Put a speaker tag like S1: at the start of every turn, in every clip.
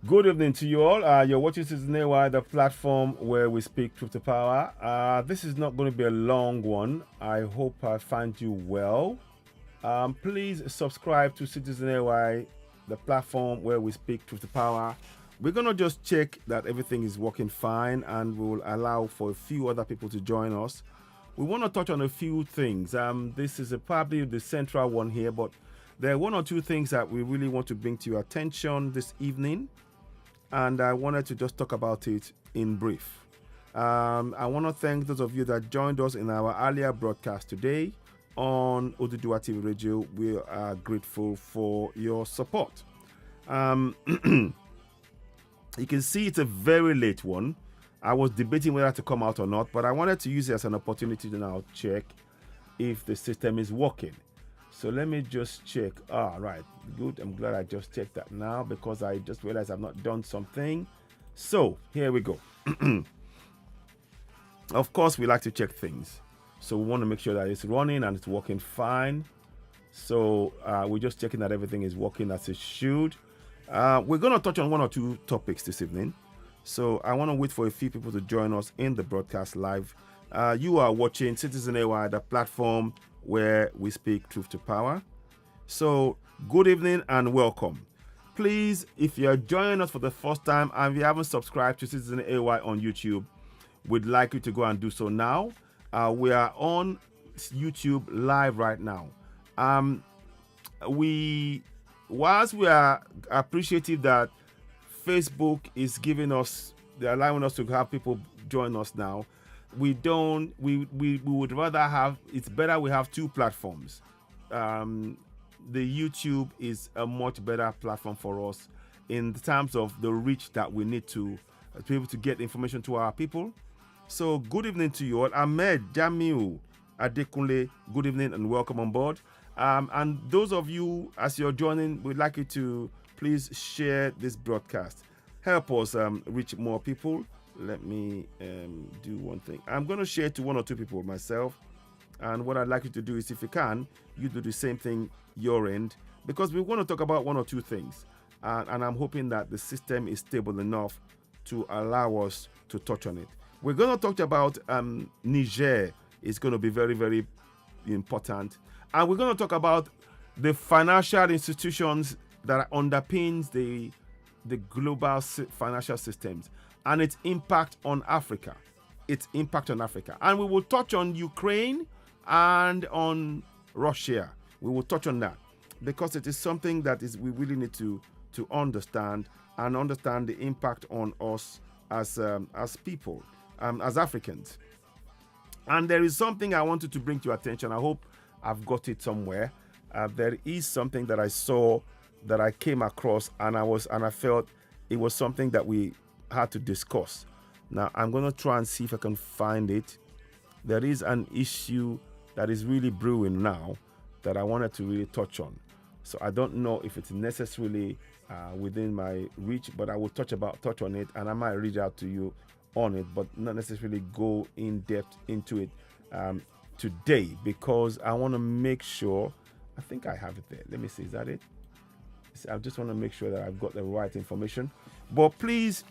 S1: Good evening to you all. You're watching Citizen AY, the platform where we speak truth to power. This is not going to be a long one. I hope I find you well. Please subscribe to Citizen AY, the platform where we speak truth to power. We're going to just check that everything is working fine and we'll allow for a few other people to join us. We want to touch on a few things. This is probably the central one here, but there are one or two things that we really want to bring to your attention this evening, and I wanted to just talk about it in brief. I want to thank those of you that joined us in our earlier broadcast today on Oduduwa TV Radio. We are grateful for your support. You can see it's a very late one. I was debating whether to come out or not, but I wanted to use it as an opportunity to now check if the system is working. So let me just check. Right, good. I'm glad I just checked that now because I just realized I've not done something. So here we go. Of course, we like to check things. So we want to make sure that it's running and it's working fine. So we're just checking that everything is working as it should. We're going to touch on one or two topics this evening. So I want to wait for a few people to join us in the broadcast live. You are watching Citizen AY, the platform where we speak truth to power. So good evening and welcome. Please, if you're joining us for the first time and you haven't subscribed to Citizen AY on YouTube, we'd like you to go and do so now. We are on YouTube live right now. Whilst we are appreciative that Facebook is giving us, they're allowing us to have people join us now, we would rather have, it's better we have two platforms. The YouTube is a much better platform for us in terms of the reach that we need to be able to get information to our people. So good evening to you all. Ahmed Jamiu Adekunle, good evening and welcome on board. And those of you, as you're joining, we'd like you to please share this broadcast. Help us reach more people. Let me do one thing. I'm going to share to one or two people myself. And what I'd like you to do is, if you can, you do the same thing your end, because we want to talk about one or two things. And I'm hoping that the system is stable enough to allow us to touch on it. We're going to talk about Niger. It's going to be very, very important. And we're going to talk about the financial institutions that underpins the global financial systems and its impact on Africa. And we will touch on Ukraine and on Russia. We will touch on that because it is something that we really need to understand and understand the impact on us as people, as Africans. And there is something I wanted to bring to your attention. I hope I've got it somewhere. There is something that I saw, that I came across, and I felt it was something that we had to discuss. Now I'm going to try and see if I can find it. There is an issue that is really brewing now that I wanted to really touch on. So I don't know if it's necessarily within my reach, but I will touch on it, and I might reach out to you on it, but not necessarily go in depth into it today, because I want to make sure. I think I have it there. Let me see. Is that it? I just want to make sure that I've got the right information. But please,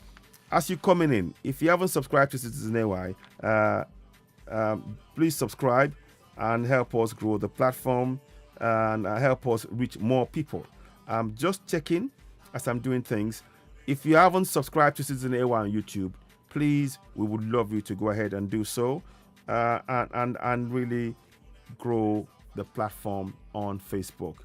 S1: as you're coming in, if you haven't subscribed to Citizen AY, please subscribe and help us grow the platform and help us reach more people. I'm just checking as I'm doing things. If you haven't subscribed to Citizen AY on YouTube, please, we would love you to go ahead and do so and really grow the platform on Facebook.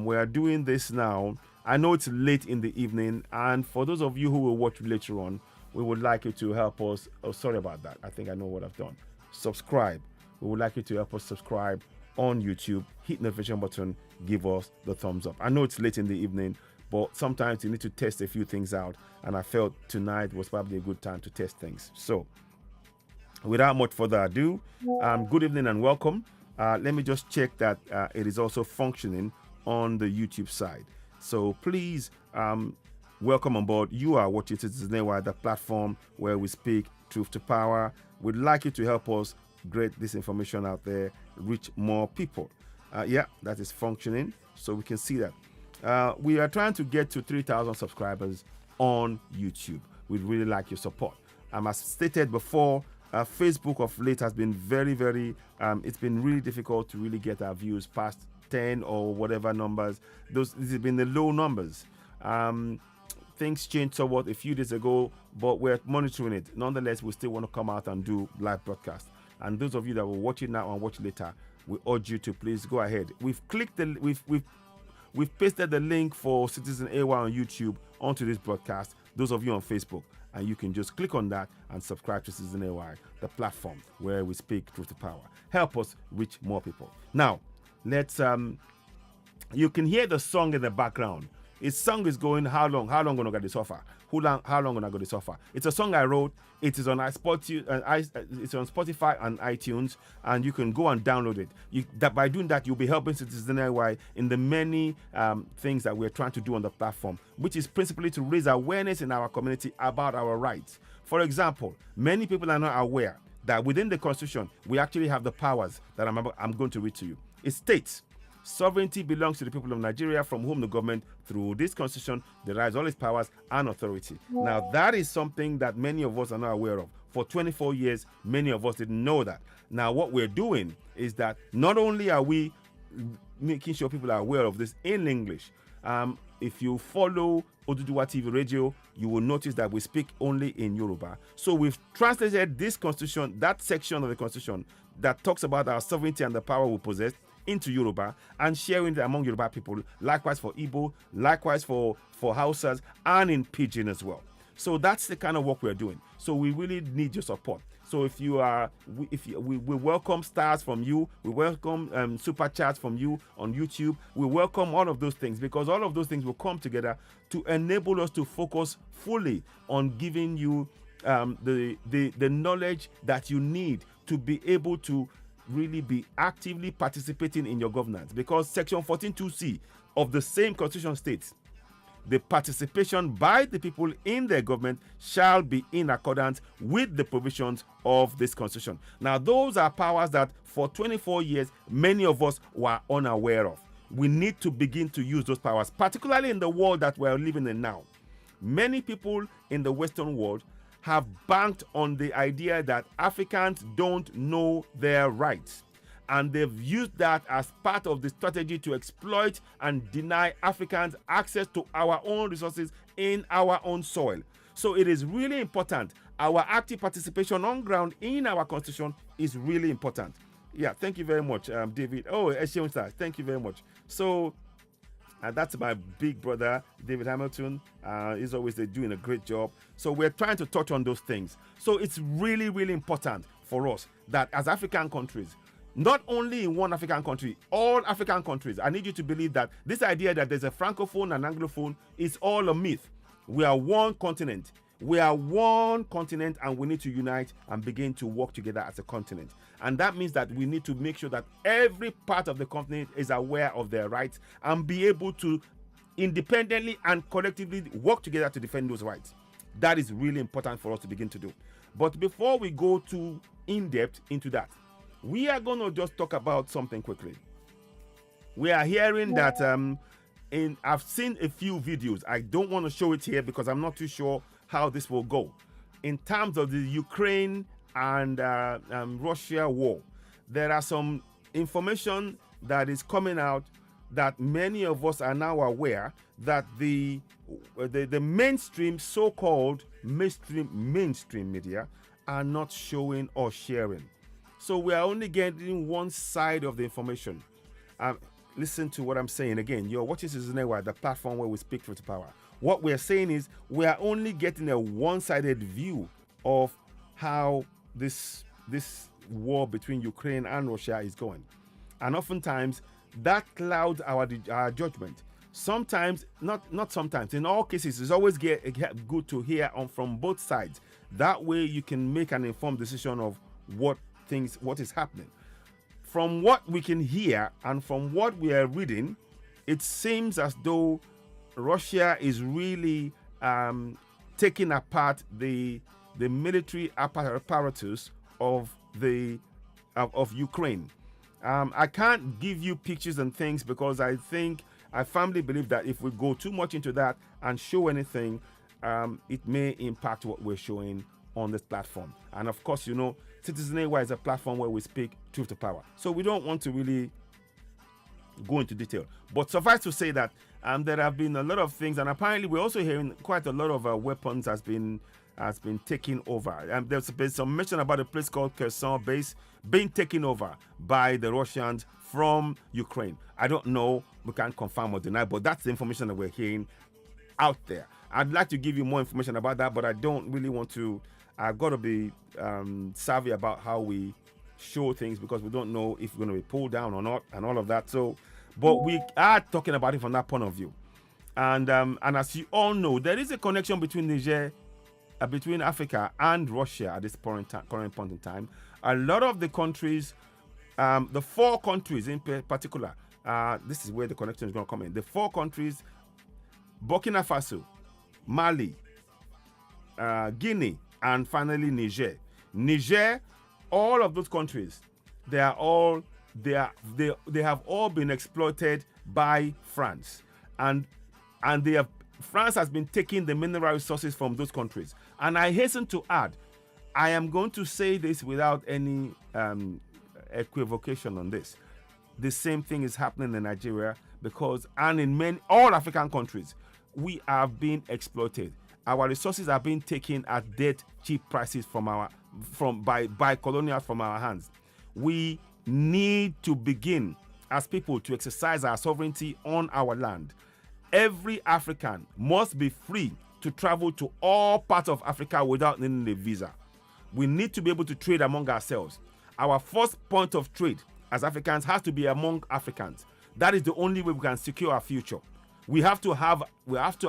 S1: We are doing this now. I know it's late in the evening, and for those of you who will watch later on, we would like you to help us. Oh, sorry about that. I think I know what I've done. Subscribe. We would like you to help us subscribe on YouTube. Hit the notification button. Give us the thumbs up. I know it's late in the evening, but sometimes you need to test a few things out, and I felt tonight was probably a good time to test things. So, without much further ado, good evening and welcome. Let me just check that it is also functioning on the YouTube side. So please, welcome on board. You are watching Citizen AY, the platform where we speak truth to power. We'd like you to help us get this information out there, reach more people. Yeah, that is functioning. So we can see that. We are trying to get to 3,000 subscribers on YouTube. We'd really like your support. As stated before, Facebook of late has been very, it's been really difficult to really get our views past 10 or whatever numbers. These have been the low numbers. Things changed somewhat a few days ago, but we're monitoring it. Nonetheless, we still want to come out and do live broadcast. And those of you that will watch it now and watch later, we urge you to please go ahead. We've pasted the link for Citizen AY on YouTube onto this broadcast. Those of you on Facebook, and you can just click on that and subscribe to Citizen AY, the platform where we speak truth to power. Help us reach more people. Now, let's you can hear the song in the background. Its song is going, how long gonna get this offer? How long gonna go this offer? It's a song I wrote. It is on it's on Spotify and iTunes, and you can go and download it. By doing that, you'll be helping Citizen AY in the many things that we're trying to do on the platform, which is principally to raise awareness in our community about our rights. For example, many people are not aware that within the Constitution, we actually have the powers that I'm going to read to you. It states, sovereignty belongs to the people of Nigeria, from whom the government, through this constitution, derives all its powers and authority. Now, that is something that many of us are not aware of. For 24 years, many of us didn't know that. Now, what we're doing is that not only are we making sure people are aware of this in English, if you follow Oduduwa TV radio, you will notice that we speak only in Yoruba. So we've translated this constitution, that section of the constitution that talks about our sovereignty and the power we possess, into Yoruba and sharing it among Yoruba people, likewise for Igbo, likewise for Hausas, and in Pidgin as well. So that's the kind of work we're doing. So we really need your support. So we welcome stars from you, we welcome super chats from you on YouTube, we welcome all of those things, because all of those things will come together to enable us to focus fully on giving you the knowledge that you need to be able to really be actively participating in your governance. Because section 14.2c of the same constitution states, the participation by the people in their government shall be in accordance with the provisions of this constitution. Now, those are powers that for 24 years, many of us were unaware of. We need to begin to use those powers, particularly in the world that we're living in now. Many people in the Western world have banked on the idea that Africans don't know their rights. And they've used that as part of the strategy to exploit and deny Africans access to our own resources in our own soil. So it is really important. Our active participation on ground in our constitution is really important. Yeah, thank you very much, David. Oh, Eshion Star, thank you very much. So that's my big brother, David Hamilton. He's always doing a great job. So we're trying to touch on those things. So it's really, really important for us that as African countries, not only in one African country, all African countries, I need you to believe that this idea that there's a Francophone and Anglophone is all a myth. We are one continent. We are one continent, and we need to unite and begin to work together as a continent. And that means that we need to make sure that every part of the continent is aware of their rights and be able to independently and collectively work together to defend those rights. That is really important for us to begin to do. But before we go too in-depth into that, we are going to just talk about something quickly. We are hearing that I've seen a few videos. I don't want to show it here because I'm not too sure how this will go. In terms of the Ukraine and Russia war, there are some information that is coming out that many of us are now aware that the mainstream, so-called mainstream media are not showing or sharing. So we are only getting one side of the information. Listen to what I'm saying again. You're watching Citizen AY, the platform where we speak truth to power. What we're saying is we are only getting a one-sided view of how this war between Ukraine and Russia is going. And oftentimes that clouds our judgment. Sometimes, not sometimes, in all cases, it's always good to hear from both sides. That way you can make an informed decision of what is happening. From what we can hear and from what we are reading, it seems as though Russia is really taking apart the military apparatus of Ukraine. I can't give you pictures and things because I firmly believe that if we go too much into that and show anything, it may impact what we're showing on this platform. And of course, you know, Citizen AY is a platform where we speak truth to power. So we don't want to really go into detail. But suffice to say that there have been a lot of things, and apparently we're also hearing quite a lot of weapons has been taken over. There's been some mention about a place called Kherson base being taken over by the Russians from Ukraine. I don't know, we can't confirm or deny, but that's the information that we're hearing out there. I'd like to give you more information about that, but I don't really want to. I've got to be savvy about how we show things, because we don't know if we're going to be pulled down or not and all of that. So, but we are talking about it from that point of view. And as you all know, there is a connection between Niger, between Africa and Russia at this current point in time. A lot of the countries, the 4 countries in particular, this is where the connection is going to come in. The 4 countries, Burkina Faso, Mali, Guinea, and finally Niger. Niger, all of those countries, they have all been exploited by France, and France has been taking the mineral resources from those countries. And I hasten to add, I am going to say this without any equivocation on this. The same thing is happening in Nigeria, and in all African countries, we are being exploited. Our resources are being taken at dead cheap prices by colonials from our hands. We need to begin as people to exercise our sovereignty on our land. Every African must be free to travel to all parts of Africa without needing a visa. We need to be able to trade among ourselves. Our first point of trade as Africans has to be among Africans. That is the only way we can secure our future. We have to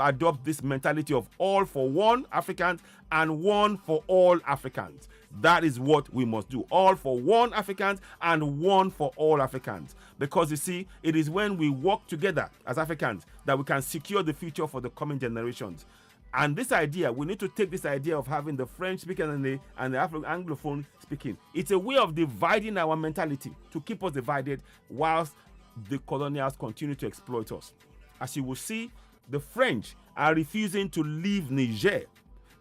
S1: adopt this mentality of all for one Africans and one for all Africans. That is what we must do. All for one Africans and one for all Africans. Because you see, it is when we work together as Africans that we can secure the future for the coming generations. And this idea, we need to take this idea of having the French speaking and the Anglophone speaking. It's a way of dividing our mentality to keep us divided whilst the colonials continue to exploit us. As you will see, the French are refusing to leave Niger.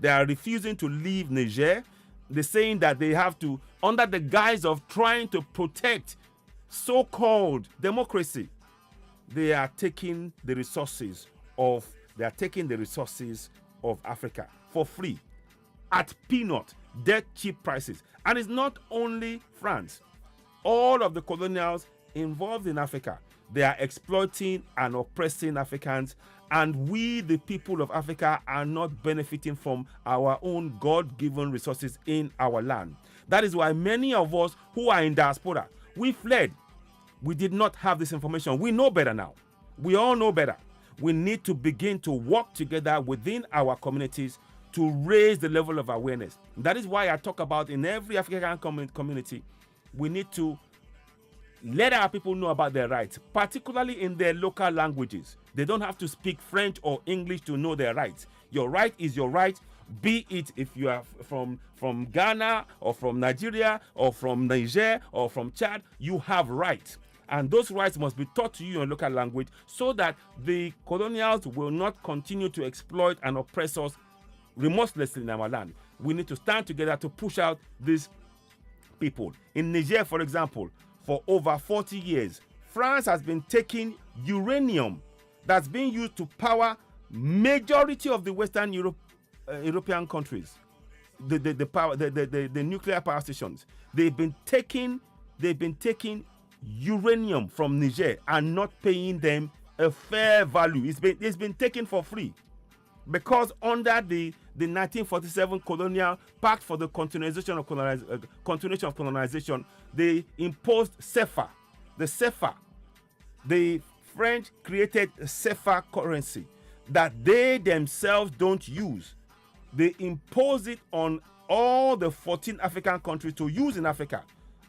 S1: They are refusing to leave Niger. They're saying that they have to, under the guise of trying to protect so-called democracy, they are taking the resources of Africa for free at peanut, dead cheap prices. And it's not only France. All of the colonials involved in Africa, they are exploiting and oppressing Africans, and we, the people of Africa, are not benefiting from our own God-given resources in our land. That is why many of us who are in diaspora, we fled. We did not have this information. We know better now. We all know better. We need to begin to work together within our communities to raise the level of awareness. That is why I talk about in every African community, we need to let our people know about their rights, particularly in their local languages. They don't have to speak French or English to know their rights. Your right is your right, be it if you are from Ghana or from Nigeria or from Niger or from Chad, you have rights. And those rights must be taught to you in local language so that the colonials will not continue to exploit and oppress us remorselessly in our land. We need to stand together to push out these people. In Niger, for example, for over 40 years, France has been taking uranium that's being used to power majority of the Western European countries, the nuclear power stations. They've been taking uranium from Niger and not paying them a fair value. It's been taken for free because under the 1947 colonial pact for the continuation of colonization, they imposed CFA. The CFA, the French created a CFA currency that they themselves don't use. They impose it on all the 14 African countries to use in Africa,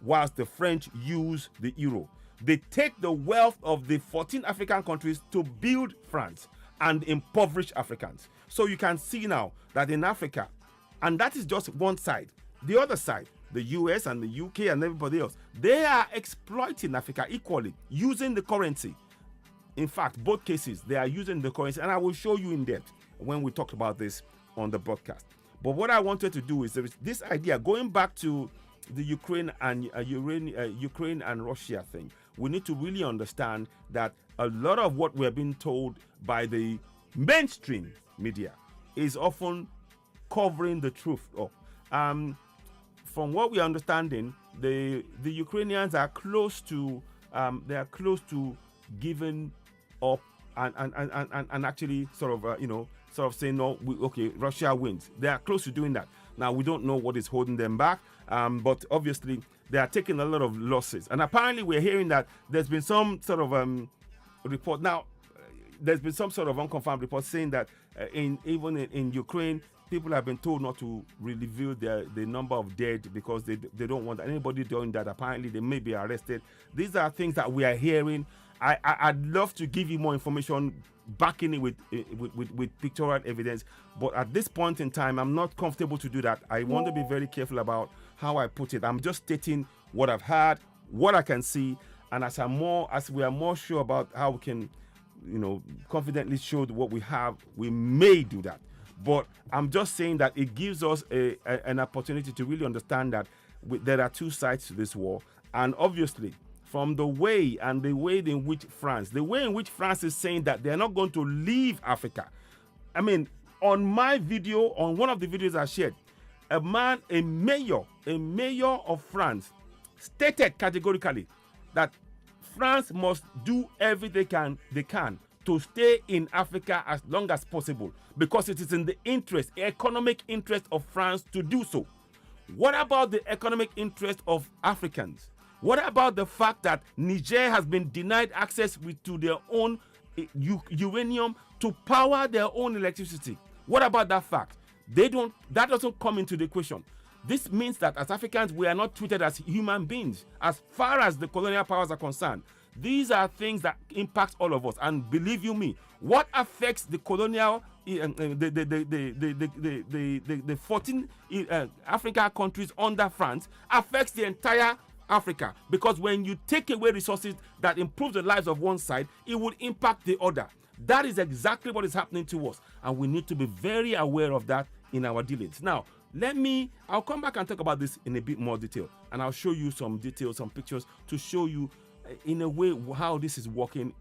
S1: whilst the French use the euro. They take the wealth of the 14 African countries to build France and impoverish Africans. So you can see now that in Africa, and that is just one side, the other side, the US and the UK and everybody else, they are exploiting Africa equally using the currency. In fact, both cases, they are using the currency, and I will show you in depth. when we talked about this on the broadcast. But what I wanted to do is there is this idea going back to the Ukraine and Russia thing. We need to really understand that a lot of what we're being told by the mainstream media is often covering the truth up. From what we're understanding, the Ukrainians are close to giving up and actually sort of saying no. Okay, Russia wins. They are close to doing that. Now we don't know what is holding them back, but obviously they are taking a lot of losses. And apparently we're hearing that there's been some sort of report now. There's been some sort of unconfirmed report saying that even in Ukraine, people have been told not to reveal the number of dead because they don't want anybody doing that. Apparently, they may be arrested. These are things that we are hearing. I'd love to give you more information, backing it with pictorial evidence, but at this point in time, I'm not comfortable to do that. I want to be very careful about how I put it. I'm just stating what I've heard, what I can see, and as we are more sure about how we can, confidently show what we have, we may do that. But I'm just saying that it gives us an opportunity to really understand that there are two sides to this war. And obviously, from the way in which France is saying that they're not going to leave Africa. I mean, on my video, on one of the videos I shared, a mayor of France stated categorically that France must do everything they can to stay in Africa as long as possible because it is in the economic interest of France to do so. What about the economic interest of Africans? What about the fact that Niger has been denied access to their own uranium to power their own electricity? What about that fact? That doesn't come into the equation. This means that as Africans, we are not treated as human beings as far as the colonial powers are concerned. These are things that impact all of us. And believe you me, what affects the colonial, the 14 African countries under France affects the entire Africa. Because when you take away resources that improve the lives of one side, it would impact the other. That is exactly what is happening to us. And we need to be very aware of that in our dealings. Now, I'll come back and talk about this in a bit more detail. And I'll show you some details, some pictures to show you in a way how this is working,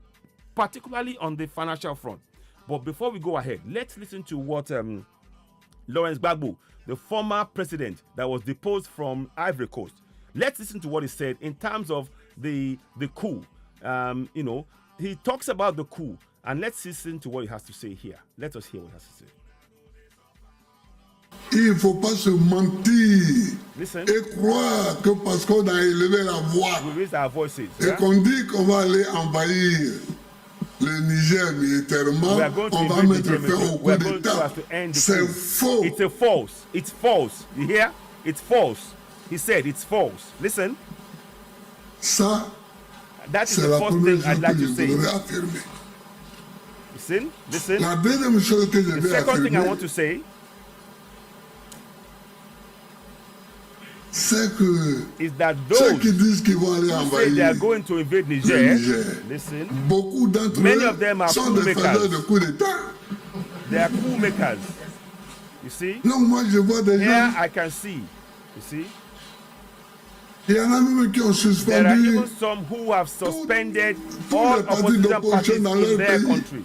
S1: particularly on the financial front. But before we go ahead, let's listen to what Larence Gbagbo, the former president that was deposed from Ivory Coast, let's listen to what he said in terms of the coup. He talks about the coup, and let's listen to what he has to say here. Let us hear what he has to say.
S2: Il ne faut pas se mentir.
S1: Listen.
S2: Et croire que parce qu'on a élevé la voix et qu'on dit qu'on va aller envahir le Niger militairement, on va mettre fin au coup d'État. C'est faux.
S1: It's a false. It's false. You hear? It's false. He said it's false. Listen.
S2: Ça,
S1: that is the first thing I'd like to say. Listen.
S2: La deuxième chose que je
S1: the
S2: vais
S1: second thing I
S2: affirmer,
S1: want to say
S2: c'est que
S1: is that
S2: ceux qui
S1: those
S2: disent qu'ils vont aller
S1: who say they are
S2: envahir
S1: going to invade
S2: le
S1: Niger,
S2: Niger,
S1: listen,
S2: beaucoup d'entre
S1: many of them
S2: eux
S1: are
S2: sont
S1: coup
S2: des faiseurs
S1: makers.
S2: de coups d'État.
S1: They are coup makers. You see?
S2: Donc moi je vois des
S1: Here
S2: gens,
S1: I can see. You see?
S2: il y en a même qui ont
S1: There are
S2: suspendu
S1: even some who have suspended
S2: tous
S1: all
S2: les partis
S1: opposition
S2: d'opposition
S1: parties
S2: dans
S1: in
S2: leur
S1: their
S2: pays.
S1: country.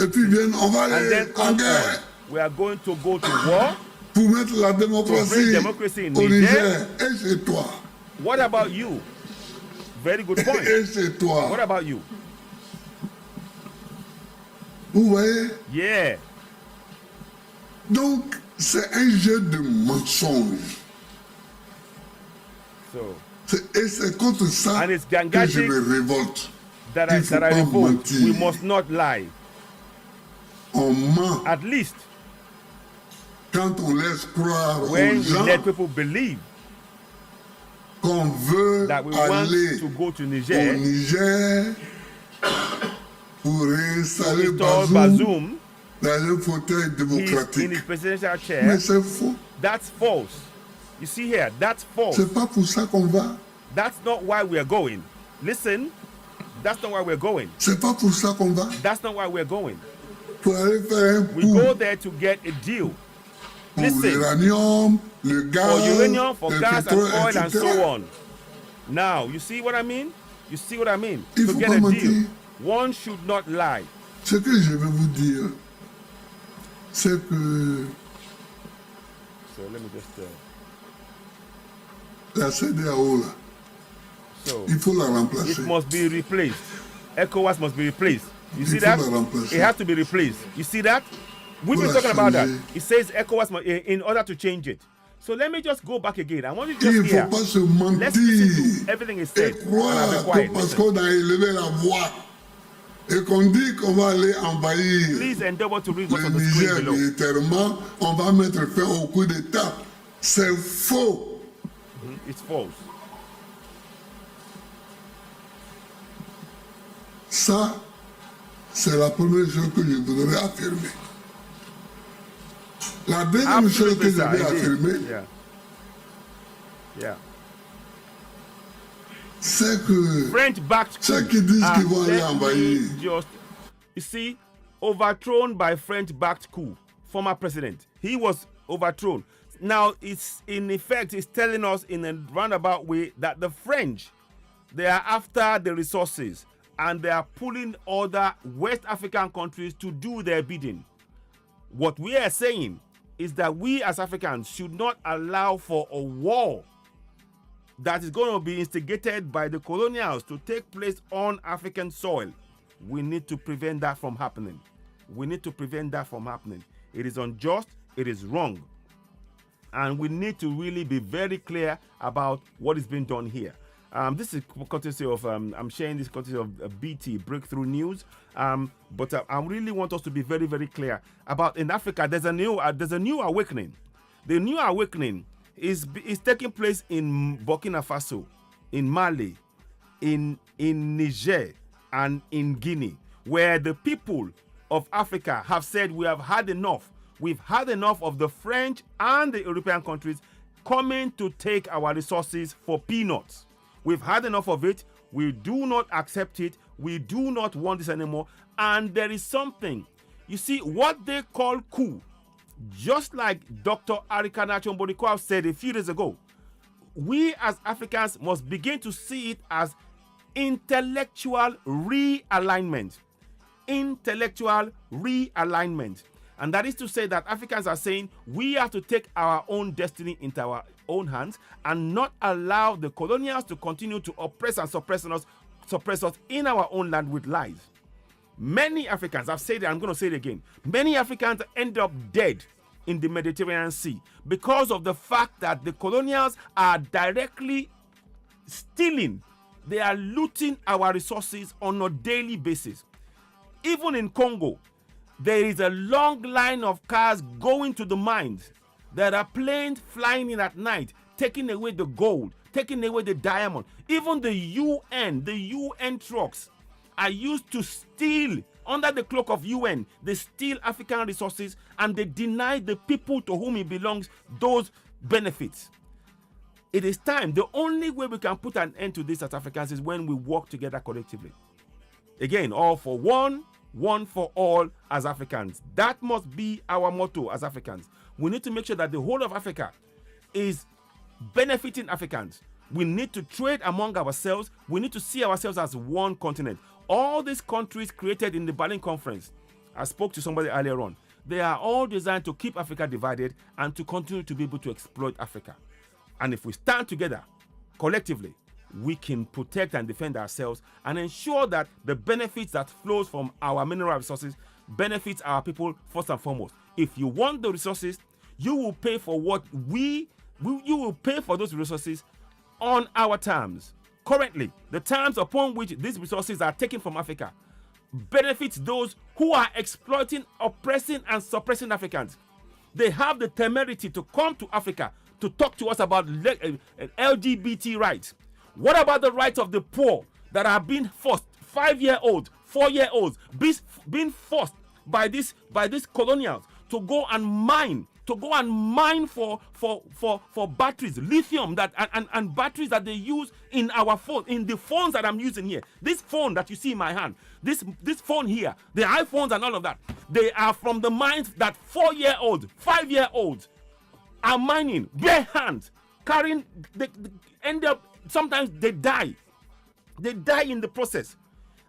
S2: Et puis viennent, on va
S1: And
S2: aller
S1: then
S2: en
S1: come
S2: guerre
S1: on. We are going to go to war.
S2: pour mettre la
S1: To bring
S2: démocratie
S1: democracy in
S2: au
S1: Niger.
S2: Niger. Et chez toi.
S1: What about you? Very good point.
S2: Et chez toi.
S1: What about you?
S2: Vous voyez?
S1: Yeah.
S2: Donc, c'est un jeu de mensonges.
S1: So
S2: Et c'est contre ça
S1: And it's
S2: que je
S1: Gangaji
S2: me révolte.
S1: that
S2: Il
S1: I
S2: ne faut pas
S1: revolt.
S2: mentir.
S1: We must not lie.
S2: On ment
S1: At least
S2: quand on laisse croire
S1: when
S2: aux
S1: we
S2: gens
S1: let people believe
S2: qu'on veut
S1: that we want
S2: aller
S1: to go to
S2: au
S1: Niger,
S2: Niger pour installer
S1: install
S2: Bazoum
S1: Bazoum,
S2: dans un fauteuil
S1: he's in
S2: démocratique.
S1: his presidential
S2: Mais
S1: chair.
S2: c'est faux.
S1: That's false. You see here, that's false.
S2: C'est pas pour ça qu'on va.
S1: That's not why we are going. Listen, that's not why we're going.
S2: C'est pas pour ça qu'on va.
S1: That's not why we're going.
S2: We
S1: go there to get a deal. Listen,
S2: uranium,
S1: for uranium, for gas and oil and so on. Now, you see what I mean? You see what I mean? To get a deal, one should not lie.
S2: Ce que je vais vous dire, c'est que
S1: so let me just
S2: la CEDEAO là, il faut la remplacer.
S1: It must be replaced. ECOWAS must be replaced. You see that? It has to be replaced. You see that? We've been talking about that. It says ECOWAS must, in order to change it. So let me just go back again. I want you to just hear. Let's listen to everything is said.
S2: Parce qu'on a élevé la voix et qu'on dit qu'on va aller envahir
S1: Please endeavor to read what's
S2: le
S1: on the screen
S2: Niger
S1: below.
S2: militairement, on va mettre fin au coup d'État. C'est faux.
S1: It's false.
S2: Ça, c'est la première chose que je voudrais affirmer. La deuxième chose que je vais affirmer, c'est que ceux qui disent qu'ils vont aller envahir.
S1: You see, overthrown by French-backed coup, former president. He was overthrown. Now, it's in effect, it's telling us in a roundabout way that the French, they are after the resources and they are pulling other West African countries to do their bidding. What we are saying is that we as Africans should not allow for a war that is going to be instigated by the colonials to take place on African soil. We need to prevent that from happening. We need to prevent that from happening. It is unjust, it is wrong. And we need to really be very clear about what is being done here. This is courtesy of, I'm sharing this courtesy of BT, Breakthrough News. But I really want us to be very, very clear about in Africa, there's a new awakening. The new awakening is taking place in Burkina Faso, in Mali, in Niger, and in Guinea, where the people of Africa have said we have had enough. We've had enough of the French and the European countries coming to take our resources for peanuts. We've had enough of it. We do not accept it. We do not want this anymore. And there is something. You see, what they call coup, just like Dr. Arikana Chomborikwa said a few days ago, we as Africans must begin to see it as intellectual realignment. Intellectual realignment. And that is to say that Africans are saying we have to take our own destiny into our own hands and not allow the colonials to continue to oppress and suppress us in our own land with lies. Many Africans, I've said it, I'm going to say it again, many Africans end up dead in the Mediterranean Sea because of the fact that the colonials are directly stealing, they are looting our resources on a daily basis. Even in Congo, there is a long line of cars going to the mines. There are planes flying in at night, taking away the gold, taking away the diamond. Even the UN trucks are used to steal, under the cloak of UN, they steal African resources and they deny the people to whom it belongs those benefits. It is time. The only way we can put an end to this as Africans is when we work together collectively. Again, all for one, one for all as Africans. That must be our motto as Africans. We need to make sure that the whole of Africa is benefiting Africans. We need to trade among ourselves. We need to see ourselves as one continent. All these countries created in the Berlin Conference, I spoke to somebody earlier on, they are all designed to keep Africa divided and to continue to be able to exploit Africa. And if we stand together collectively, we can protect and defend ourselves and ensure that the benefits that flows from our mineral resources benefits our people first and foremost. If you want the resources, you will pay for you will pay for those resources on our terms. Currently, the terms upon which these resources are taken from Africa benefits those who are exploiting, oppressing, and suppressing Africans. They have the temerity to come to Africa to talk to us about LGBT rights. What about the rights of the poor that are being forced, 5-year-olds, 4-year-olds, being forced by these colonials to go and mine to go and mine for batteries, lithium and batteries that they use in our phone, in the phones that I'm using here. This phone that you see in my hand, this phone here, the iPhones and all of that, they are from the mines that 4-year-olds, 5-year-olds are mining bare hands, carrying. They end up, sometimes they die. They die in the process.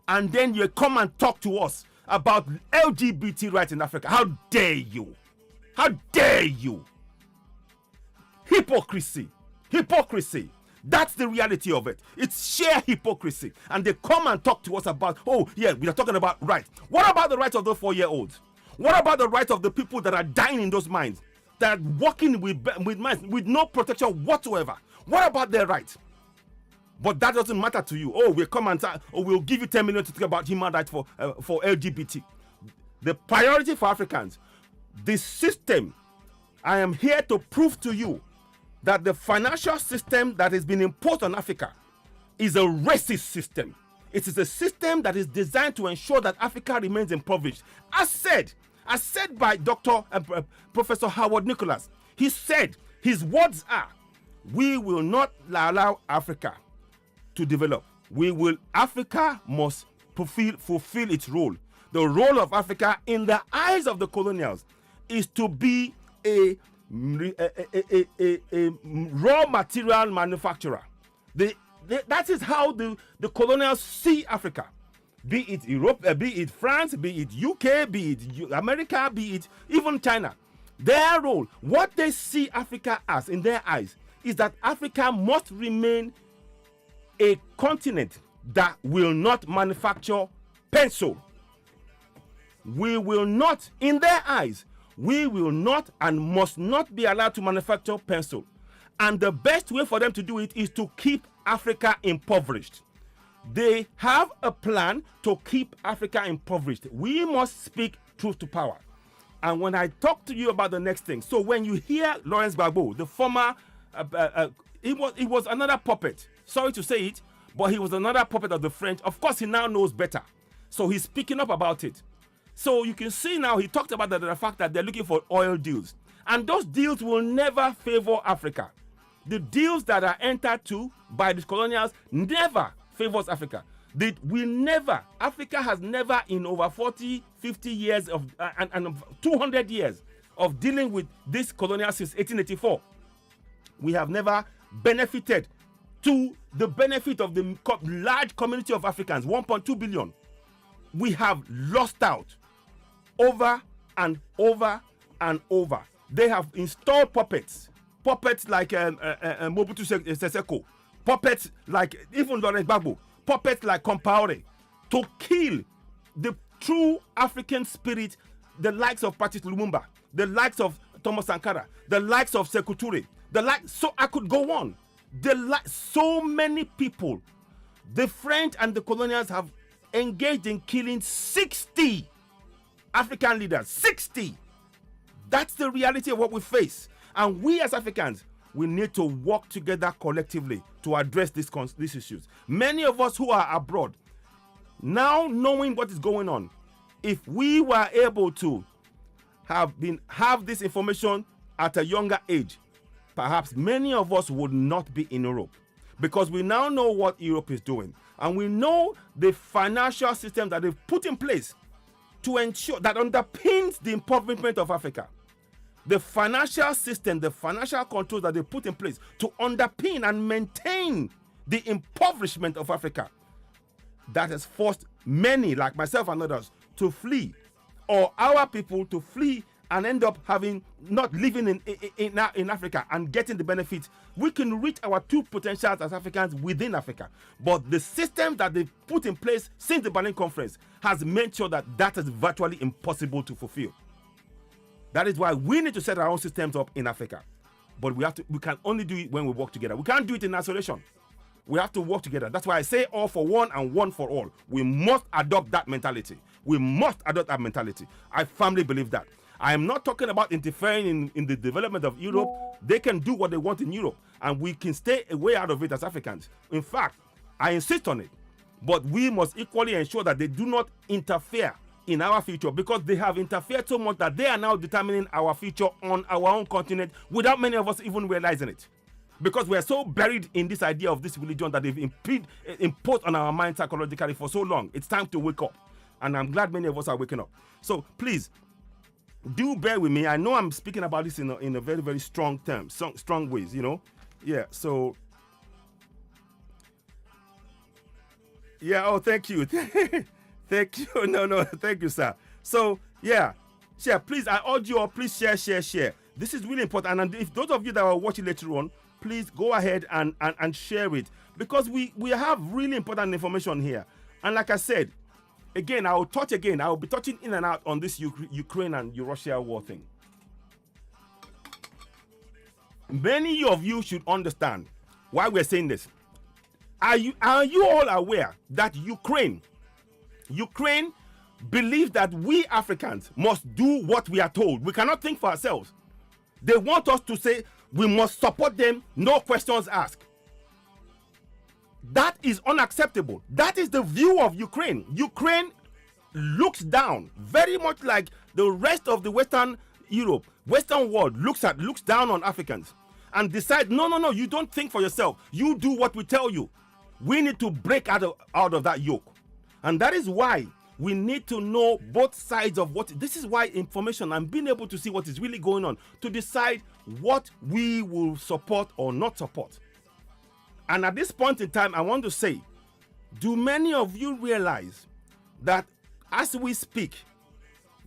S1: And then you come and talk to us about LGBT rights in Africa. How dare you? How dare you? Hypocrisy. Hypocrisy. That's the reality of it. It's sheer hypocrisy. And they come and talk to us about, oh, yeah, we are talking about rights. What about the rights of those 4-year-olds? What about the rights of the people that are dying in those mines, that are working with mines with no protection whatsoever? What about their rights? But that doesn't matter to you. Oh, we'll come and we'll give you 10 million to talk about human rights for LGBT. The priority for Africans, the system, I am here to prove to you that the financial system that has been imposed on Africa is a racist system. It is a system that is designed to ensure that Africa remains impoverished. As said by Professor Howard Nicholas, he said, his words are, we will not allow Africa to develop. Africa must fulfill its role. The role of Africa in the eyes of the colonials is to be a raw material manufacturer. That is how the colonials see Africa. Be it Europe, be it France, be it UK, be it America, be it even China. Their role, what they see Africa as in their eyes, is that Africa must remain a continent that will not manufacture pencil. We will not, in their eyes, we will not and must not be allowed to manufacture pencil. And the best way for them to do it is to keep Africa impoverished. They have a plan to keep Africa impoverished. We must speak truth to power. And when I talk to you about the next thing, so when you hear Larence Gbagbo, the former, he was another puppet. Sorry to say it, but he was another puppet of the French. Of course, he now knows better. So he's speaking up about it. So you can see now he talked about the fact that they're looking for oil deals. And those deals will never favor Africa. The deals that are entered to by the colonials never favors Africa. Africa has never in over 40, 50 years of and 200 years of dealing with this colonial since 1884. We have never benefited to the benefit of the large community of Africans, 1.2 billion. We have lost out over and over and over. They have installed puppets like Mobutu Sese Seko, puppets like even Larence Gbagbo, puppets like Compaoré, to kill the true African spirit, the likes of Patrice Lumumba, the likes of Thomas Sankara, the likes of Sekou Touré, so I could go on. So many people, the French and the colonials have engaged in killing 60 African leaders. 60. That's the reality of what we face. And we as Africans, we need to work together collectively to address these issues. Many of us who are abroad, now knowing what is going on, if we were able to have this information at a younger age, perhaps many of us would not be in Europe, because we now know what Europe is doing. And we know the financial system that they've put in place to ensure that underpins the impoverishment of Africa. The financial system, the financial controls that they put in place to underpin and maintain the impoverishment of Africa, that has forced many, like myself and others, to flee, or our people to flee and end up not living in Africa and getting the benefits. We can reach our true potentials as Africans within Africa. But the system that they put in place since the Berlin Conference has made sure that is virtually impossible to fulfill. That is why we need to set our own systems up in Africa. But we can only do it when we work together. We can't do it in isolation. We have to work together. That's why I say all for one and one for all. We must adopt that mentality. We must adopt that mentality. I firmly believe that. I am not talking about interfering in the development of Europe. They can do what they want in Europe, and we can stay way out of it as Africans. In fact, I insist on it. But we must equally ensure that they do not interfere in our future because they have interfered so much that they are now determining our future on our own continent without many of us even realizing it. Because we are so buried in this idea of this religion that they've imposed on our mind psychologically for so long. It's time to wake up. And I'm glad many of us are waking up. So please, do bear with me. I know I'm speaking about this in a very, very strong terms, strong ways, you know. Yeah, so. Yeah, oh, thank you. Thank you. No, thank you, sir. So, yeah, share. Please, I urge you all, please share. This is really important. And if those of you that are watching later on, please go ahead and share it. Because we have really important information here. And like I said, again, I will be touching in and out on this Ukraine and Russia war thing. Many of you should understand why we're saying this. Are you all aware that Ukraine believes that we Africans must do what we are told? We cannot think for ourselves. They want us to say we must support them, no questions asked. That is unacceptable. That is the view of Ukraine. Ukraine looks down, very much like the rest of the Western Europe, Western world looks down on Africans and decide, no, you don't think for yourself. You do what we tell you. We need to break out of that yoke. And that is why we need to know both sides of what. This is why information and being able to see what is really going on to decide what we will support or not support. And at this point in time, I want to say, do many of you realize that as we speak,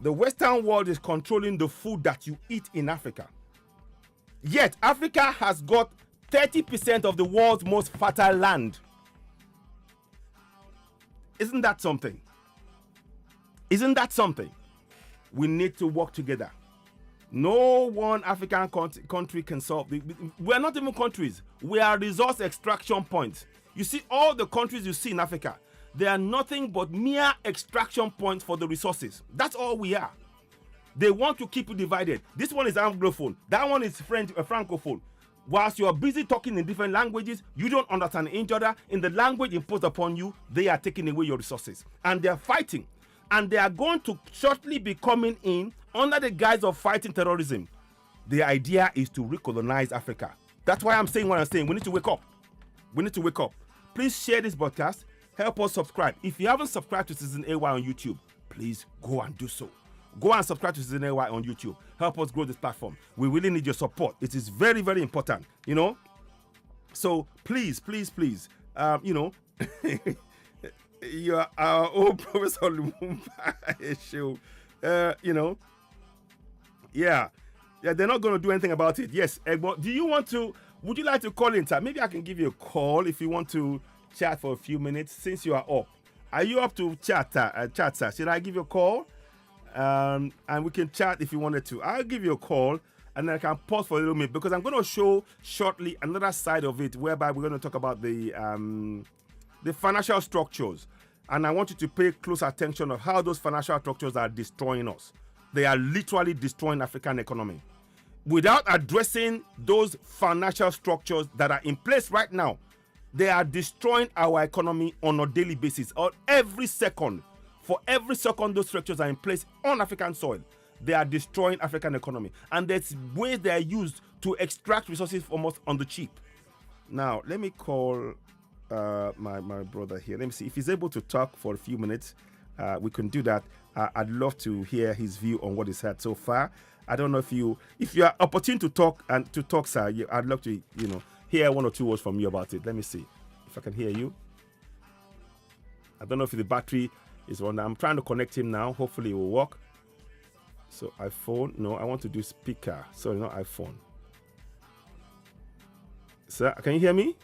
S1: the Western world is controlling the food that you eat in Africa? Yet, Africa has got 30% of the world's most fertile land. Isn't that something? Isn't that something? We need to work together. No one African country can solve. We are not even countries. We are resource extraction points. You see, all the countries you see in Africa, they are nothing but mere extraction points for the resources. That's all we are. They want to keep you divided. This one is Anglophone. That one is Francophone. Whilst you are busy talking in different languages, you don't understand each other. In the language imposed upon you, they are taking away your resources. And they are fighting. And they are going to shortly be coming in under the guise of fighting terrorism. The idea is to recolonize Africa. That's why I'm saying what I'm saying. We need to wake up. We need to wake up. Please share this broadcast. Help us subscribe. If you haven't subscribed to Citizen AY on YouTube, please go and do so. Go and subscribe to Citizen AY on YouTube. Help us grow this platform. We really need your support. It is very, very important, you know. So please, you know, you're our old Professor Lumumba show. You know, yeah, they're not going to do anything about it. Yes, Egbo, would you like to call in time? Maybe I can give you a call if you want to chat for a few minutes since you are up. Are you up to chat, sir? Should I give you a call? And we can chat if you wanted to. I'll give you a call and then I can pause for a little minute because I'm going to show shortly another side of it whereby we're going to talk about the financial structures. And I want you to pay close attention of how those financial structures are destroying us. They are literally destroying African economy. Without addressing those financial structures that are in place right now, they are destroying our economy on a daily basis or every second. For every second those structures are in place on African soil, they are destroying African economy. And there's ways they are used to extract resources from us on the cheap. Now, let me call my brother here. Let me see if he's able to talk for a few minutes. We can do that. I'd love to hear his view on what he's had so far. I don't know if you are opportune to talk, sir. I'd love to, hear one or two words from you about it. Let me see if I can hear you. I don't know if the battery is on. I'm trying to connect him now. Hopefully it will work. So iPhone. No, I want to do speaker. Sorry, not iPhone. Sir, can you hear me?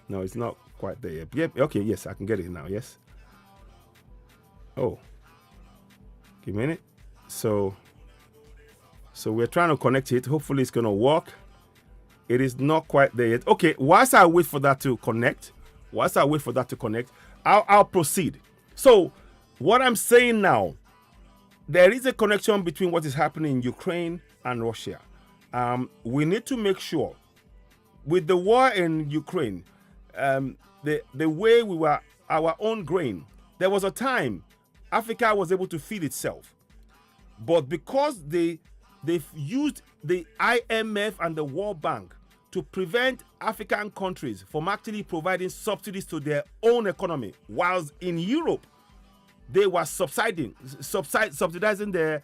S1: No, it's not quite there yet. Yep. Okay, yes, I can get it now. Yes. Oh. Give me a minute. So we're trying to connect it. Hopefully it's going to work. It is not quite there yet. Okay, whilst I wait for that to connect, I'll proceed. So what I'm saying now, there is a connection between what is happening in Ukraine and Russia. We need to make sure with the war in Ukraine, the way we were our own grain, there was a time Africa was able to feed itself. But because they've used the IMF and the World Bank to prevent African countries from actually providing subsidies to their own economy, whilst in Europe they were subsidizing the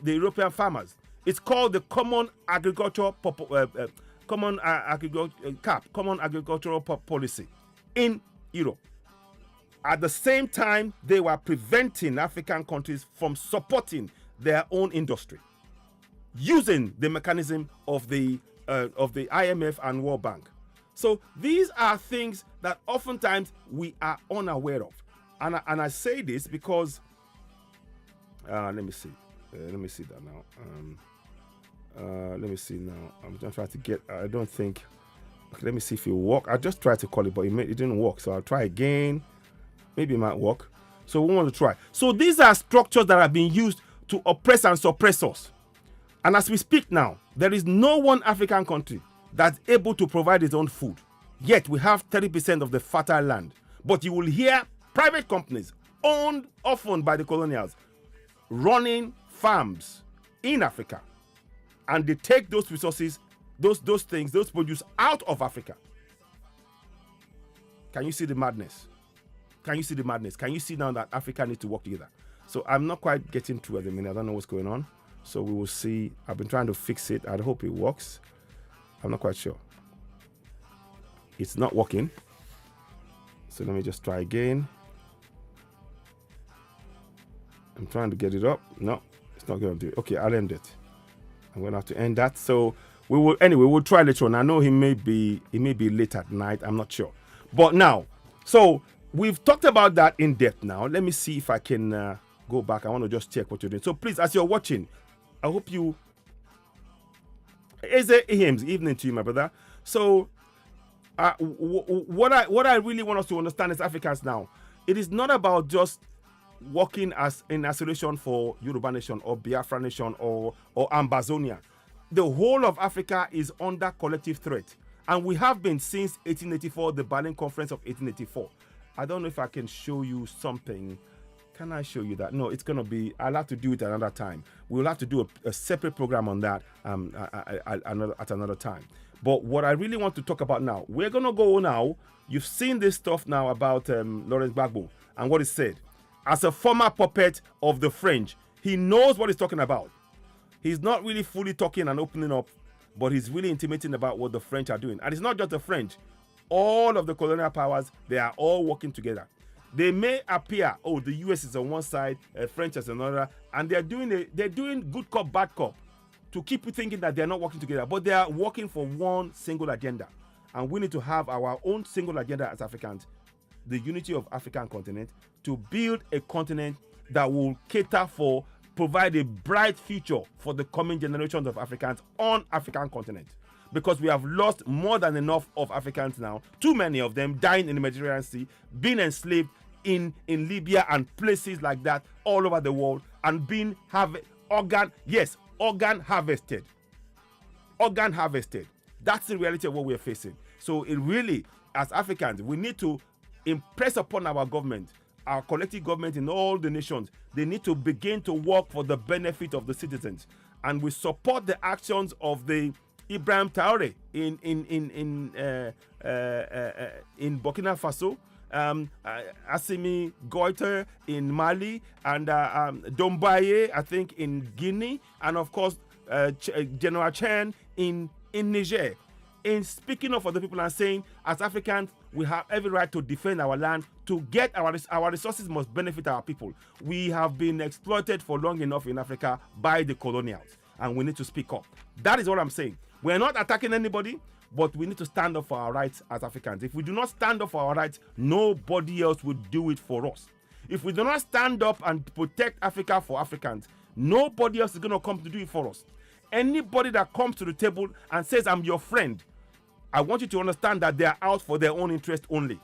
S1: European farmers. It's called the Common Agricultural Policy in Europe. At the same time, they were preventing African countries from supporting their own industry using the mechanism of the IMF and World Bank. So these are things that oftentimes we are unaware of. And I say this because, let me see that now. Let me see now. I'm just trying to get, I don't think, okay, let me see if it will work. I just tried to call it, but it didn't work. So I'll try again. Maybe it might work. So we want to try. So these are structures that have been used to oppress and suppress us. And as we speak now, there is no one African country that's able to provide its own food. Yet we have 30% of the fertile land. But you will hear private companies owned often by the colonials running farms in Africa. And they take those resources, those produce out of Africa. Can you see the madness? Can you see the madness? Can you see now that Africa needs to work together? So I'm not quite getting through at the minute. I don't know what's going on. So we will see. I've been trying to fix it. I hope it works. I'm not quite sure. It's not working. So let me just try again. I'm trying to get it up. No, it's not going to do it. Okay, I'll end it. I'm going to have to end that. So we'll try later on. I know it may be late at night. I'm not sure. But now, so we've talked about that in depth now. Let me see if I can go back. I want to just check what you're doing. So please, as you're watching, I hope you... evening to you, my brother. So what I really want us to understand as Africans now, it is not about just working as in isolation for Yoruba Nation or Biafra Nation or Ambazonia. The whole of Africa is under collective threat. And we have been since 1884, the Berlin Conference of 1884. I don't know if I can show you something. Can I show you that? No, it's going to be, I'll have to do it another time. We'll have to do a separate program on that at another time. But what I really want to talk about now, we're going to go now. You've seen this stuff now about Larence Gbagbo and what he said. As a former puppet of the French, he knows what he's talking about. He's not really fully talking and opening up, but he's really intimating about what the French are doing. And it's not just the French. All of the colonial powers, they are all working together. They may appear, oh, the US is on one side, French is another, and they're doing good cop, bad cop to keep you thinking that they're not working together, but they are working for one single agenda. And we need to have our own single agenda as Africans, the unity of African continent, to build a continent that will provide a bright future for the coming generations of Africans on African continent. Because we have lost more than enough of Africans now, too many of them dying in the Mediterranean Sea, being enslaved in Libya and places like that all over the world, and being organ harvested. Organ harvested. That's the reality of what we're facing. So it really, as Africans, we need to impress upon our government, our collective government in all the nations. They need to begin to work for the benefit of the citizens. And we support the actions of the Ibrahim Traore in Burkina Faso, Assimi Goïta in Mali, and Dombaye, I think, in Guinea, and of course General Chen in Niger. In speaking up for the people and saying, as Africans, we have every right to defend our land, to get our resources must benefit our people. We have been exploited for long enough in Africa by the colonials, and we need to speak up. That is what I'm saying. We're not attacking anybody, but we need to stand up for our rights as Africans. If we do not stand up for our rights, nobody else will do it for us. If we do not stand up and protect Africa for Africans, nobody else is going to come to do it for us. Anybody that comes to the table and says, I'm your friend, I want you to understand that they are out for their own interest only.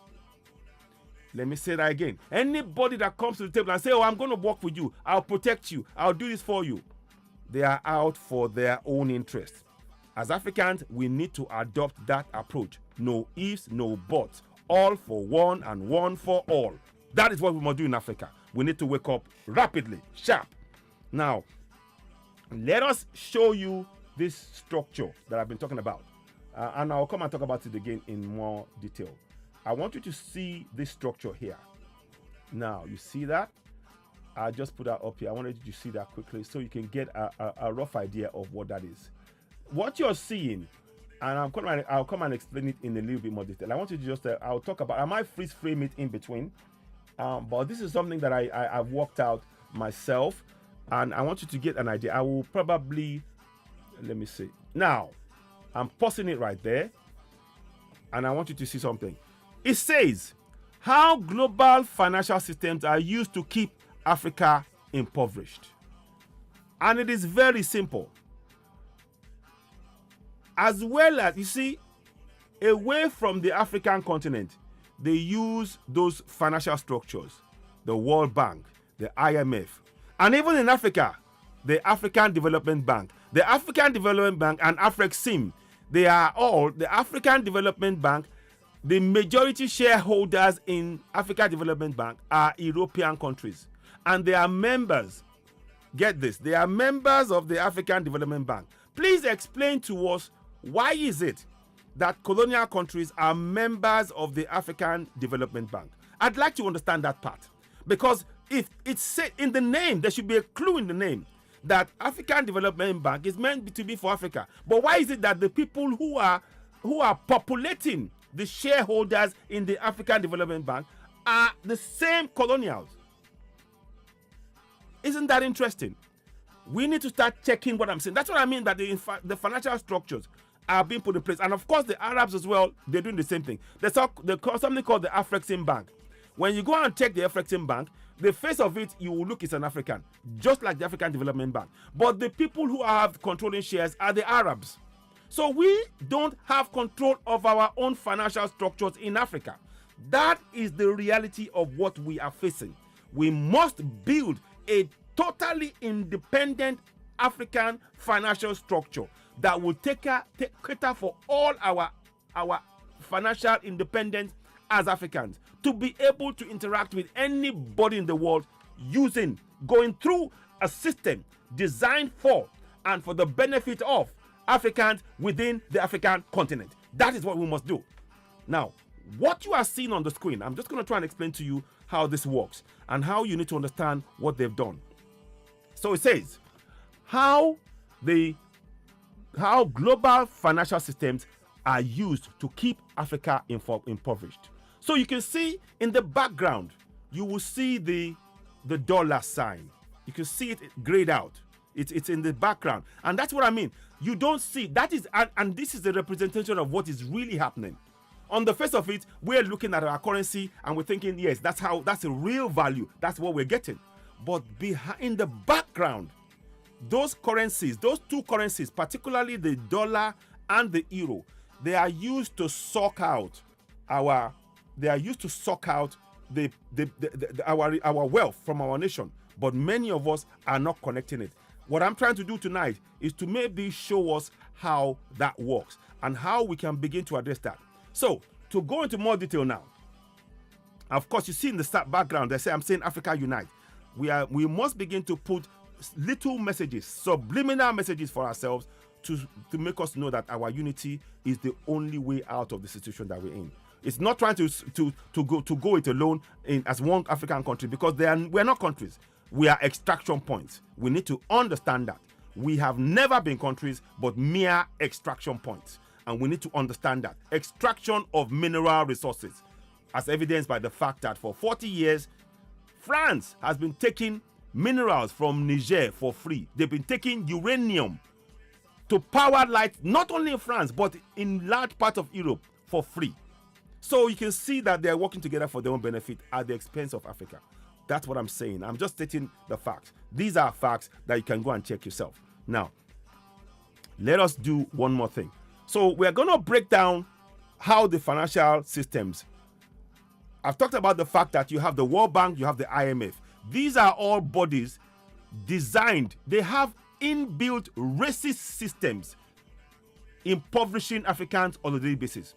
S1: Let me say that again. Anybody that comes to the table and says, oh, I'm going to work with you, I'll protect you, I'll do this for you, they are out for their own interest. As Africans, we need to adopt that approach. No ifs, no buts. All for one and one for all. That is what we must do in Africa. We need to wake up rapidly, sharp. Now, let us show you this structure that I've been talking about. And I'll come and talk about it again in more detail. I want you to see this structure here. Now, you see that? I just put that up here. I wanted you to see that quickly so you can get a rough idea of what that is. What you're seeing, and I'll come and explain it in a little bit more detail. I want you to just, I'll talk about, I might freeze frame it in between. But this is something that I've worked out myself. And I want you to get an idea. I will probably, let me see. Now, I'm pausing it right there. And I want you to see something. It says, how global financial systems are used to keep Africa impoverished. And it is very simple. As well as, you see, away from the African continent, they use those financial structures, the World Bank, the IMF, and even in Africa, the African Development Bank. The African Development Bank and Afrexim, they are all, the African Development Bank, the majority shareholders in African Development Bank are European countries. And they are members, get this, they are members of the African Development Bank. Please explain to us, why is it that colonial countries are members of the African Development Bank? I'd like to understand that part. Because if it's said in the name, there should be a clue in the name that African Development Bank is meant to be for Africa. But why is it that the people who are populating the shareholders in the African Development Bank are the same colonials? Isn't that interesting? We need to start checking what I'm saying. That's what I mean, that the financial structures are being put in place. And of course, the Arabs as well, they're doing the same thing. There's something called the Afrexim Bank. When you go and check the Afrexim Bank, the face of it, you will look, it's an African, just like the African Development Bank. But the people who have controlling shares are the Arabs. So we don't have control of our own financial structures in Africa. That is the reality of what we are facing. We must build a totally independent African financial structure that will cater for all our financial independence as Africans, to be able to interact with anybody in the world going through a system designed for and for the benefit of Africans within the African continent. That is what we must do. Now, what you are seeing on the screen, I'm just going to try and explain to you how this works and how you need to understand what they've done. So it says, how global financial systems are used to keep Africa impoverished. So you can see in the background, you will see the dollar sign. You can see it grayed out. It's in the background. And that's what I mean. You don't see, that is, and this is the representation of what is really happening. On the face of it, we're looking at our currency and we're thinking, yes, that's a real value. That's what we're getting. But in the background, those currencies, those two currencies, particularly the dollar and the euro, they are used to suck out our wealth from our nation. But many of us are not connecting it. What I'm trying to do tonight is to maybe show us how that works and how we can begin to address that. So, to go into more detail now, of course, you see in the background, they say, I'm saying Africa Unite. We must begin to put little messages, subliminal messages for ourselves to make us know that our unity is the only way out of the situation that we're in. It's not trying to go it alone as one African country, because we're not countries. We are extraction points. We need to understand that. We have never been countries, but mere extraction points. And we need to understand that. Extraction of mineral resources, as evidenced by the fact that for 40 years, France has been taking minerals from Niger for free. They've been taking uranium to power light, not only in France, but in large parts of Europe for free. So you can see that they're working together for their own benefit at the expense of Africa. That's what I'm saying. I'm just stating the facts. These are facts that you can go and check yourself. Now, let us do one more thing. So we're going to break down how the financial systems. I've talked about the fact that you have the World Bank, you have the IMF. These are all bodies designed. They have inbuilt racist systems impoverishing Africans on a daily basis.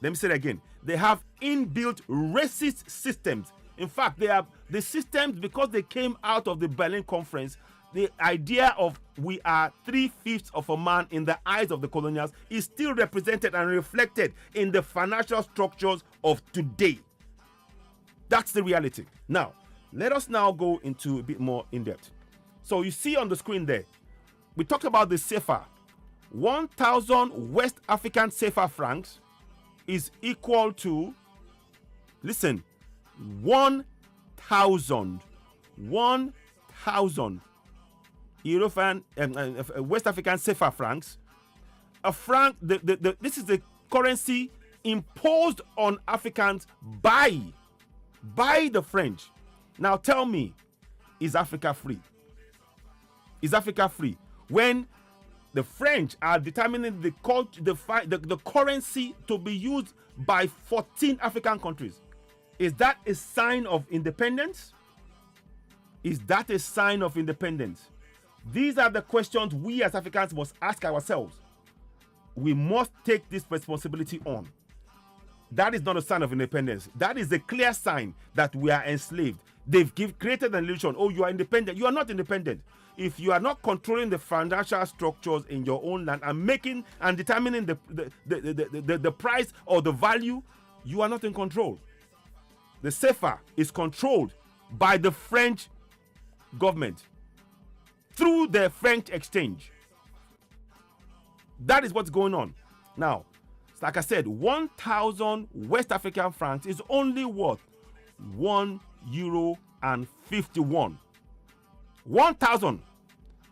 S1: Let me say it again. They have inbuilt racist systems In fact, the systems, because they came out of the Berlin Conference, the idea of we are 3/5 of a man in the eyes of the colonials is still represented and reflected in the financial structures of today. That's the reality. Now, let us now go into a bit more in depth. So you see on the screen there, we talked about the CFA. 1,000 West African CFA francs is equal to, listen, 1,000 European West African CFA francs. A franc, this is the currency imposed on Africans by the French. Now tell me, is Africa free? Is Africa free when the French are determining the currency to be used by 14 African countries? Is that a sign of independence? Is that a sign of independence? These are the questions we as Africans must ask ourselves. We must take this responsibility on. That is not a sign of independence. That is a clear sign that we are enslaved. They've created an illusion. Oh, you are independent. You are not independent. If you are not controlling the financial structures in your own land and making and determining the price or the value, you are not in control. The CFA is controlled by the French government through the French exchange. That is what's going on. Now, like I said, 1,000 West African francs is only worth €1.51. 1,000,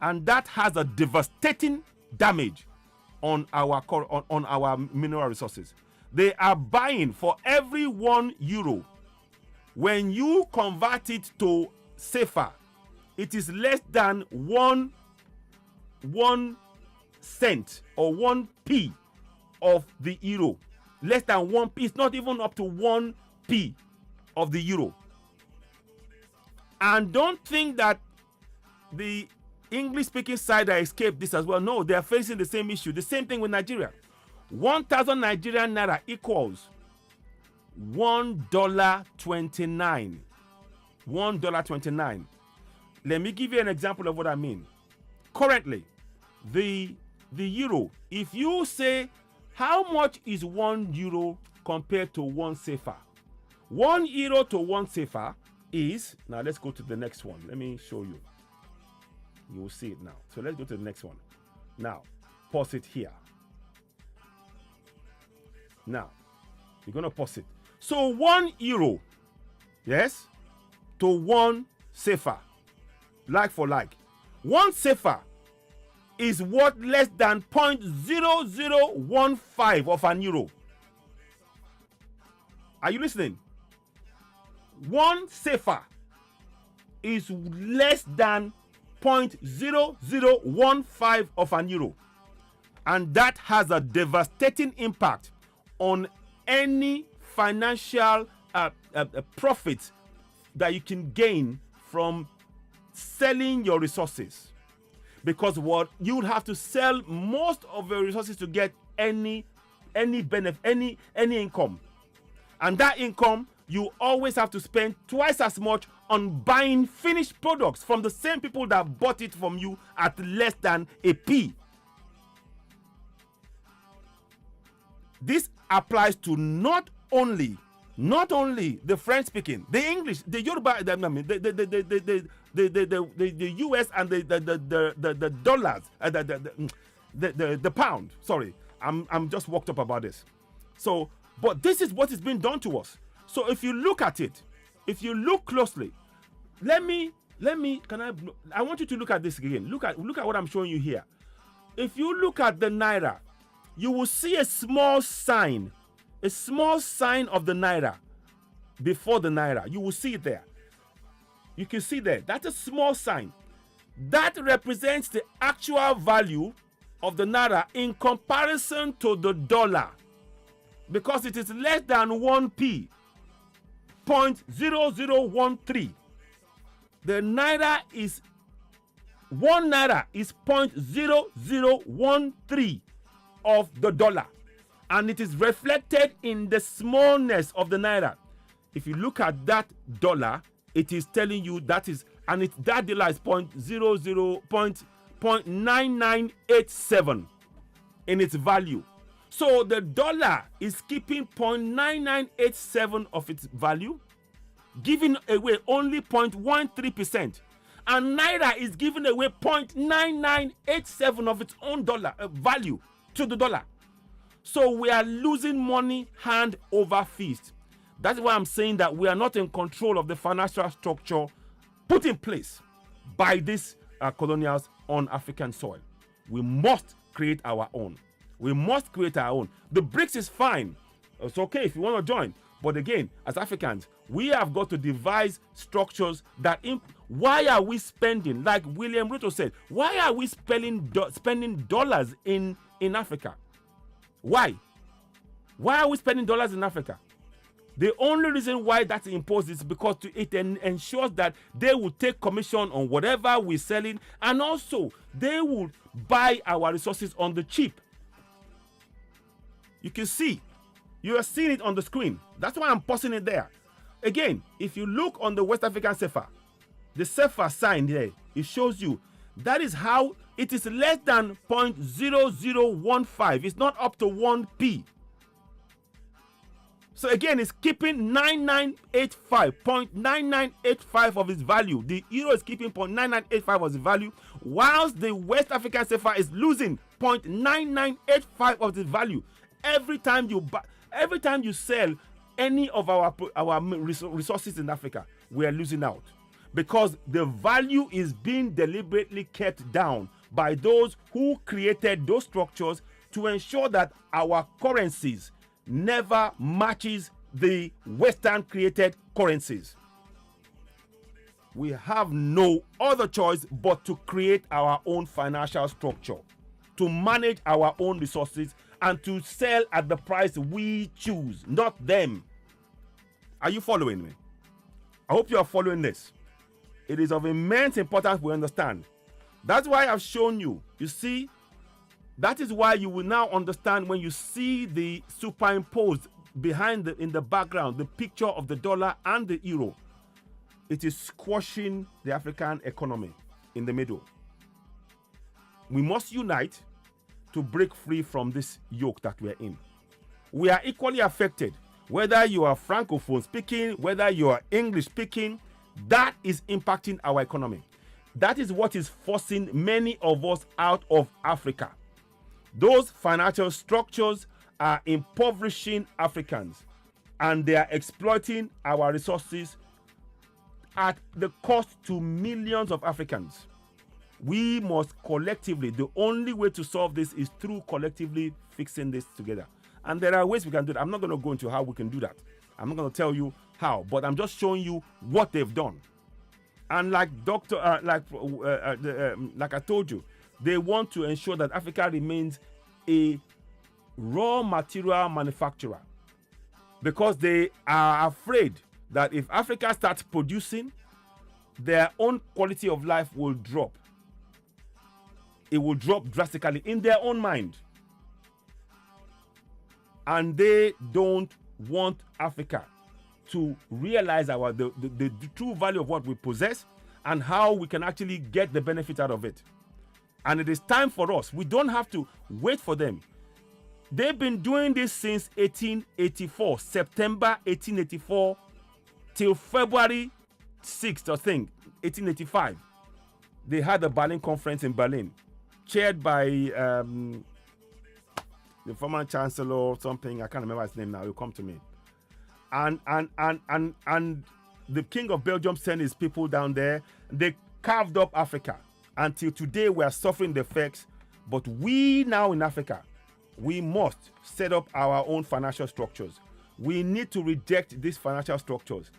S1: and that has a devastating damage on our mineral resources. They are buying for every €1. When you convert it to CFA, it is less than 1 cent or 1p of the euro. Less than 1p. It's not even up to 1p of the euro. And don't think that the English-speaking side escaped this as well. No, they are facing the same issue. The same thing with Nigeria. 1,000 Nigerian naira equals $1.29. $1.29. Let me give you an example of what I mean. Currently, the euro, if you say, how much is €1 compared to 1 CFA? €1 to 1 CFA is, now let's go to the next one. Let me show you. You will see it now. So let's go to the next one. Now, pause it here. Now, you're going to pause it. So €1, yes, to 1 CFA, like for like. 1 CFA is worth less than 0.0015 of an euro. Are you listening? 1 CFA is less than 0.0015 of an euro. And that has a devastating impact on any financial profit that you can gain from selling your resources. Because what you would have to sell most of your resources to get any benefit, any income. And that income, you always have to spend twice as much on buying finished products from the same people that bought it from you at less than a p. This applies to not only the French speaking, the English, the Yoruba, the US and the dollars, the pound. Sorry, I'm just worked up about this. So, but this is what is being done to us. So if you look at it, if you look closely, I want you to look at this again. Look at what I'm showing you here. If you look at the naira, you will see a small sign of the naira before the naira. You will see it there. You can see there. That's a small sign. That represents the actual value of the naira in comparison to the dollar, because it is less than 1p, 0.0013. The naira is 1 naira is 0.0013 of the dollar, and it is reflected in the smallness of the naira. if you look at that dollar, it is telling you that is, and that dollar is 0.9987 in its value. So the dollar is keeping 0.9987 of its value, giving away only 0.13%. And Naira is giving away 0.9987 of its own dollar value to the dollar. So we are losing money hand over fist. That's why I'm saying that we are not in control of the financial structure put in place by these colonials on African soil. We must create our own. We must create our own. The BRICS is fine. It's okay if you want to join. But again, as Africans, we have got to devise structures that... Why are we spending, like William Ruto said, why are we spending dollars in Africa? Why? Why are we spending dollars in Africa? The only reason why that's imposed is because it ensures that they will take commission on whatever we're selling, and also they will buy our resources on the cheap. You can see, you are seeing it on the screen. That's why I'm posting it there. Again, if you look on the West African CFA, the CFA sign there, it shows you that is how it is less than 0.0015. It's not up to 1p. So again, it's keeping 0.9985 of its value. The euro is keeping 0.9985 of its value, whilst the West African CFA is losing 0.9985 of its value. Every time you sell any of our resources in Africa, we are losing out, because the value is being deliberately kept down by those who created those structures to ensure that our currencies never matches the Western created currencies. We have no other choice but to create our own financial structure, to manage our own resources, and to sell at the price we choose, not them. Are you following me? I hope you are following this. It is of immense importance we understand. That's why I've shown you. You see, that is why you will now understand when you see the superimposed behind in the background, the picture of the dollar and the euro. It is squashing the African economy in the middle. We must unite to break free from this yoke that we're in. We are equally affected, whether you are Francophone speaking, whether you are English speaking. That is impacting our economy. That is what is forcing many of us out of Africa. Those financial structures are impoverishing Africans, and they are exploiting our resources at the cost to millions of Africans. We must collectively, the only way to solve this is through collectively fixing this together. And there are ways we can do that. I'm not going to go into how we can do that. I'm not going to tell you how, but I'm just showing you what they've done. And like I told you, they want to ensure that Africa remains a raw material manufacturer, because they are afraid that if Africa starts producing, their own quality of life will drop. It will drop drastically in their own mind. And they don't want Africa to realize the true value of what we possess and how we can actually get the benefit out of it. And it is time for us. We don't have to wait for them. They've been doing this since 1884, September 1884 till February 6th, I think, 1885. They had a Berlin conference in Berlin, chaired by the former chancellor or something. I can't remember his name now. He'll come to me. And the King of Belgium sent his people down there. They carved up Africa. Until today, we are suffering the effects. But we now in Africa, we must set up our own financial structures. We need to reject these financial structures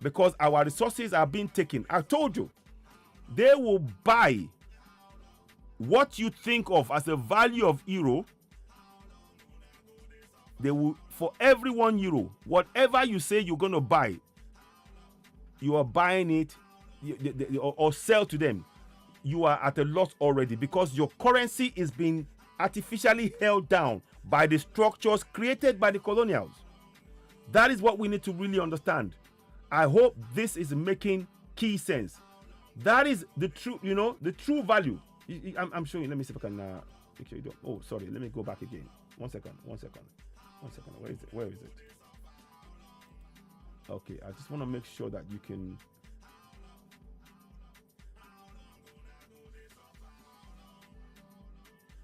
S1: because our resources are being taken. I told you, they will buy what you think of as a value of euro. They will, for every €1, whatever you say you're going to buy, you are buying it or sell to them. You are at a loss already because your currency is being artificially held down by the structures created by the colonials. That is what we need to really understand. I hope this is making key sense. That is the true, the true value. I'm showing you. Let me see if I can make sure you don't. Oh, sorry. Let me go back again. One second. Where is it? Okay, I just want to make sure that you can.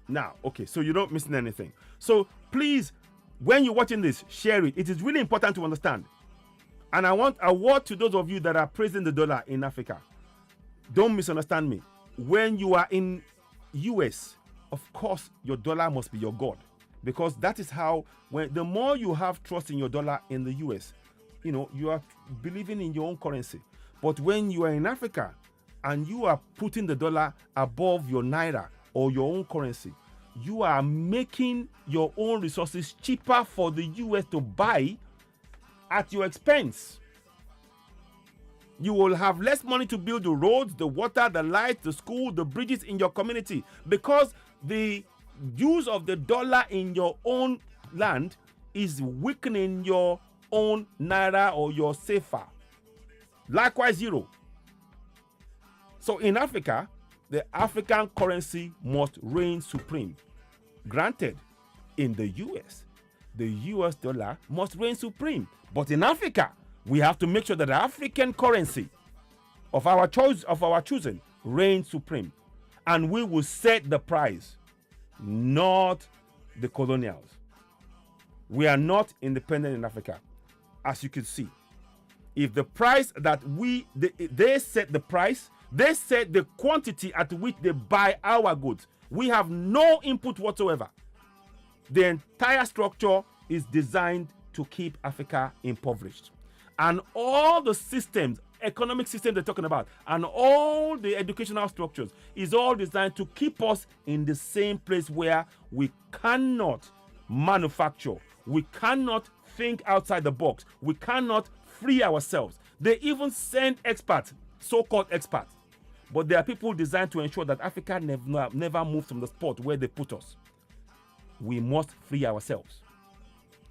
S1: Now, okay, so you don't miss anything. So please, when you're watching this, share it. It is really important to understand. And I want a word to those of you that are praising the dollar in Africa. Don't misunderstand me. When you are in US, of course, your dollar must be your God. Because that is how, the more you have trust in your dollar in the US, you are believing in your own currency. But when you are in Africa and you are putting the dollar above your Naira or your own currency, you are making your own resources cheaper for the US to buy at your expense. You will have less money to build the roads, the water, the lights, the school, the bridges in your community, because the use of the dollar in your own land is weakening your own Naira or your CFA. Likewise, euro. So in Africa, the African currency must reign supreme. Granted, in the US, the US dollar must reign supreme. But in Africa, we have to make sure that the African currency of our choosing reigns supreme. And we will set the price, not the colonials. We are not independent in Africa, as you can see. If the price that they set the price, they set the quantity at which they buy our goods. We have no input whatsoever. The entire structure is designed to keep Africa impoverished. And all the systems, economic systems they're talking about, and all the educational structures is all designed to keep us in the same place where we cannot manufacture, we cannot think outside the box, we cannot free ourselves. They even send experts, so-called experts. But there are people designed to ensure that Africa never moves from the spot where they put us. We must free ourselves.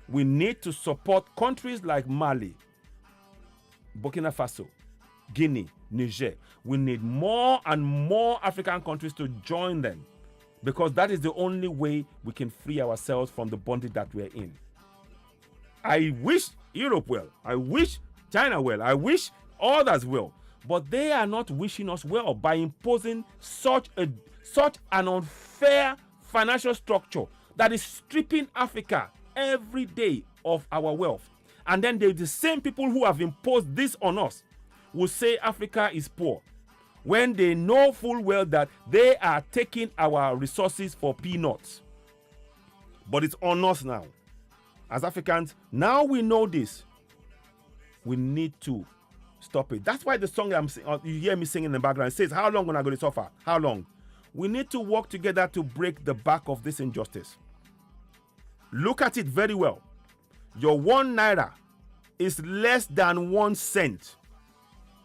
S1: We need to support countries like Mali, Burkina Faso, Guinea, Niger. We need more and more African countries to join them, because that is the only way we can free ourselves from the bondage that we're in. I wish Europe well. I wish China well. I wish others well. But they are not wishing us well by imposing such an unfair financial structure that is stripping Africa every day of our wealth. And then the same people who have imposed this on us will say Africa is poor, when they know full well that they are taking our resources for peanuts. But it's on us now. As Africans, now we know this. We need to stop it. That's why the song you hear me singing in the background says, how long am I going to suffer? How long? We need to work together to break the back of this injustice. Look at it very well. Your 1 Naira is less than 1 cent.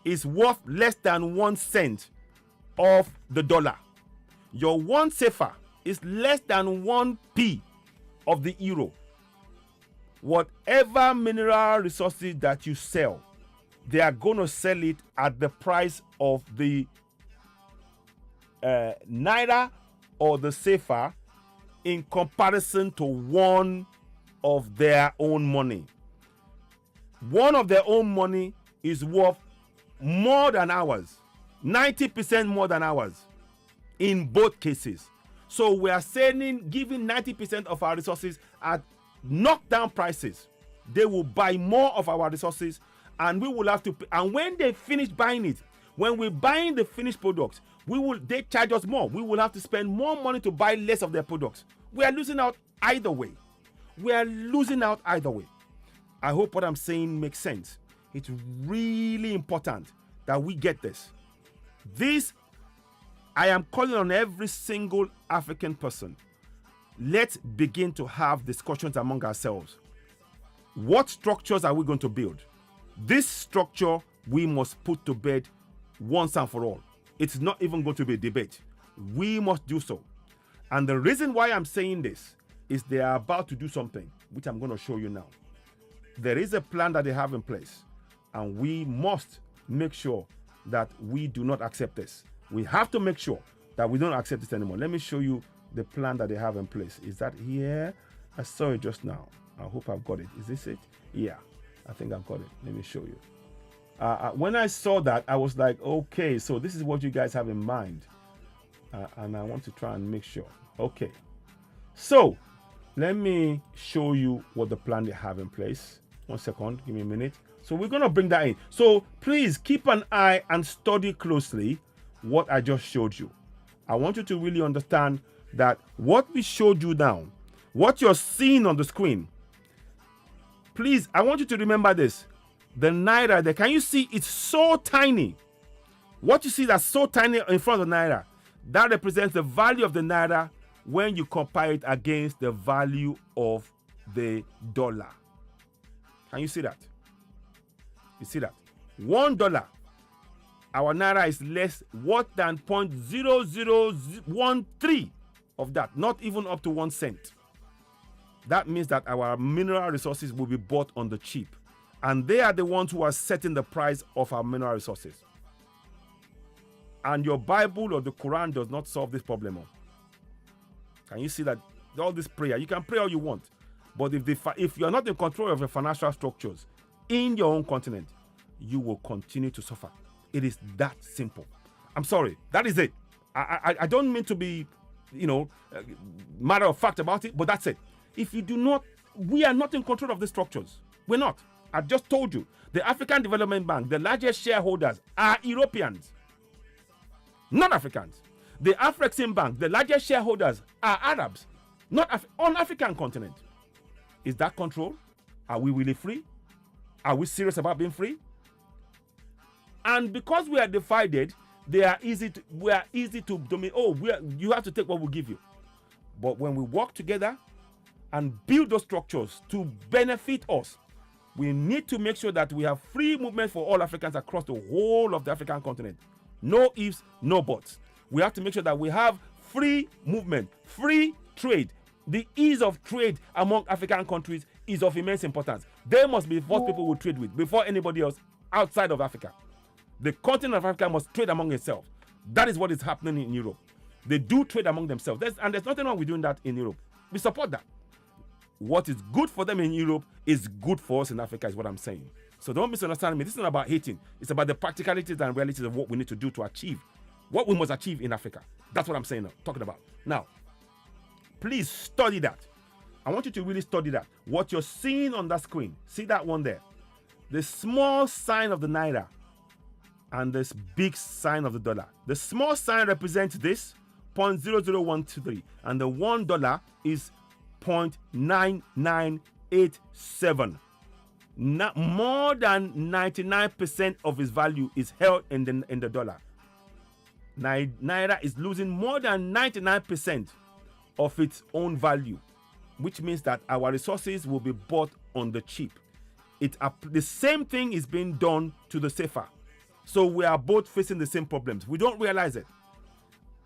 S1: Is worth less than 1 cent of the dollar. Your 1 CFA is less than 1p of the euro. Whatever mineral resources that you sell, they are going to sell it at the price of the Naira or the CFA in comparison to one of their own money. One of their own money is worth more than ours, 90% more than ours in both cases. So we are giving 90% of our resources at knockdown prices. They will buy more of our resources, and we will have to pay. And when they finish buying it, when we're buying the finished products, they charge us more. We will have to spend more money to buy less of their products. We are losing out either way. I hope what I'm saying makes sense. It's really important that we get this. I am calling on every single African person. Let's begin to have discussions among ourselves. What structures are we going to build? This structure we must put to bed once and for all. It's not even going to be a debate. We must do so. And the reason why I'm saying this is they are about to do something, which I'm going to show you now. There is a plan that they have in place, and we must make sure that we do not accept this. We have to make sure that we don't accept this anymore. Let me show you the plan that they have in place. Is that here? I saw it just now. I hope I've got it. Is this it? Yeah, I think I've got it. Let me show you. When I saw that, I was like, okay, so this is what you guys have in mind. And I want to try and make sure. Okay. So let me show you what the plan they have in place. 1 second, give me a minute. So we're going to bring that in. So please keep an eye and study closely what I just showed you. I want you to really understand that what we showed you now, what you're seeing on the screen, please, I want you to remember this. The Naira there, can you see it's so tiny? What you see that's so tiny in front of the Naira, that represents the value of the Naira when you compare it against the value of the dollar. Can you see that? You see that? $1, our Naira is less than 0.0013 of that, not even up to 1 cent. That means that our mineral resources will be bought on the cheap. And they are the ones who are setting the price of our mineral resources. And your Bible or the Quran does not solve this problem. Can you see that? All this prayer, you can pray all you want. But if you are not in control of your financial structures in your own continent, you will continue to suffer. It is that simple. I'm sorry. That is it. I don't mean to be, matter of fact about it, but that's it. If you do not, we are not in control of the structures. We're not. I just told you. The African Development Bank, the largest shareholders are Europeans, not Africans. The Afrexim Bank, the largest shareholders are Arabs, not on African continent. Is that control? Are we really free? Are we serious about being free? And because we are divided, we are easy to dominate. Oh, you have to take what we give you. But when we work together and build those structures to benefit us, we need to make sure that we have free movement for all Africans across the whole of the African continent. No ifs, no buts. We have to make sure that we have free movement, free trade. The ease of trade among African countries is of immense importance. They must be the first people we trade with before anybody else outside of Africa. The continent of Africa must trade among itself. That is what is happening in Europe. They do trade among themselves. There's nothing wrong with doing that in Europe. We support that. What is good for them in Europe is good for us in Africa, is what I'm saying. So don't misunderstand me. This is not about hating. It's about the practicalities and realities of what we need to do to achieve what we must achieve in Africa. That's what I'm saying now, talking about. Now, please study that. I want you to really study that. What you're seeing on that screen, see that one there? The small sign of the Naira and this big sign of the dollar. The small sign represents this, 0.00123, and the $1 is 0.9987. More than 99% of its value is held in the dollar. Naira is losing more than 99% of its own value, which means that our resources will be bought on the cheap. The same thing is being done to the CFA. So we are both facing the same problems. We don't realize it.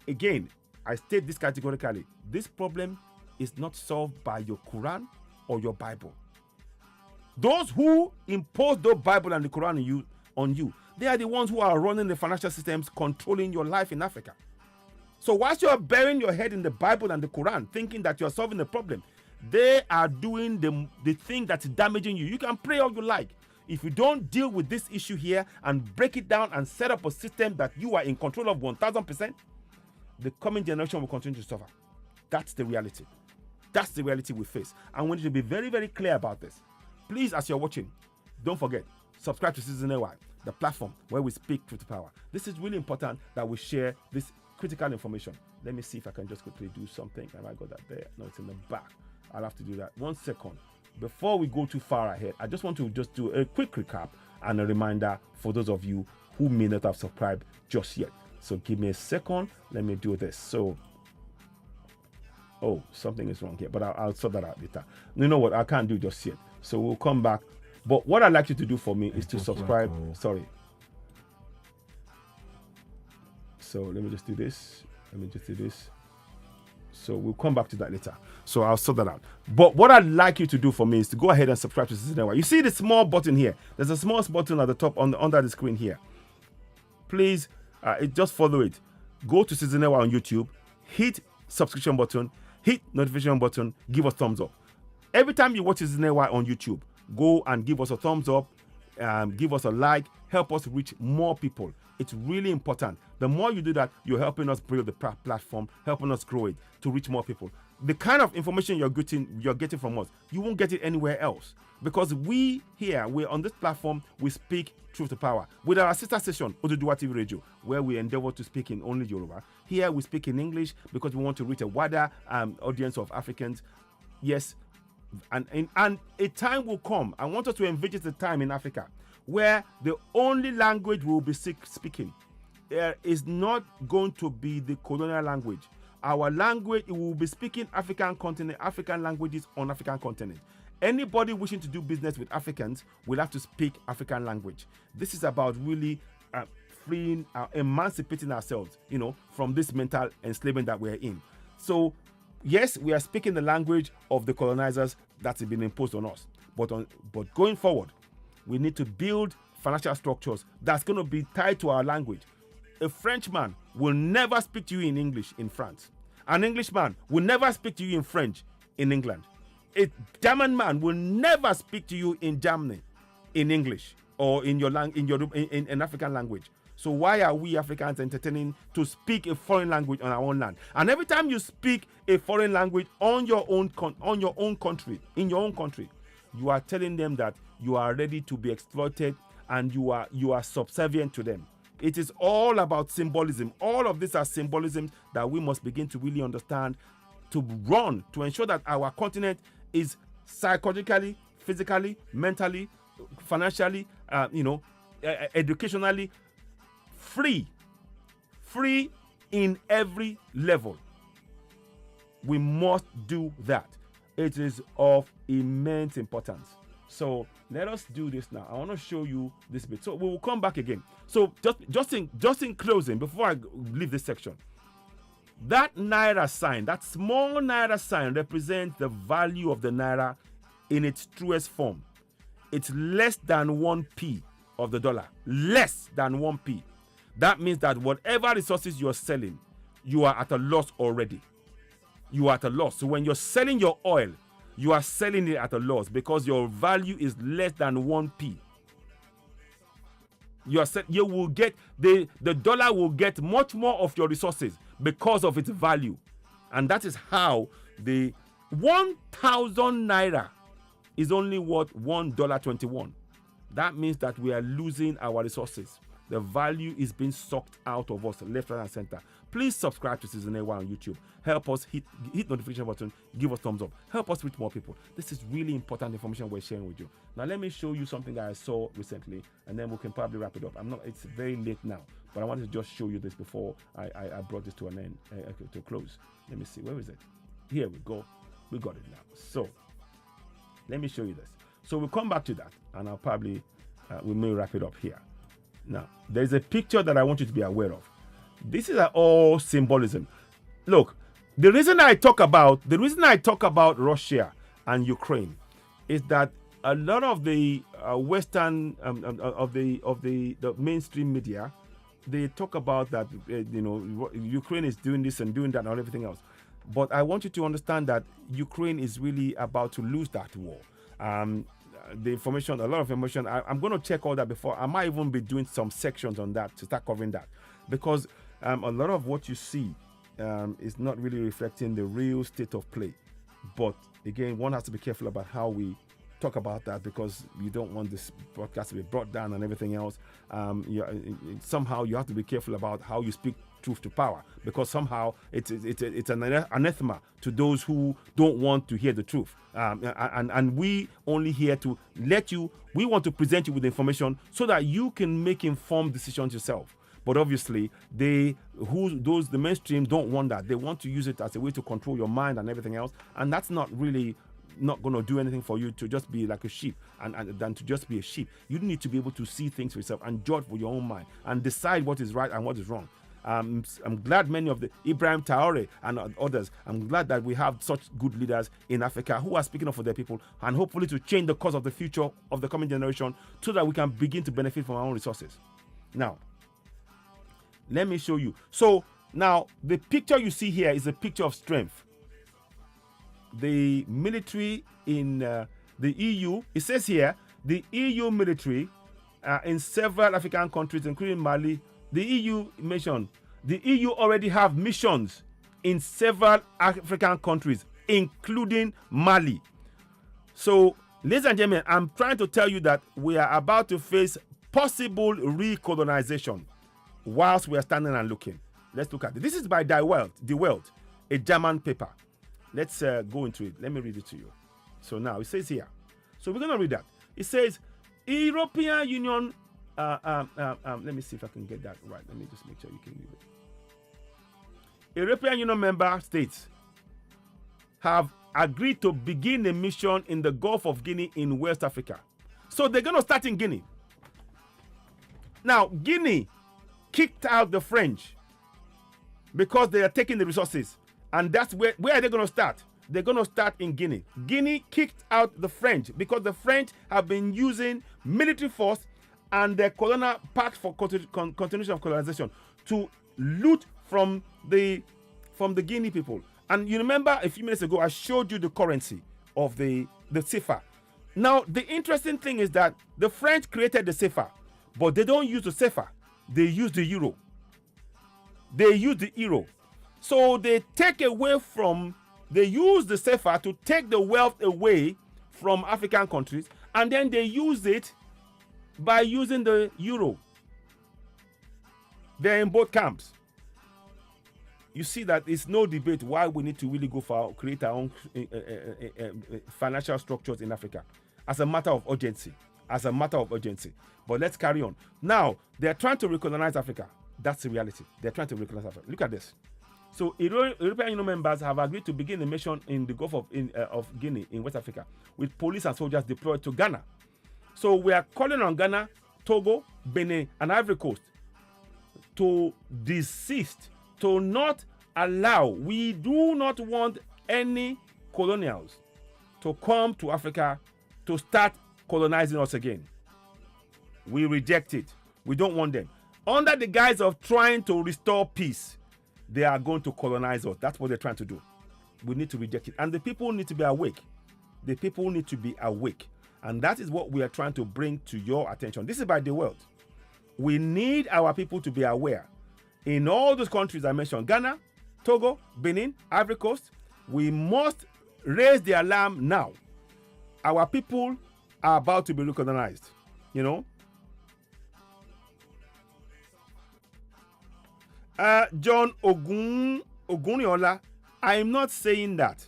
S1: Again, I state this categorically. This problem is not solved by your Quran or your Bible. Those who impose the Bible and the Quran on you, they are the ones who are running the financial systems, controlling your life in Africa. So whilst you're burying your head in the Bible and the Quran, thinking that you're solving the problem, they are doing the thing that's damaging you. You can pray all you like. If you don't deal with this issue here and break it down and set up a system that you are in control of 1000%, the coming generation will continue to suffer. That's the reality. That's the reality we face. And we need to be very, very clear about this. Please, as you're watching, don't forget, subscribe to Citizen AY, the platform where we speak truth to power. This is really important that we share this critical information. Let me see if I can just quickly do something. Have I got that there? No, it's in the back. I'll have to do that. 1 second. Before we go too far ahead, I just want to do a quick recap and a reminder for those of you who may not have subscribed just yet. So give me a second. Let me do this. So, oh, something is wrong here, but I'll sort that out later. You know what? I can't do just yet. So we'll come back. But what I'd like you to do for me is to subscribe. Sorry. So let me just do this. So we'll come back to that later. So I'll sort that out. But what I'd like you to do for me is to go ahead and subscribe to Citizen Network. You see the small button here. There's a small button at the top under the screen here. Please, just follow it. Go to Citizen Network on YouTube. Hit subscription button. Hit notification button. Give us thumbs up. Every time you watch Citizen Network on YouTube, go and give us a thumbs up. Give us a like. Help us reach more people. It's really important. The more you do that, you're helping us build the platform, helping us grow it to reach more people. The kind of information you're getting from us, you won't get it anywhere else. Because we're on this platform, we speak truth to power. With our sister station, Oduduwa TV Radio, where we endeavor to speak in only Yoruba. Here we speak in English because we want to reach a wider audience of Africans. Yes, and a time will come. I want us to envisage the time in Africa where the only language we'll be speaking is not going to be the colonial language. Our language, we will be speaking African languages on African continent. Anybody wishing to do business with Africans will have to speak African language. This is about really freeing, emancipating ourselves, from this mental enslavement that we're in. So, yes, we are speaking the language of the colonizers that's been imposed on us. But going forward, we need to build financial structures that's going to be tied to our language. A Frenchman will never speak to you in English in France. An Englishman will never speak to you in French in England. A German man will never speak to you in Germany in English or in an African language. So why are we Africans entertaining to speak a foreign language on our own land? And every time you speak a foreign language on your own country, in your own country, you are telling them that you are ready to be exploited and you are subservient to them. It is all about symbolism. All of these are symbolism that we must begin to really understand, to ensure that our continent is psychologically, physically, mentally, financially, educationally free in every level. We must do that. It is of immense importance. So let us do this now. I want to show you this bit. So we will come back again. So just in closing, before I leave this section, that Naira sign, that small Naira sign represents the value of the Naira in its truest form. It's less than 1p of the dollar. Less than 1p. That means that whatever resources you're selling, you are at a loss already. You are at a loss. So when you're selling your oil, you are selling it at a loss because your value is less than 1p. You will get the dollar will get much more of your resources because of its value. And that is how the 1,000 Naira is only worth $1.21. That means that we are losing our resources. The value is being sucked out of us left, right, and center. Please subscribe to Citizen Network on YouTube. Help us hit notification button. Give us thumbs up. Help us reach more people. This is really important information we're sharing with you. Now let me show you something that I saw recently, and then we can probably wrap it up. It's very late now, but I wanted to just show you this before I brought this to an end, to a close. Let me see. Where is it? Here we go. We got it now. So let me show you this. So we'll come back to that, and I'll probably we may wrap it up here. Now, there's a picture that I want you to be aware of. This is all symbolism. Look, the reason I talk about Russia and Ukraine is that a lot of the Western of the mainstream media, they talk about that Ukraine is doing this and doing that and everything else. But I want you to understand that Ukraine is really about to lose that war. The information, a lot of information. I'm going to check all that before. I might even be doing some sections on that to start covering that, because a lot of what you see is not really reflecting the real state of play. But again, one has to be careful about how we talk about that, because you don't want this broadcast to be brought down and everything else. Somehow you have to be careful about how you speak truth to power, because somehow it's an anathema to those who don't want to hear the truth. And we only here to we want to present you with information so that you can make informed decisions yourself. But obviously, the mainstream don't want that. They want to use it as a way to control your mind and everything else. And that's not going to do anything for you to just be like a sheep and than to just be a sheep. You need to be able to see things for yourself and judge for your own mind and decide what is right and what is wrong. I'm glad many of the Ibrahim Traore and others, I'm glad that we have such good leaders in Africa who are speaking up for their people and hopefully to change the course of the future of the coming generation so that we can begin to benefit from our own resources. Now, let me show you. So now the picture you see here is a picture of strength. The military in the EU, it says here, the EU military in several African countries, including Mali, the EU mentioned, the EU already have missions in several African countries, including Mali. So, ladies and gentlemen, I'm trying to tell you that we are about to face possible recolonization whilst we are standing and looking. Let's look at it. This is by Die Welt, a German paper. Let's go into it. Let me read it to you. So now it says here. So we're going to read that. It says, European Union, let me see if I can get that right. Let me just make sure you can read it. European Union member states have agreed to begin a mission in the Gulf of Guinea in West Africa. So they're going to start in Guinea. Now, Guinea kicked out the French because they are taking the resources. And that's where are they going to start? They're going to start in Guinea. Guinea kicked out the French because the French have been using military force and the colonial pact for continuation of colonization to loot from the Guinea people. And you remember a few minutes ago, I showed you the currency of the CFA. Now, the interesting thing is that the French created the CFA, but they don't use the CFA. They use the euro. They use the euro. So they use the CFA to take the wealth away from African countries, and then they use it by using the euro. They're in both camps. You see that it's no debate why we need to really create our own financial structures in Africa as a matter of urgency. But let's carry on. Now, they're trying to recolonize Africa. That's the reality. They're trying to recolonize Africa. Look at this. So European Union members have agreed to begin a mission in the Gulf of Guinea in West Africa with police and soldiers deployed to Ghana. So we are calling on Ghana, Togo, Benin, and Ivory Coast to desist, to not allow. We do not want any colonials to come to Africa to start colonizing us again. We reject it. We don't want them. Under the guise of trying to restore peace, they are going to colonize us. That's what they're trying to do. We need to reject it. And the people need to be awake. The people need to be awake. And that is what we are trying to bring to your attention. This is by the world. We need our people to be aware. In all those countries I mentioned, Ghana, Togo, Benin, Ivory Coast, we must raise the alarm now. Our people are about to be recognized. You know? John Ogunriola, I'm not saying that,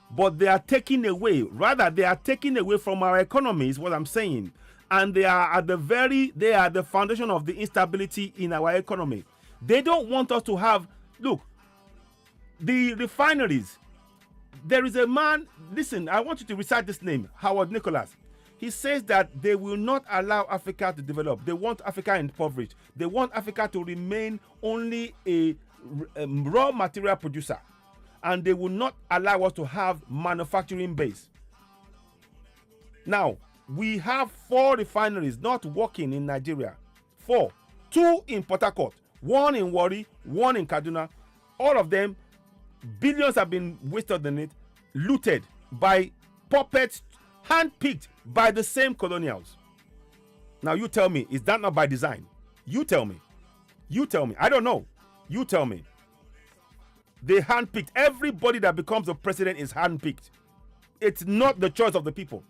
S1: but they are taking away. Rather, they are taking away from our economy is what I'm saying, and they are the foundation of the instability in our economy. They don't want us to have. Look, the refineries. There is a man. Listen, I want you to recite this name, Howard Nicholas. He says that they will not allow Africa to develop. They want Africa impoverished. They want Africa to remain only a raw material producer. And they will not allow us to have manufacturing base. Now, we have 4 refineries not working in Nigeria. 4. 2 in Port Harcourt. 1 in Warri. 1 in Kaduna. All of them, billions have been wasted on it, looted by puppets, handpicked by the same colonials. Now you tell me, is that not by design? You tell me. You tell me. I don't know. You tell me. They handpicked. Everybody that becomes a president is handpicked. It's not the choice of the people.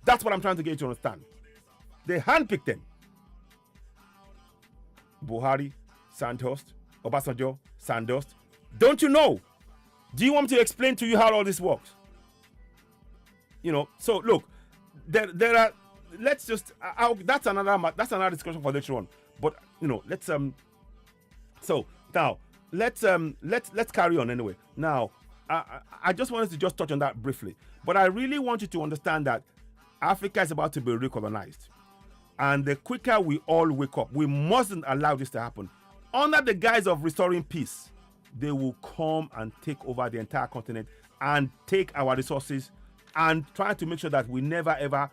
S1: That's what I'm trying to get you to understand. They handpicked them. Buhari, Sandhurst, Obasanjo, Sandhurst. Don't you know? Do you want me to explain to you how all this works? You know, so look, there are. Let's just. That's another discussion for later on. But you know, let's So now let's carry on anyway. Now, I just wanted to just touch on that briefly, but I really want you to understand that Africa is about to be recolonized, and the quicker we all wake up, we mustn't allow this to happen. under the guise of restoring peace, they will come and take over the entire continent and take our resources and try to make sure that we never ever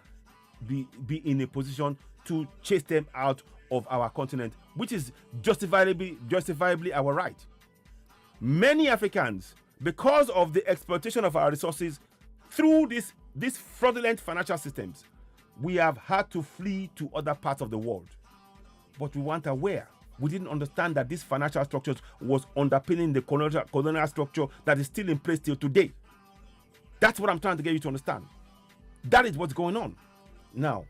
S1: be in a position to chase them out of our continent, which is justifiably our right. Many Africans, because of the exploitation of our resources through these fraudulent financial systems, we have had to flee to other parts of the world. But we weren't aware. We didn't understand that these financial structures was underpinning the colonial structure that is still in place till today. That's what I'm trying to get you to understand. That is what's going on. Now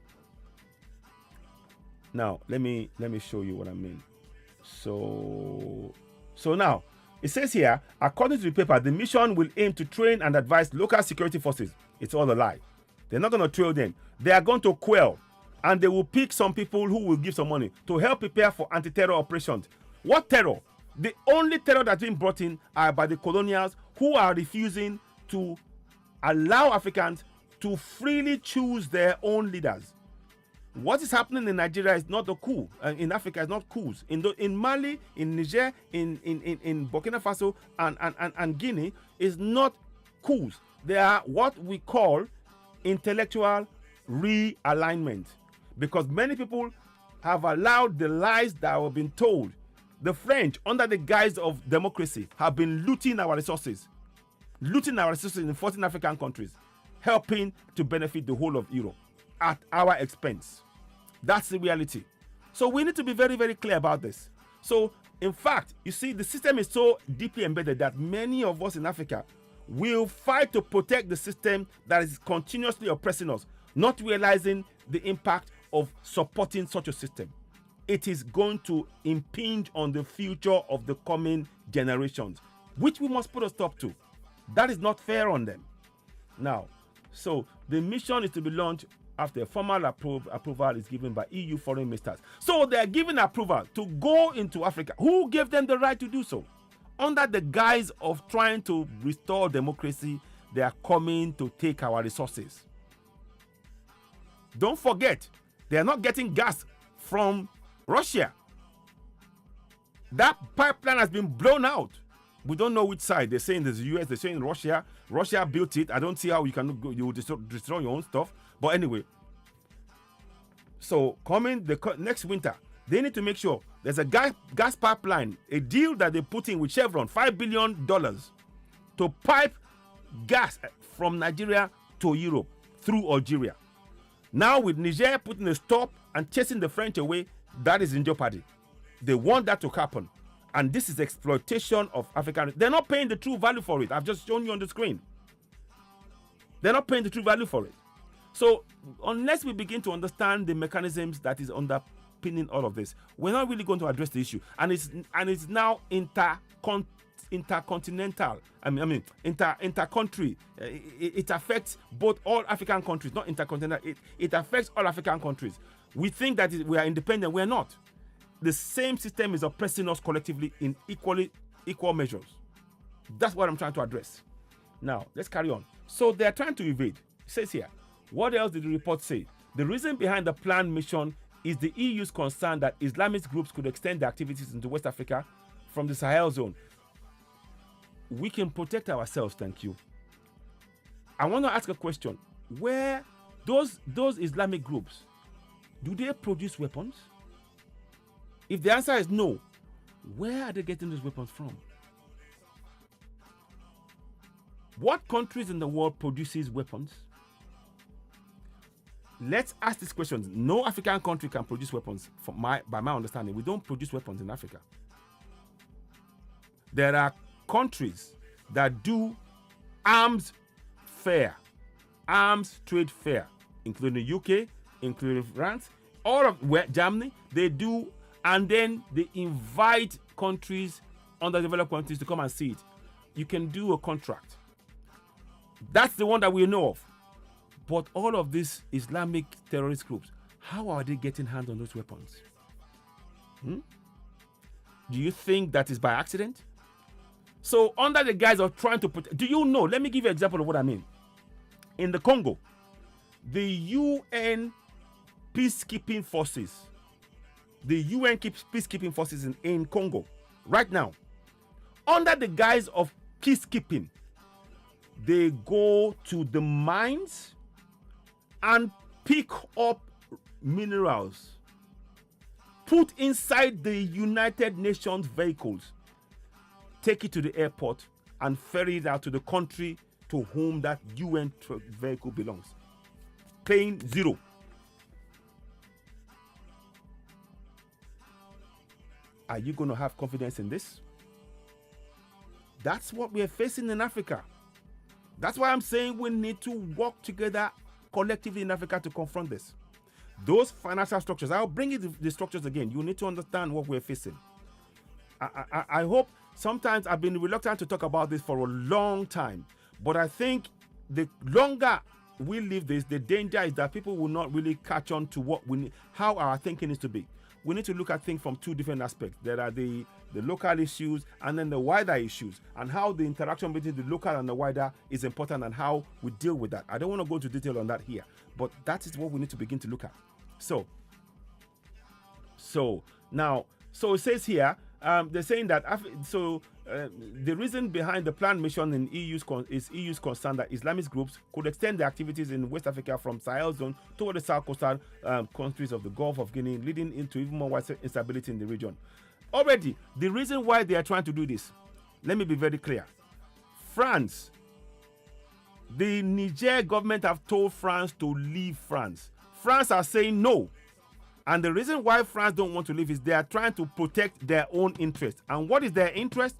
S1: let me show you what I mean. So now it says here, according to the paper, the mission will aim to train and advise local security forces. It's all a lie. They're not going to trail them. They are going to quell, and they will pick some people who will give some money to help prepare for anti-terror operations. What terror? The only terror that's been brought in are by the colonials who are refusing to allow Africans to freely choose their own leaders. What is happening in Nigeria is not a coup. In Africa, it's not coups. In Mali, in Niger, in Burkina Faso, and Guinea, is not coups. They are what we call intellectual realignment. Because many people have allowed the lies that were being told. The French, under the guise of democracy, have been looting our resources in 14 African countries, helping to benefit the whole of Europe at our expense. That's the reality. So we need to be very, very clear about this. So, in fact, you see, the system is so deeply embedded that many of us in Africa will fight to protect the system that is continuously oppressing us, not realizing the impact of supporting such a system. It is going to impinge on the future of the coming generations, which we must put a stop to. That is not fair on them. Now, so the mission is to be launched after a formal approval is given by EU foreign ministers. So they are given approval to go into Africa. Who gave them the right to do so? Under the guise of trying to restore democracy, they are coming to take our resources. Don't forget, they are not getting gas from Russia. That pipeline has been blown out. We don't know which side. They're saying there's the US, they're saying Russia. Russia built it. I don't see how you can go, you will destroy your own stuff. But anyway, so coming the next winter, they need to make sure there's a gas pipeline, a deal that they put in with Chevron, $5 billion to pipe gas from Nigeria to Europe through Algeria. Now with Niger putting a stop and chasing the French away, that is in jeopardy. They want that to happen. And this is exploitation of African. They're not paying the true value for it. I've just shown you on the screen. They're not paying the true value for it. So unless we begin to understand the mechanisms that is underpinning all of this, we're not really going to address the issue. And it's now intercontinental. Inter-country. It affects both all African countries, not intercontinental. It affects all African countries. We think that we are independent. We're not. The same system is oppressing us collectively in equal measures. That's what I'm trying to address. Now, let's carry on. So they're trying to evade. It says here, what else did the report say? The reason behind the planned mission is the EU's concern that Islamist groups could extend their activities into West Africa from the Sahel zone. We can protect ourselves, thank you. I want to ask a question. Where those Islamic groups, do they produce weapons? If the answer is no, where are they getting those weapons from? What countries in the world produces weapons? Let's ask these questions. No African country can produce weapons, by my understanding. We don't produce weapons in Africa. There are countries that do arms trade fair, including the UK, including France, all of Germany, they do, and then they invite countries, underdeveloped countries, to come and see it. You can do a contract. That's the one that we know of. But all of these Islamic terrorist groups, how are they getting hands on those weapons? Do you think that is by accident? So under the guise of trying to put, do you know, let me give you an example of what I mean. In the Congo, the UN peacekeeping forces the UN peacekeeping forces in Congo right now, under the guise of peacekeeping, they go to the mines and pick up minerals, put inside the United Nations vehicles, take it to the airport, and ferry it out to the country to whom that UN vehicle belongs. Paying zero. Are you going to have confidence in this? That's what we are facing in Africa. That's why I'm saying we need to work together collectively in Africa to confront this. Those financial structures, I'll bring you the structures again. You need to understand what we're facing. I hope, sometimes I've been reluctant to talk about this for a long time, but I think the longer we leave this, the danger is that people will not really catch on to what we need, how our thinking is to be. We need to look at things from two different aspects. There are the local issues and then the wider issues, and how the interaction between the local and the wider is important and how we deal with that. I don't want to go into detail on that here, but that is what we need to begin to look at. So it says here, they're saying that the reason behind the planned mission in EU's concern that Islamist groups could extend their activities in West Africa from Sahel zone toward the south coastal countries of the Gulf of Guinea, leading into even more widespread instability in the region. Already, the reason why they are trying to do this, let me be very clear. France, the Niger government have told France to leave France. France are saying no. And the reason why France don't want to leave is they are trying to protect their own interest. And what is their interest?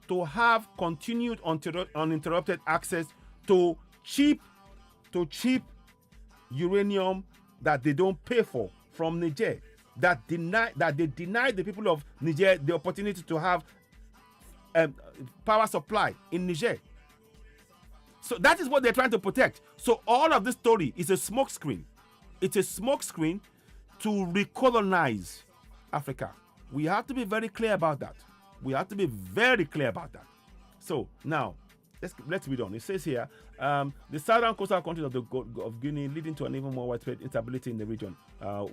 S1: To have continued uninterrupted access to cheap uranium that they don't pay for from Niger. That they deny the people of Niger the opportunity to have power supply in Niger. So that is what they're trying to protect. So all of this story is a smokescreen. It's a smokescreen to recolonize Africa. We have to be very clear about that. So now, let's read on. It says here, the southern coastal countries of Guinea leading to an even more widespread instability in the region.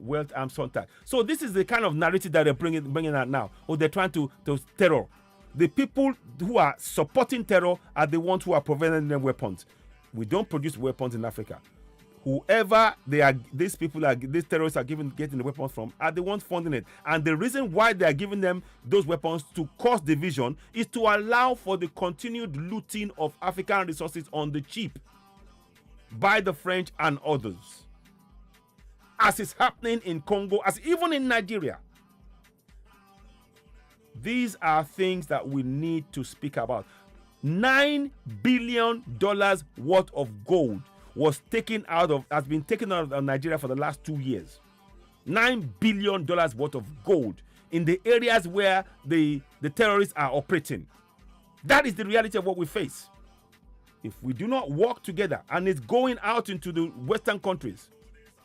S1: Wealth arms contact. So this is the kind of narrative that they're bringing out now. Or they're trying to terror. The people who are supporting terror are the ones who are providing them weapons. We don't produce weapons in Africa. Whoever these terrorists are getting the weapons from are the ones funding it. And the reason why they are giving them those weapons to cause division is to allow for the continued looting of African resources on the cheap by the French and others. As is happening in Congo, as even in Nigeria. These are things that we need to speak about. $9 billion worth of gold has been taken out of Nigeria for the last 2 years. $9 billion worth of gold in the areas where the terrorists are operating. That is the reality of what we face. If we do not work together, and it's going out into the Western countries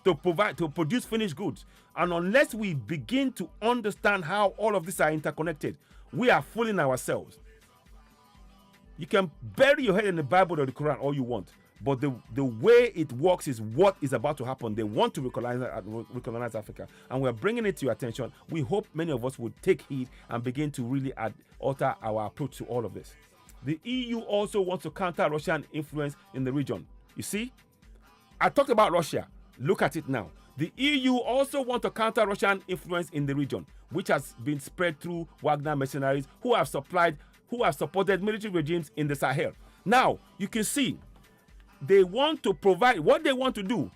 S1: to produce finished goods, and unless we begin to understand how all of these are interconnected, we are fooling ourselves. You can bury your head in the Bible or the Quran all you want, but the way it works is what is about to happen. They want to recolonize Africa, and we're bringing it to your attention. We hope many of us would take heed and begin to really alter our approach to all of this. The EU also wants to counter Russian influence in the region. You see, I talked about Russia. Look at it now. The EU also wants to counter Russian influence in the region, which has been spread through Wagner mercenaries who have supported military regimes in the Sahel. Now, you can see they want to provide what they want to do.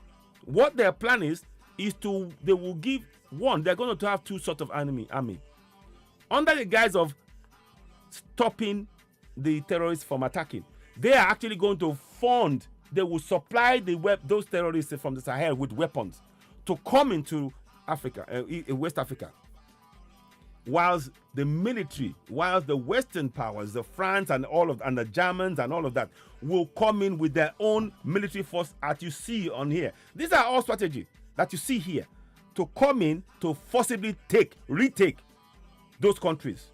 S1: What their plan is they will give they're going to have two sorts of army. Under the guise of stopping the terrorists from attacking, they are actually going to they will supply those terrorists from the Sahel with weapons to come into Africa, West Africa. Whilst the Western powers, the France and the Germans and all of that, will come in with their own military force, as you see on here. These are all strategy that you see here to come in to forcibly retake those countries.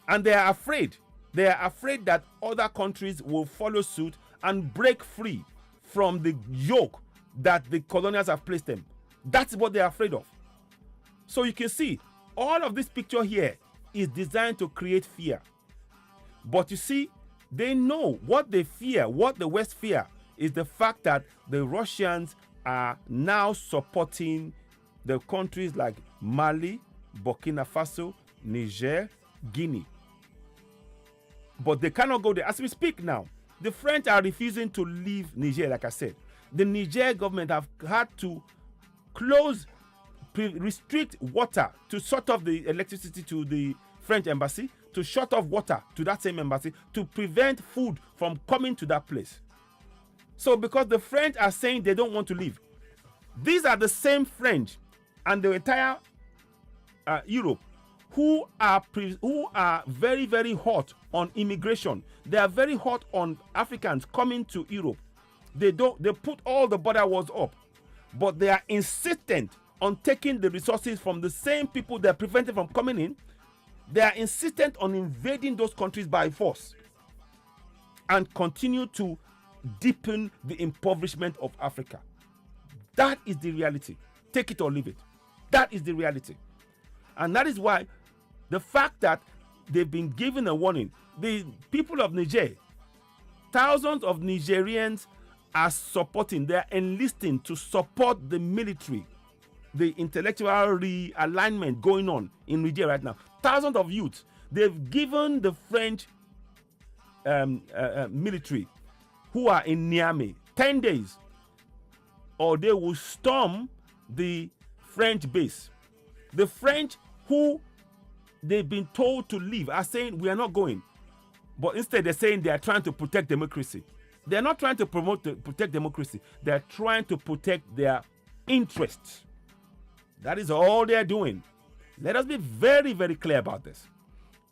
S1: And they are afraid. They are afraid that other countries will follow suit and break free from the yoke that the colonials have placed them. That's what they are afraid of. So you can see, all of this picture here is designed to create fear. But you see, they know what they fear, what the West fear, is the fact that the Russians are now supporting the countries like Mali, Burkina Faso, Niger, Guinea. But they cannot go there. As we speak now, the French are refusing to leave Niger, like I said. The Niger government have had to restrict water to shut off the electricity to the French embassy, to shut off water to that same embassy, to prevent food from coming to that place. So because the French are saying they don't want to leave, these are the same French and the entire Europe who are very, very hot on immigration. They are very hot on Africans coming to Europe. They put all the border walls up, but they are insistent on taking the resources from the same people they're preventing from coming in. They are insistent on invading those countries by force and continue to deepen the impoverishment of Africa. That is the reality. Take it or leave it. That is the reality. And that is why the fact that they've been given a warning, the people of Niger, thousands of Nigerians are supporting, they're enlisting to support the military, the intellectual realignment going on in Niger right now. Thousands of youths, they've given the French military who are in Niamey 10 days, or they will storm the French base. The French who they've been told to leave are saying we are not going, but instead they're saying they are trying to protect democracy. They're not trying to protect democracy. They're trying to protect their interests. That is all they're doing. Let us be very, very clear about this.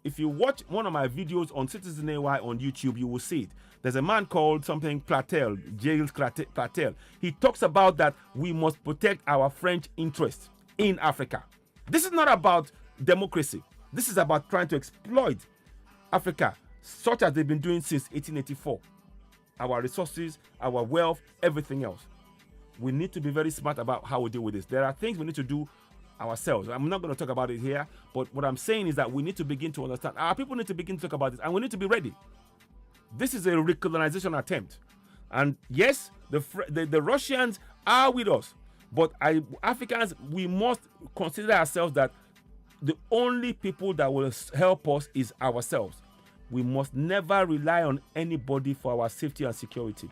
S1: If you watch one of my videos on Citizen AY on YouTube, you will see it. There's a man called something Platel, Jails Platel. He talks about that we must protect our French interests in Africa. This is not about democracy. This is about trying to exploit Africa, such as they've been doing since 1884. Our resources, our wealth, everything else. We need to be very smart about how we deal with this. There are things we need to do ourselves. I'm not going to talk about it here, but what I'm saying is that we need to begin to understand. Our people need to begin to talk about this, and we need to be ready. This is a recolonization attempt. And yes, the Russians are with us, but Africans, we must consider ourselves that the only people that will help us is ourselves. We must never rely on anybody for our safety and security.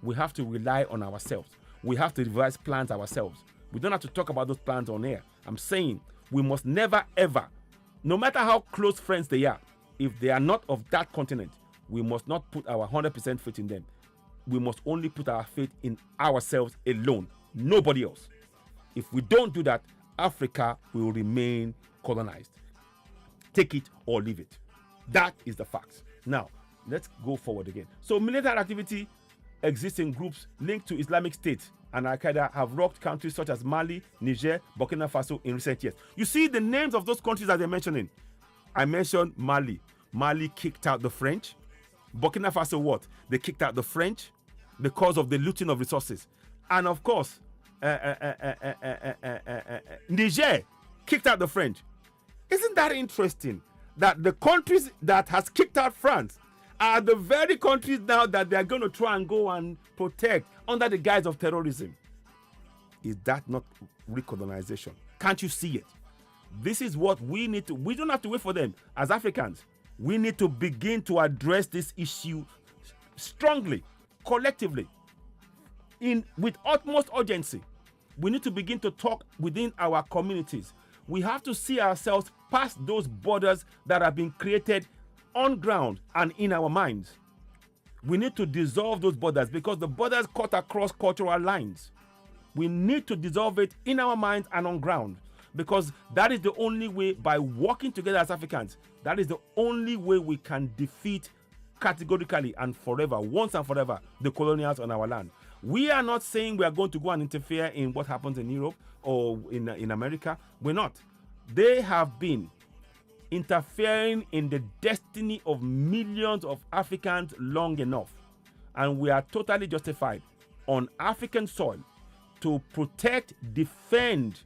S1: We have to rely on ourselves. We have to devise plans ourselves. We don't have to talk about those plans on air. I'm saying we must never ever, no matter how close friends they are, if they are not of that continent, we must not put our 100% faith in them. We must only put our faith in ourselves alone, nobody else. If we don't do that, Africa will remain colonized. Take it or leave it. That is the facts. Now, let's go forward again. So military activity exists in groups linked to Islamic State and Al-Qaeda have rocked countries such as Mali, Niger, Burkina Faso in recent years. You see the names of those countries that they're mentioning. I mentioned Mali. Mali kicked out the French. Burkina Faso what? They kicked out the French because of the looting of resources. And of course, Niger kicked out the French. Isn't that interesting? That the countries that has kicked out France are the very countries now that they are going to try and go and protect under the guise of terrorism. Is that not recolonization? Can't you see it? This is what we need to, we don't have to wait for them. As Africans, we need to begin to address this issue strongly, collectively, with utmost urgency. We need to begin to talk within our communities. We have to see ourselves past those borders that have been created on ground and in our minds. We need to dissolve those borders because the borders cut across cultural lines. We need to dissolve it in our minds and on ground because that is the only way, by working together as Africans, that is the only way we can defeat categorically and forever, once and forever, the colonials on our land. We are not saying we are going to go and interfere in what happens in Europe or in America. We're not. They have been interfering in the destiny of millions of Africans long enough. And we are totally justified on African soil to protect, defend,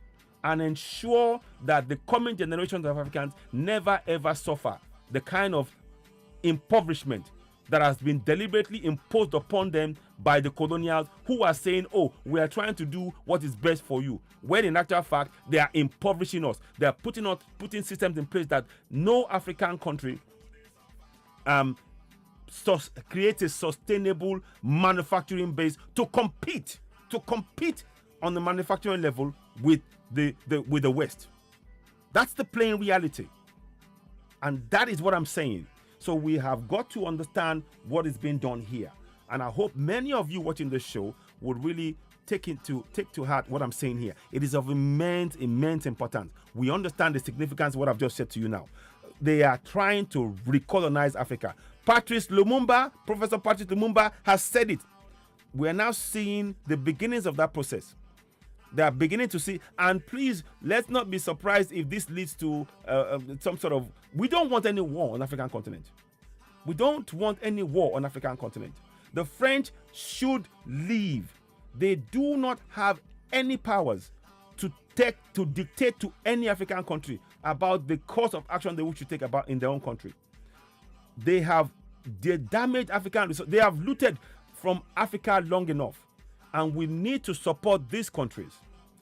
S1: and ensure that the coming generations of Africans never ever suffer the kind of impoverishment that has been deliberately imposed upon them by the colonials, who are saying, oh, we are trying to do what is best for you, when in actual fact they are impoverishing us. They are putting systems in place that no African country create a sustainable manufacturing base to compete on the manufacturing level with the West. That's the plain reality, and that is what I'm saying. So we have got to understand what is being done here, and I hope many of you watching this show would really take to heart what I'm saying here. It is of immense importance. We understand the significance of what I've just said to you now. They are trying to recolonize Africa. Professor Patrice Lumumba has said it. We are now seeing the beginnings of that process. They are beginning to see, and please, let's not be surprised if this leads to some sort of... We don't want any war on the African continent. We don't want any war on the African continent. The French should leave. They do not have any powers to dictate to any African country about the course of action they wish to take about in their own country. They damaged African resources. They have looted from Africa long enough. And we need to support these countries.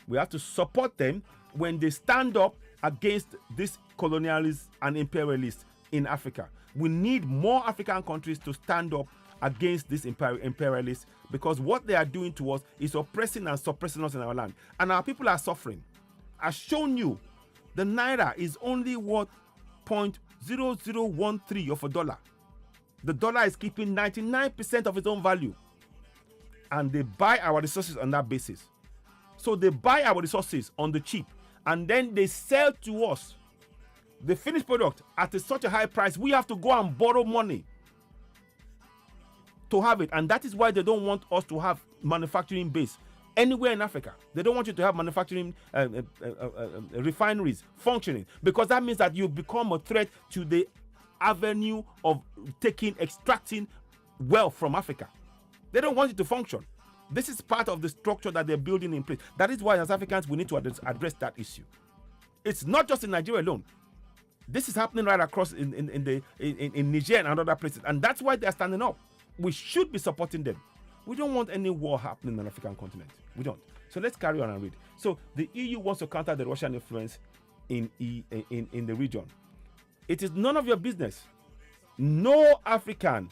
S1: We have to support them when they stand up against these colonialists and imperialists in Africa. We need more African countries to stand up against these imperialists, because what they are doing to us is oppressing and suppressing us in our land. And our people are suffering. I've shown you the Naira is only worth 0.0013 of a dollar. The dollar is keeping 99% of its own value. And they buy our resources on that basis. So they buy our resources on the cheap, and then they sell to us the finished product at such a high price. We have to go and borrow money to have it. And that is why they don't want us to have manufacturing base anywhere in Africa. They don't want you to have manufacturing refineries functioning, because that means that you become a threat to the avenue of extracting wealth from Africa. They don't want it to function. This is part of the structure that they're building in place. That is why, as Africans, we need to address that issue. It's not just in Nigeria alone. This is happening right across in Niger and other places, and that's why they're standing up. We should be supporting them. We don't want any war happening on the African continent. We don't. So let's carry on and read. So the EU wants to counter the Russian influence in the region. It is none of your business. No African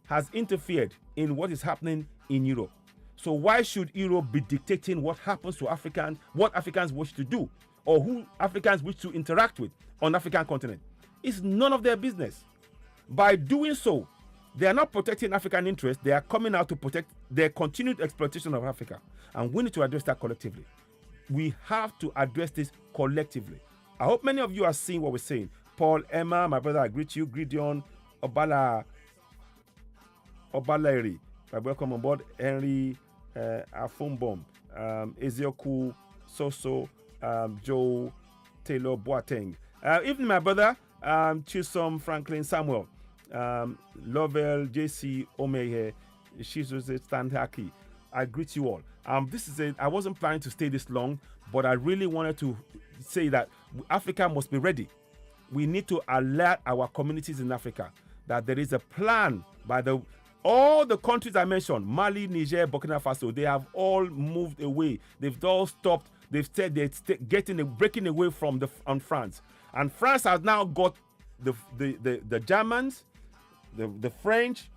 S1: has interfered in what is happening in Europe. So why should Europe be dictating what happens to Africans, what Africans wish to do, or who Africans wish to interact with on the African continent? It's none of their business. By doing so, they are not protecting African interests. They are coming out to protect their continued exploitation of Africa. And we need to address that collectively. We have to address this collectively. I hope many of you are seeing what we're saying. Paul, Emma, my brother, I greet you. Gideon, Obaleri, welcome on board. Henry, Afumbom, Ezioku, Soso, Joe, Taylor, Boateng. Even my brother, Chisom, Franklin, Samuel, Lovell, JC, Omehe, Shizuze, Standhaki. I greet you all. This is I wasn't planning to stay this long, but I really wanted to say that Africa must be ready. We need to alert our communities in Africa that there is a plan by all the countries I mentioned, Mali, Niger, Burkina Faso. They have all moved away. They've all stopped. They've said they're breaking away from France. And France has now got the Germans, the French,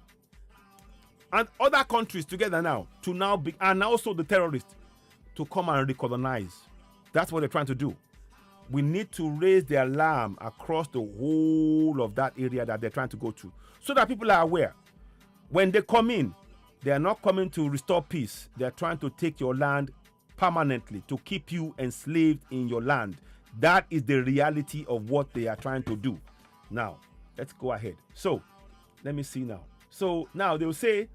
S1: and other countries together now to and also the terrorists to come and recolonize. That's what they're trying to do. We need to raise the alarm across the whole of that area that they're trying to go to, so that people are aware. When they come in, they are not coming to restore peace. They are trying to take your land permanently, to keep you enslaved in your land. That is the reality of what they are trying to do. Now, let's go ahead. So, let me see now. So, now they'll say,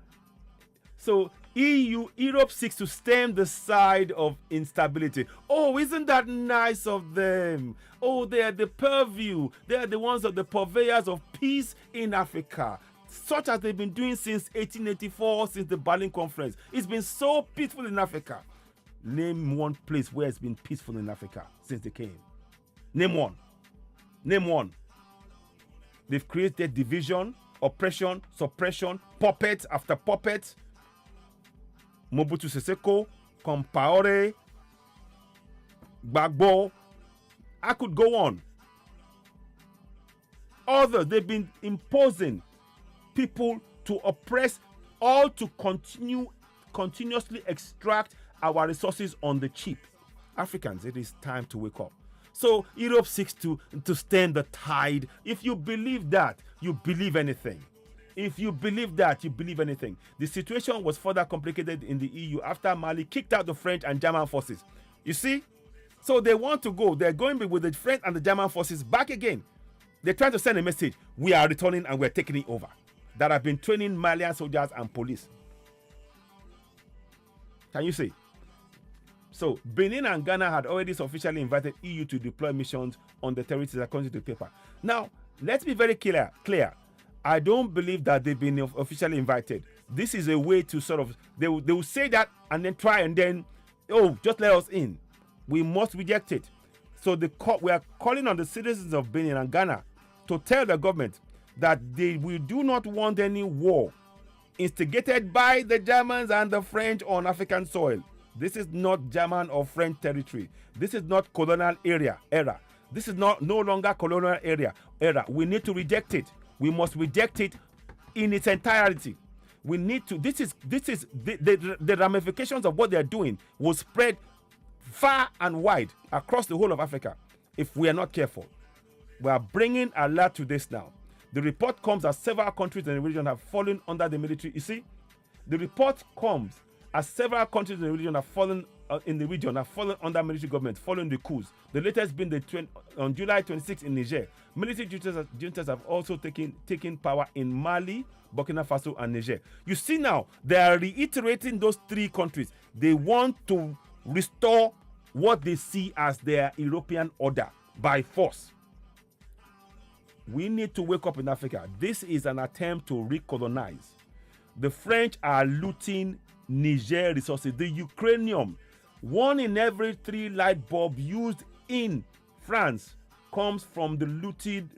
S1: Europe seeks to stem the side of instability. Oh, isn't that nice of them? Oh, they are the purview. They are the ones of the purveyors of peace in Africa, such as they've been doing since 1884, since the Berlin Conference. It's been so peaceful in Africa. Name one place where it's been peaceful in Africa since they came. Name one. Name one. They've created division, oppression, suppression, puppets after puppets. Mobutu Sese Seko, Compaore, Gbagbo. I could go on. Others, they've been imposing people to oppress, all to continuously extract our resources on the cheap. Africans, it is time to wake up. So Europe seeks to stem the tide. If you believe that, you believe anything. If you believe that, you believe anything. The situation was further complicated in the EU after Mali kicked out the French and German forces. You see? So they want to go. They're going with the French and the German forces back again. They're trying to send a message. We are returning and we're taking it over. That have been training Malian soldiers and police. Can you see? So Benin and Ghana had already officially invited EU to deploy missions on the territories according to the paper. Now, let's be very clear. I don't believe that they've been officially invited. This is a way to sort of, they will say that and then try and then, oh, just let us in. We must reject it. So we are calling on the citizens of Benin and Ghana to tell the government that we do not want any war instigated by the Germans and the French on African soil. This is not German or French territory. This is not colonial era. This is no longer colonial era. We need to reject it. We must reject it in its entirety. We need to. This is the ramifications of what they are doing will spread far and wide across the whole of Africa if we are not careful. We are bringing alert to this now. The report comes as several countries in the region have fallen under the military. You see, the report comes as several countries in the region have fallen under military government following the coups. The latest being on July 26 in Niger. Military juntas have also taken power in Mali, Burkina Faso, and Niger. You see now, they are reiterating those three countries. They want to restore what they see as their European order by force. We need to wake up in Africa. This is an attempt to recolonize. The French are looting Niger resources. The uranium, 1 in every 3 light bulbs used in France comes from the looted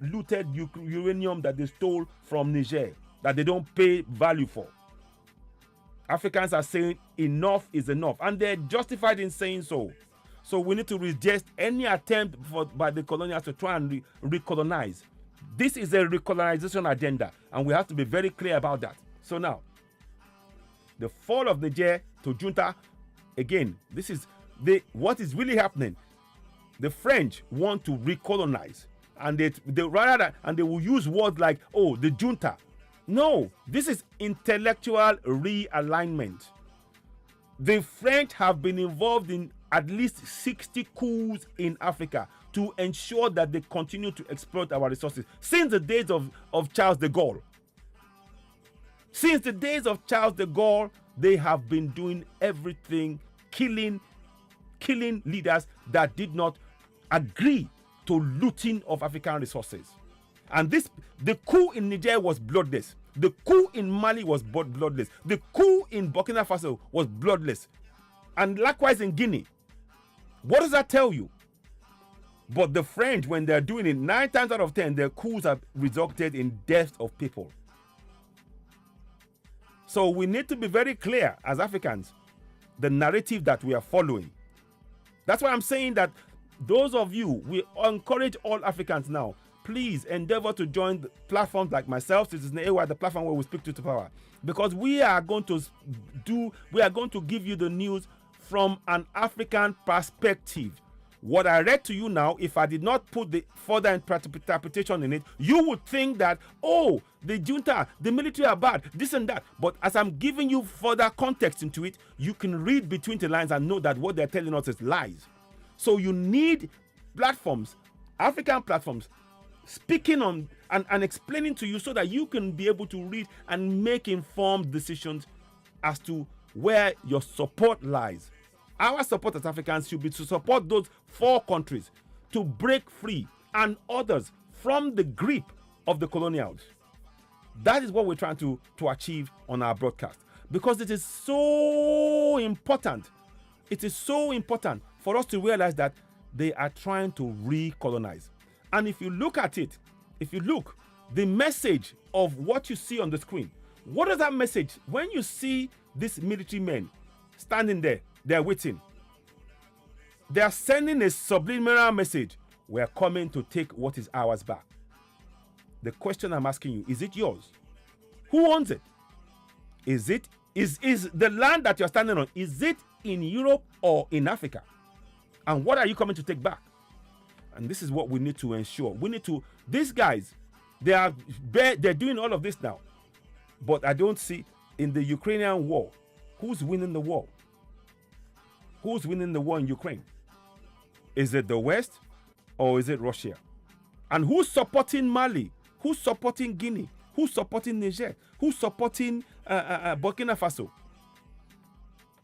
S1: uranium that they stole from Niger, that they don't pay value for. Africans are saying enough is enough, and they're justified in saying so. So we need to reject any attempt by the colonials to try and recolonize. This is a recolonization agenda, and we have to be very clear about that. So now, the fall of Niger to junta, again, this is what is really happening. The French want to recolonize, and they will use words like, oh, the junta. No, this is intellectual realignment. The French have been involved in at least 60 coups in Africa to ensure that they continue to exploit our resources since the days of Charles de Gaulle. Since the days of Charles de Gaulle, they have been doing everything, killing leaders that did not agree to looting of African resources. And the coup in Niger was bloodless. The coup in Mali was bloodless. The coup in Burkina Faso was bloodless. And likewise in Guinea. What does that tell you? But the French, when they're doing it, 9 times out of 10, their coups have resulted in deaths of people. So we need to be very clear as Africans, the narrative that we are following. That's why I'm saying that those of you, we encourage all Africans now, please endeavor to join the platforms like myself, Citizen AY, the platform where we speak to power. Because we are going to give you the news from an African perspective. What I read to you now, if I did not put the further interpretation in it, you would think that, oh, the junta, the military are bad, this and that. But as I'm giving you further context into it, you can read between the lines and know that what they're telling us is lies. So you need platforms, African platforms, speaking on and explaining to you so that you can be able to read and make informed decisions as to where your support lies. Our support as Africans should be to support those 4 countries to break free and others from the grip of the colonials. That is what we're trying to achieve on our broadcast, because it is so important it is so important for us to realize that they are trying to recolonize. And if you look at it, the message of what you see on the screen, what is that message? When you see these military men standing there, they're waiting. They are sending a subliminal message. We're coming to take what is ours back. The question I'm asking you, is it yours? Who owns it? Is the land that you're standing on, is it in Europe or in Africa? And what are you coming to take back? And this is what we need to ensure. These guys, they're doing all of this now. But I don't see in the Ukrainian war, who's winning the war? Who's winning the war in Ukraine? Is it the West or is it Russia? And who's supporting Mali? Who's supporting Guinea? Who's supporting Niger? Who's supporting Burkina Faso?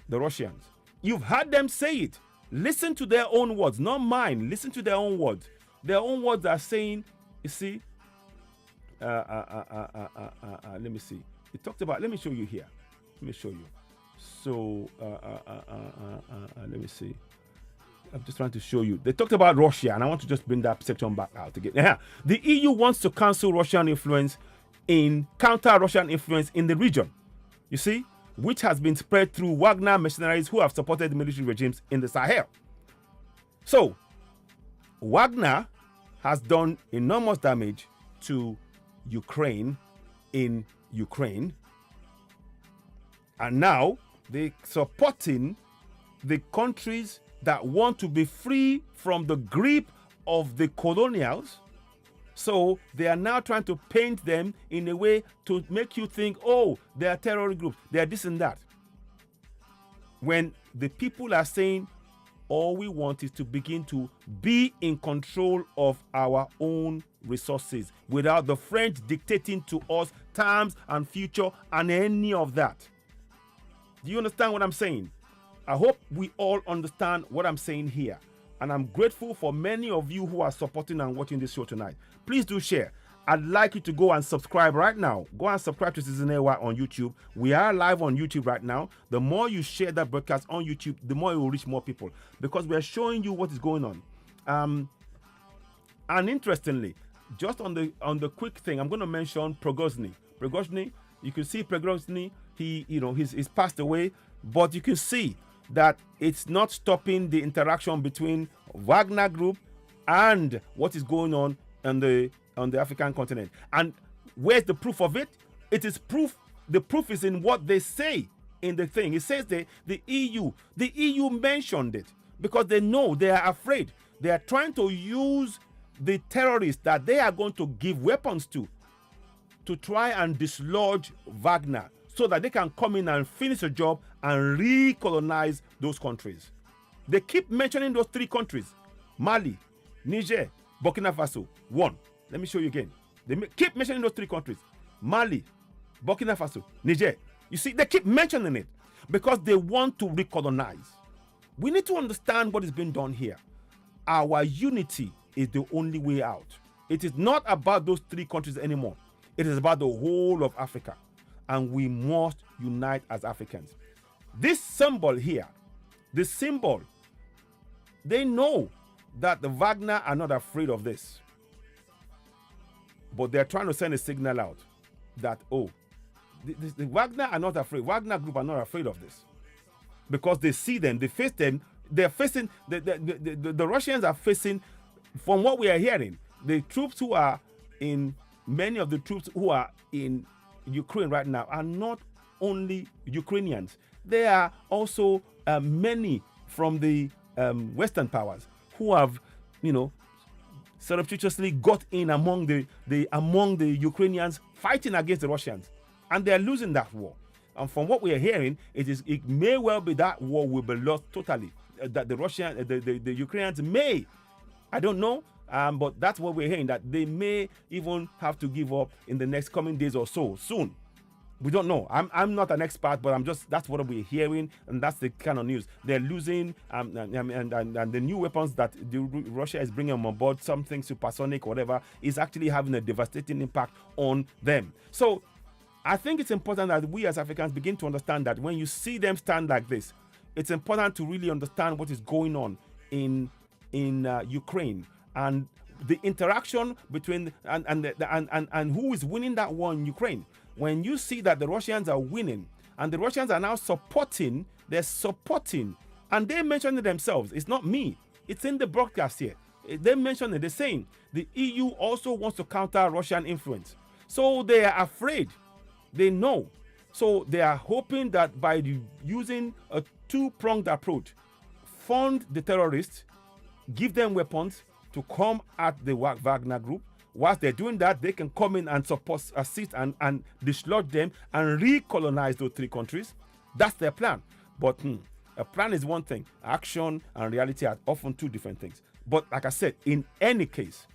S1: The Russians. You've heard them say it. Listen to their own words, not mine. Listen to their own words. Their own words are saying, you see, let me see. It talked about, let me show you here. Let me show you. So, let me see. I'm just trying to show you. They talked about Russia, and I want to just bring that section back out again. Yeah. The EU wants to counter Russian influence in the region. You see, which has been spread through Wagner mercenaries who have supported military regimes in the Sahel. So, Wagner has done enormous damage to Ukraine in Ukraine. And now they're supporting the countries that want to be free from the grip of the colonials. So they are now trying to paint them in a way to make you think, oh, they are terrorist groups, they are this and that. When the people are saying, all we want is to begin to be in control of our own resources without the French dictating to us terms and future and any of that. Do you understand what I'm saying? I hope we all understand what I'm saying here. And I'm grateful for many of you who are supporting and watching this show tonight. Please do share. I'd like you to go and subscribe right now. Go and subscribe to Citizen AY on YouTube. We are live on YouTube right now. The more you share that broadcast on YouTube, the more it will reach more people, because we're showing you what is going on. And interestingly, just on the quick thing, I'm going to mention Prigozhin. Prigozhin, you can see Prigozhin, he's passed away, but you can see that it's not stopping the interaction between Wagner Group and what is going on the African continent. And where's the proof of it? It is proof. The proof is in what they say in the thing. It says the EU mentioned it because they know, they are afraid. They are trying to use the terrorists that they are going to give weapons to try and dislodge Wagner, so that they can come in and finish the job and recolonize those countries. They keep mentioning those three countries: Mali, Niger, Burkina Faso. One. Let me show you again. They keep mentioning those three countries: Mali, Burkina Faso, Niger. You see, they keep mentioning it because they want to recolonize. We need to understand what is being done here. Our unity is the only way out. It is not about those three countries anymore. It is about the whole of Africa. And we must unite as Africans. This symbol here, this symbol, they know that the Wagner are not afraid of this. But they're trying to send a signal out that, the Wagner are not afraid. Wagner group are not afraid of this. Because they see them, they face them, they're facing, the Russians are facing, from what we are hearing, the troops who are in, many of the troops who are in Ukraine right now are not only Ukrainians. There are also many from the Western powers who have, surreptitiously got in among the Ukrainians fighting against the Russians, and they are losing that war. And from what we are hearing, it may well be that war will be lost totally. That the Ukrainians may, I don't know. But that's what we're hearing, that they may even have to give up in the next coming days or so, soon. We don't know. I'm not an expert, but that's what we're hearing, and that's the kind of news. They're losing, and the new weapons that Russia is bringing on board, something supersonic, whatever, is actually having a devastating impact on them. So I think it's important that we as Africans begin to understand that when you see them stand like this, it's important to really understand what is going on in Ukraine and the interaction between and who is winning that war in Ukraine. When you see that the Russians are winning and the Russians are now supporting, and they mention it themselves. It's not me. It's in the broadcast here. They mention it. They're saying the EU also wants to counter Russian influence. So they are afraid. They know. So they are hoping that by using a two-pronged approach, fund the terrorists, give them weapons to come at the Wagner group. Whilst they're doing that, they can come in and assist and dislodge them and recolonize those three countries. That's their plan. But a plan is one thing. Action and reality are often two different things. But like I said, in any case,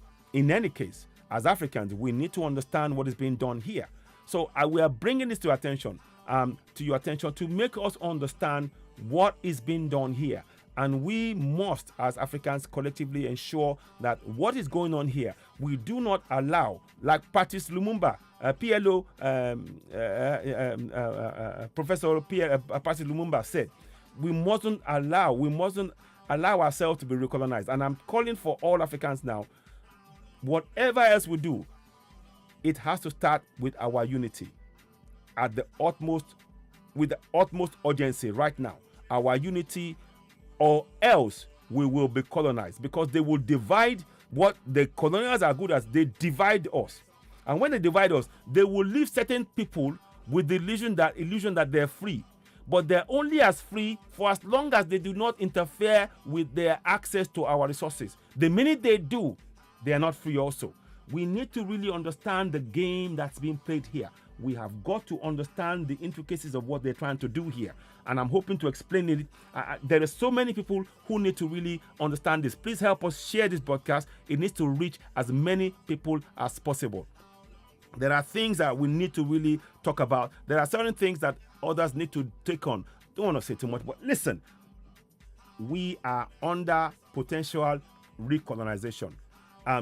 S1: as Africans, we need to understand what is being done here. So we are bringing this to your attention to make us understand what is being done here. And we must, as Africans, collectively ensure that what is going on here, we do not allow, like Patrice Lumumba, PLO, Professor Patrice Lumumba said, we mustn't allow ourselves to be recolonized. And I'm calling for all Africans now, whatever else we do, it has to start with our unity with the utmost urgency right now. Our unity, or else we will be colonized, because they will divide. What the colonials are good as, they divide us. And when they divide us, they will leave certain people with the illusion that they're free. But they're only as free for as long as they do not interfere with their access to our resources. The minute they do, they are not free also. We need to really understand the game that's being played here. We have got to understand the intricacies of what they're trying to do here. And I'm hoping to explain it. There are so many people who need to really understand this. Please help us share this broadcast. It needs to reach as many people as possible. There are things that we need to really talk about. There are certain things that others need to take on. Don't want to say too much, but listen. We are under potential recolonization.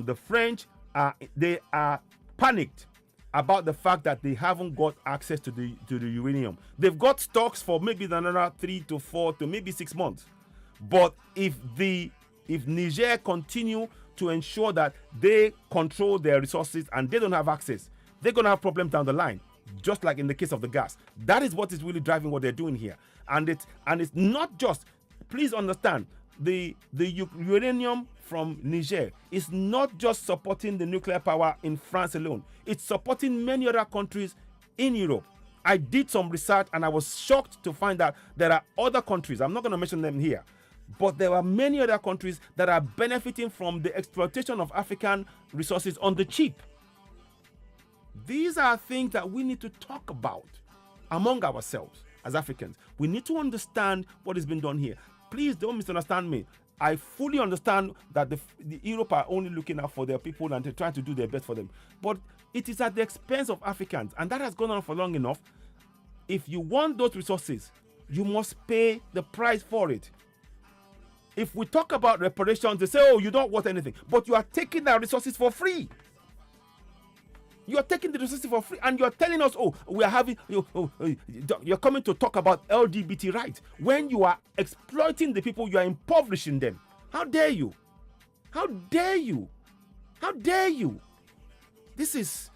S1: The French, they are panicked about the fact that they haven't got access to the uranium. They've got stocks for maybe another 3 to 4 to maybe 6 months. But if Niger continue to ensure that they control their resources and they don't have access, they're going to have problems down the line, just like in the case of the gas. That is what is really driving what they're doing here. And it's not just, please understand, the uranium from Niger is not just supporting the nuclear power in France alone. It's supporting many other countries in Europe. I did some research and I was shocked to find that there are other countries, I'm not going to mention them here, but there are many other countries that are benefiting from the exploitation of African resources on the cheap. These are things that we need to talk about among ourselves as Africans. We need to understand what is being done here. Please don't misunderstand me. I fully understand that the Europe are only looking out for their people and they're trying to do their best for them. But it is at the expense of Africans, and that has gone on for long enough. If you want those resources, you must pay the price for it. If we talk about reparations, they say, oh, you don't want anything. But you are taking our resources for free. You are taking the resources for free, and you are telling us, oh, we are having, you're coming to talk about LGBT rights. When you are exploiting the people, you are impoverishing them. How dare you? How dare you? How dare you? This is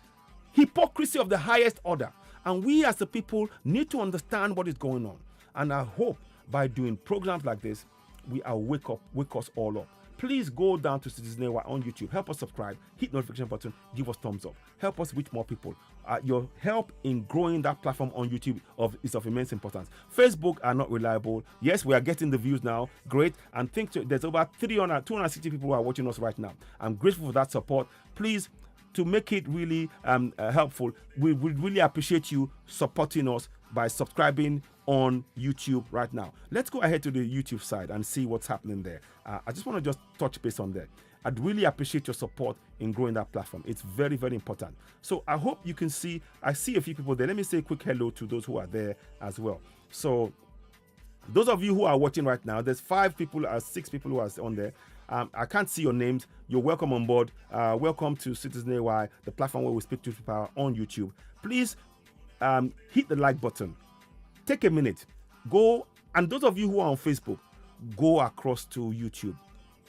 S1: hypocrisy of the highest order. And we as a people need to understand what is going on. And I hope by doing programs like this, we are wake us all up. Please go down to Citizen AY on YouTube. Help us subscribe, hit notification button, give us thumbs up. Help us reach more people. Your help in growing that platform on YouTube is of immense importance. Facebook are not reliable. Yes, we are getting the views now. Great. And there's over 260 people who are watching us right now. I'm grateful for that support. Please, to make it really helpful, we would really appreciate you supporting us by subscribing on YouTube right now. Let's go ahead to the YouTube side and see what's happening there. I just want to just touch base on there. I'd really appreciate your support in growing that platform. It's very, very important. So I hope you can see, I see a few people there. Let me say a quick hello to those who are there as well. So those of you who are watching right now, there's 6 people who are on there. I can't see your names. You're welcome on board. Welcome to Citizen AY, the platform where we speak to people on YouTube. Please hit the like button. Take a minute. Go And those of you who are on Facebook, go across to YouTube.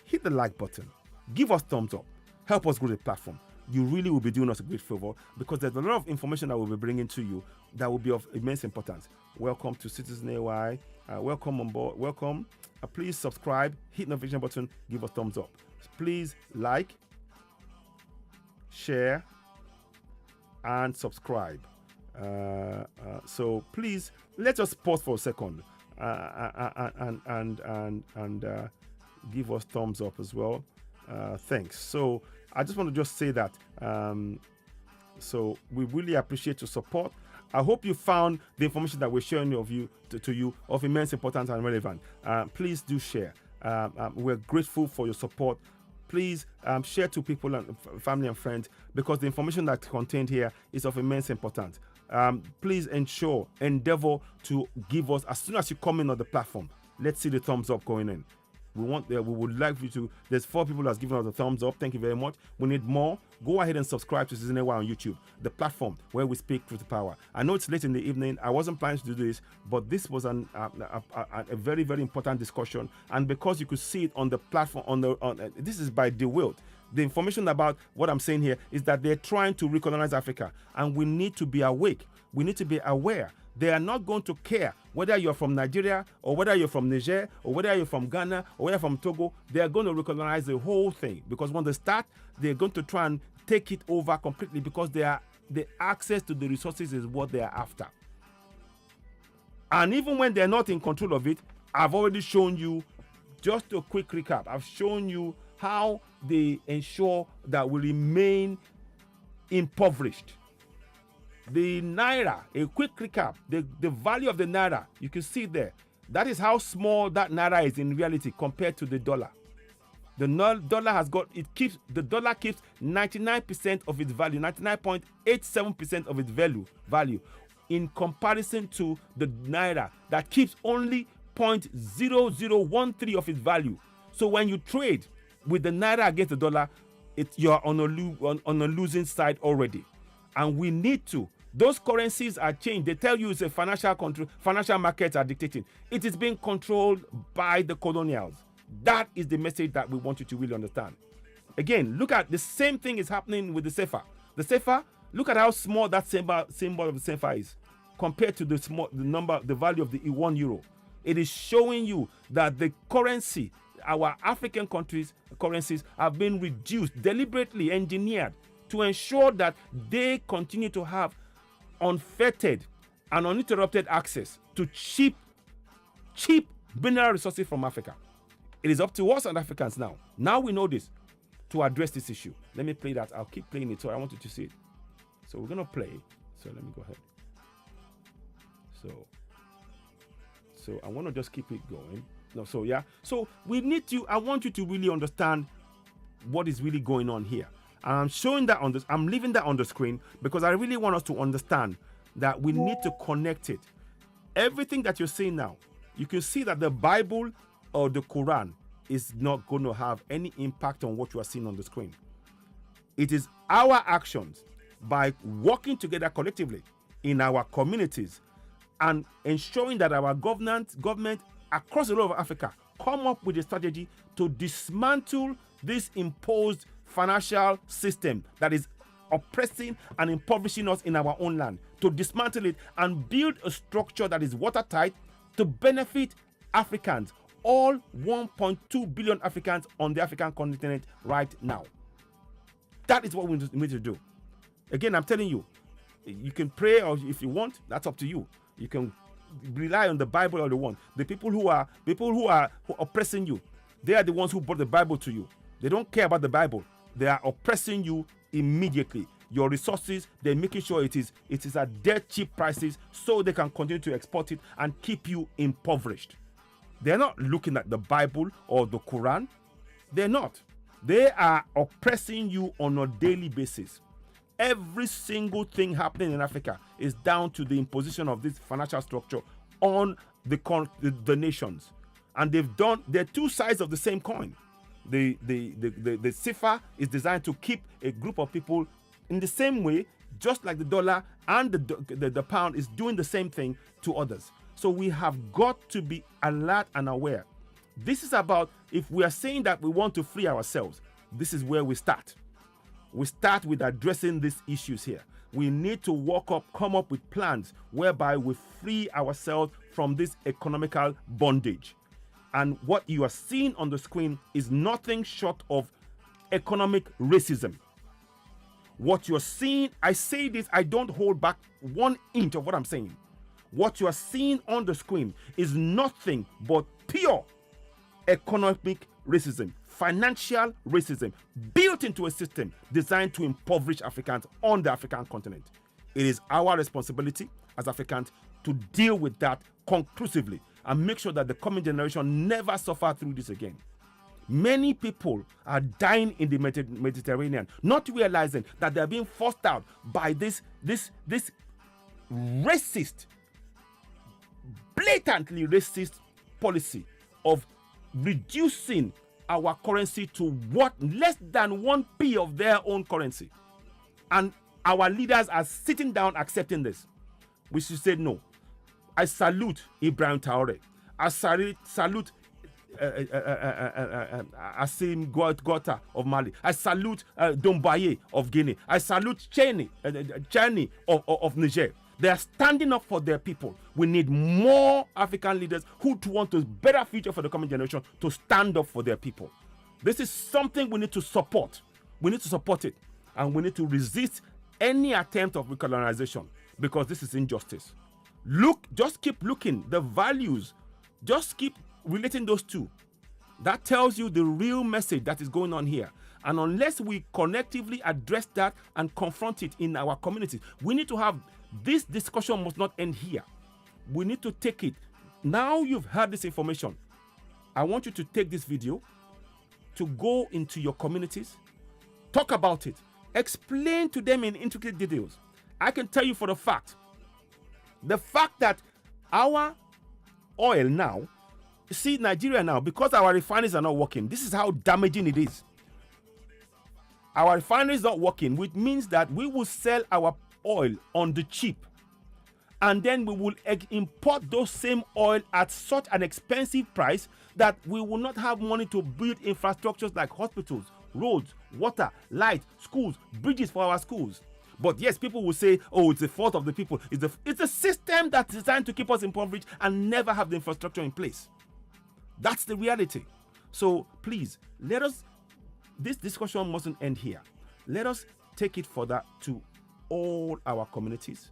S1: Hit the like button. Give us thumbs up. Help us grow the platform. You really will be doing us a great favor, because there's a lot of information that we'll be bringing to you that will be of immense importance. Welcome to Citizen AY. Welcome on board. Welcome. Please subscribe. Hit the notification button. Give us thumbs up. Please like, share, and subscribe. So please let us pause for a second and give us thumbs up as well. Thanks. So I just want to just say that so we really appreciate your support. I hope you found the information that we're sharing to you of immense importance and relevant. Please do share. We're grateful for your support. Please share to people and family and friends, because the information that's contained here is of immense importance. Please endeavor to give us, as soon as you come in on the platform, let's see the thumbs up going in. We would like you to. There's 4 people that's given us a thumbs up. Thank you very much. We need more. Go ahead and subscribe to Citizen AY on YouTube, the platform where we speak truth to power. I know it's late in the evening. I wasn't planning to do this, but this was a very, very important discussion. And because you could see it on the platform, this is by DeWilt. The information about what I'm saying here is that they're trying to recolonize Africa, and we need to be awake. We need to be aware. They are not going to care whether you're from Nigeria or whether you're from Niger or whether you're from Ghana or whether you're from Togo. They are going to recognize the whole thing, because when they start, they're going to try and take it over completely, because the access to the resources is what they are after. And even when they're not in control of it, I've already shown you, just a quick recap, I've shown you how they ensure that we remain impoverished. The Naira, a quick recap, the value of the Naira, you can see there. That is how small that Naira is in reality compared to the dollar. The dollar the dollar keeps 99% of its value, 99.87% of its value in comparison to the Naira that keeps only 0.0013 of its value. So when you trade with the Naira against the dollar, you're on a losing side already. And we need to. Those currencies are changed. They tell you it's a financial markets are dictating. It is being controlled by the colonials. That is the message that we want you to really understand. Again, look at the same thing is happening with the CFA. The CFA, look at how small that symbol of the CFA is compared to the value of the 1 euro. It is showing you that the currency, our African countries' currencies, have been reduced, deliberately engineered, to ensure that they continue to have unfettered and uninterrupted access to cheap mineral resources from Africa. It is up to us and Africans now. Now we know this, to address this issue. Let me play that. I'll keep playing it, so I want you to see it. So we're going to play. So let me go ahead. So I want to just keep it going. No, so yeah. So we need to, I want you to really understand what is really going on here. And I'm showing that I'm leaving that on the screen because I really want us to understand that we need to connect it. Everything that you're seeing now, you can see that the Bible or the Quran is not going to have any impact on what you are seeing on the screen. It is our actions by working together collectively in our communities and ensuring that our government across the whole of Africa come up with a strategy to dismantle this imposed financial system that is oppressing and impoverishing us in our own land, to dismantle it and build a structure that is watertight to benefit Africans, all 1.2 billion Africans on the African continent right now. That is what we need to do. Again, I'm telling you, you can pray, or if you want, that's up to you. You can rely on the Bible all you want. The people who are oppressing you, they are the ones who brought the Bible to you. They don't care about the Bible. They are oppressing you immediately. Your resources, they're making sure it is at dirt cheap prices so they can continue to export it and keep you impoverished. They're not looking at the Bible or the Quran. They're not. They are oppressing you on a daily basis. Every single thing happening in Africa is down to the imposition of this financial structure on the nations. And they're two sides of the same coin. The CFA is designed to keep a group of people in the same way, just like the dollar and the pound is doing the same thing to others. So we have got to be alert and aware. This is about, if we are saying that we want to free ourselves, this is where we start. We start with addressing these issues here. We need to come up with plans whereby we free ourselves from this economical bondage. And what you are seeing on the screen is nothing short of economic racism. What you're seeing, I say this, I don't hold back 1 inch of what I'm saying. What you are seeing on the screen is nothing but pure economic racism, financial racism, built into a system designed to impoverish Africans on the African continent. It is our responsibility as Africans to deal with that conclusively and make sure that the coming generation never suffer through this again. Many people are dying in the Mediterranean, not realizing that they are being forced out by this racist, blatantly racist policy of reducing our currency to what less than 1p of their own currency. And our leaders are sitting down accepting this. We should say no. I salute Ibrahim Traoré. I salute Assimi Goïta of Mali. I salute Doumbouya of Guinea. I salute Chani of Niger. They are standing up for their people. We need more African leaders who want a better future for the coming generation to stand up for their people. This is something we need to support. We need to support it. And we need to resist any attempt of recolonization, because this is injustice. Just keep looking. The values, just keep relating those two. That tells you the real message that is going on here. And unless we collectively address that and confront it in our communities, we need to have this discussion must not end here. We need to take it. Now you've heard this information. I want you to take this video to go into your communities, talk about it, explain to them in intricate details. I can tell you for the fact that our oil now, see Nigeria now, because our refineries are not working, this is how damaging it is. Our refineries not working, which means that we will sell our oil on the cheap, and then we will import those same oil at such an expensive price that we will not have money to build infrastructures like hospitals, roads, water, light, schools, bridges for our schools. But yes, people will say, oh, it's the fault of the people. It's a system that's designed to keep us impoverished and never have the infrastructure in place. That's the reality. So please, this discussion mustn't end here. Let us take it further to all our communities.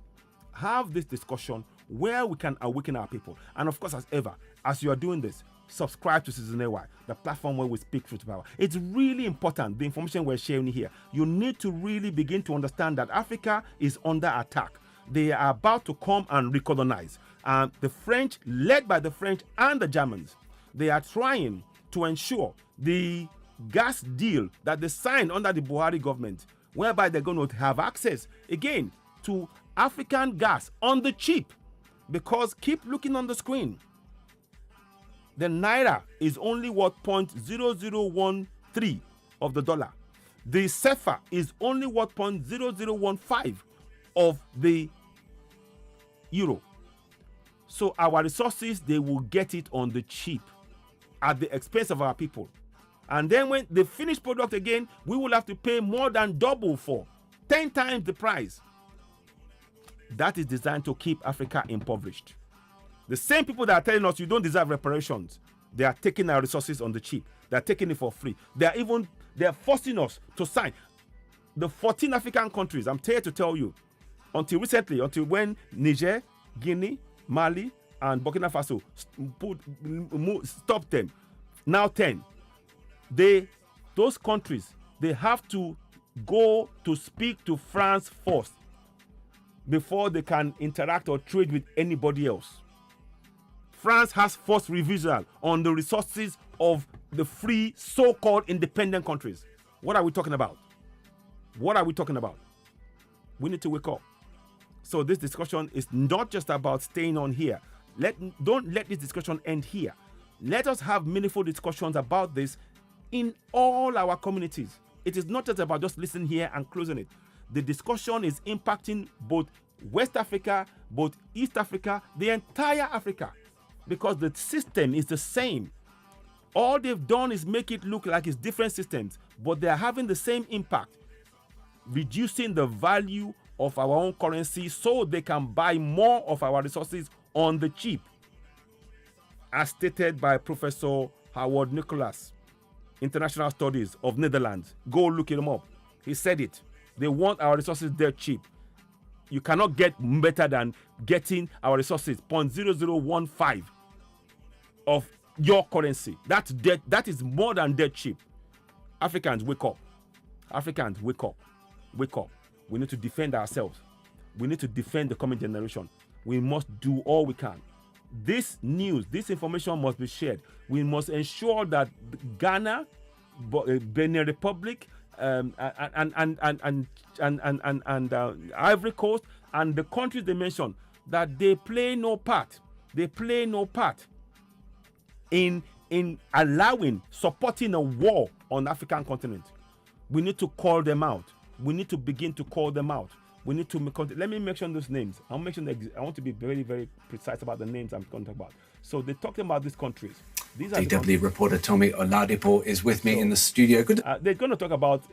S1: Have this discussion where we can awaken our people. And of course, as ever, as you are doing this, subscribe to Citizen AY, the platform where we speak truth to power. It's really important, the information we're sharing here. You need to really begin to understand that Africa is under attack. They are about to come and recolonize. The French, led by the French and the Germans, they are trying to ensure the gas deal that they signed under the Buhari government, whereby they're going to have access, again, to African gas on the cheap. Because keep looking on the screen. The Naira is only worth 0.0013 of the dollar. The CFA is only worth 0.0015 of the euro. So our resources, they will get it on the cheap at the expense of our people. And then when the finished product again, we will have to pay more than double for, 10 times the price. That is designed to keep Africa impoverished. The same people that are telling us you don't deserve reparations, they are taking our resources on the cheap. They are taking it for free. They are forcing us to sign. The 14 African countries, I'm here to tell you, until when Niger, Guinea, Mali, and Burkina Faso stopped them, now 10. Those countries, they have to go to speak to France first before they can interact or trade with anybody else. France has forced reversal on the resources of the free so-called independent countries. What are we talking about? What are we talking about? We need to wake up. So this discussion is not just about staying on here. Don't let this discussion end here. Let us have meaningful discussions about this in all our communities. It is not just about just listening here and closing it. The discussion is impacting both West Africa, both East Africa, the entire Africa, because the system is the same. All they've done is make it look like it's different systems, but they're having the same impact, reducing the value of our own currency so they can buy more of our resources on the cheap, as stated by Professor Howard Nicholas, International Studies of Netherlands. Go look him up. He said it. They want our resources dirt cheap. You cannot get better than getting our resources 0.0015 of your currency. That's dead. That is more than dirt cheap. Africans, wake up. Africans, wake up. Wake up. We need to defend ourselves. We need to defend the coming generation. We must do all we can. This news, this information must be shared. We must ensure that Ghana, Benin Republic, and Ivory Coast, and the countries they mentioned, that they play no part. They play no part in supporting a war on the African continent. We need to call them out. We need to begin to call them out. We need to let me mention those names. I want to be very, very precise about the names I'm going to talk about. So they're talking about these countries. These are
S3: DW reporter Tommy Oladipo is with me in the studio. Good.
S1: They're going to talk about.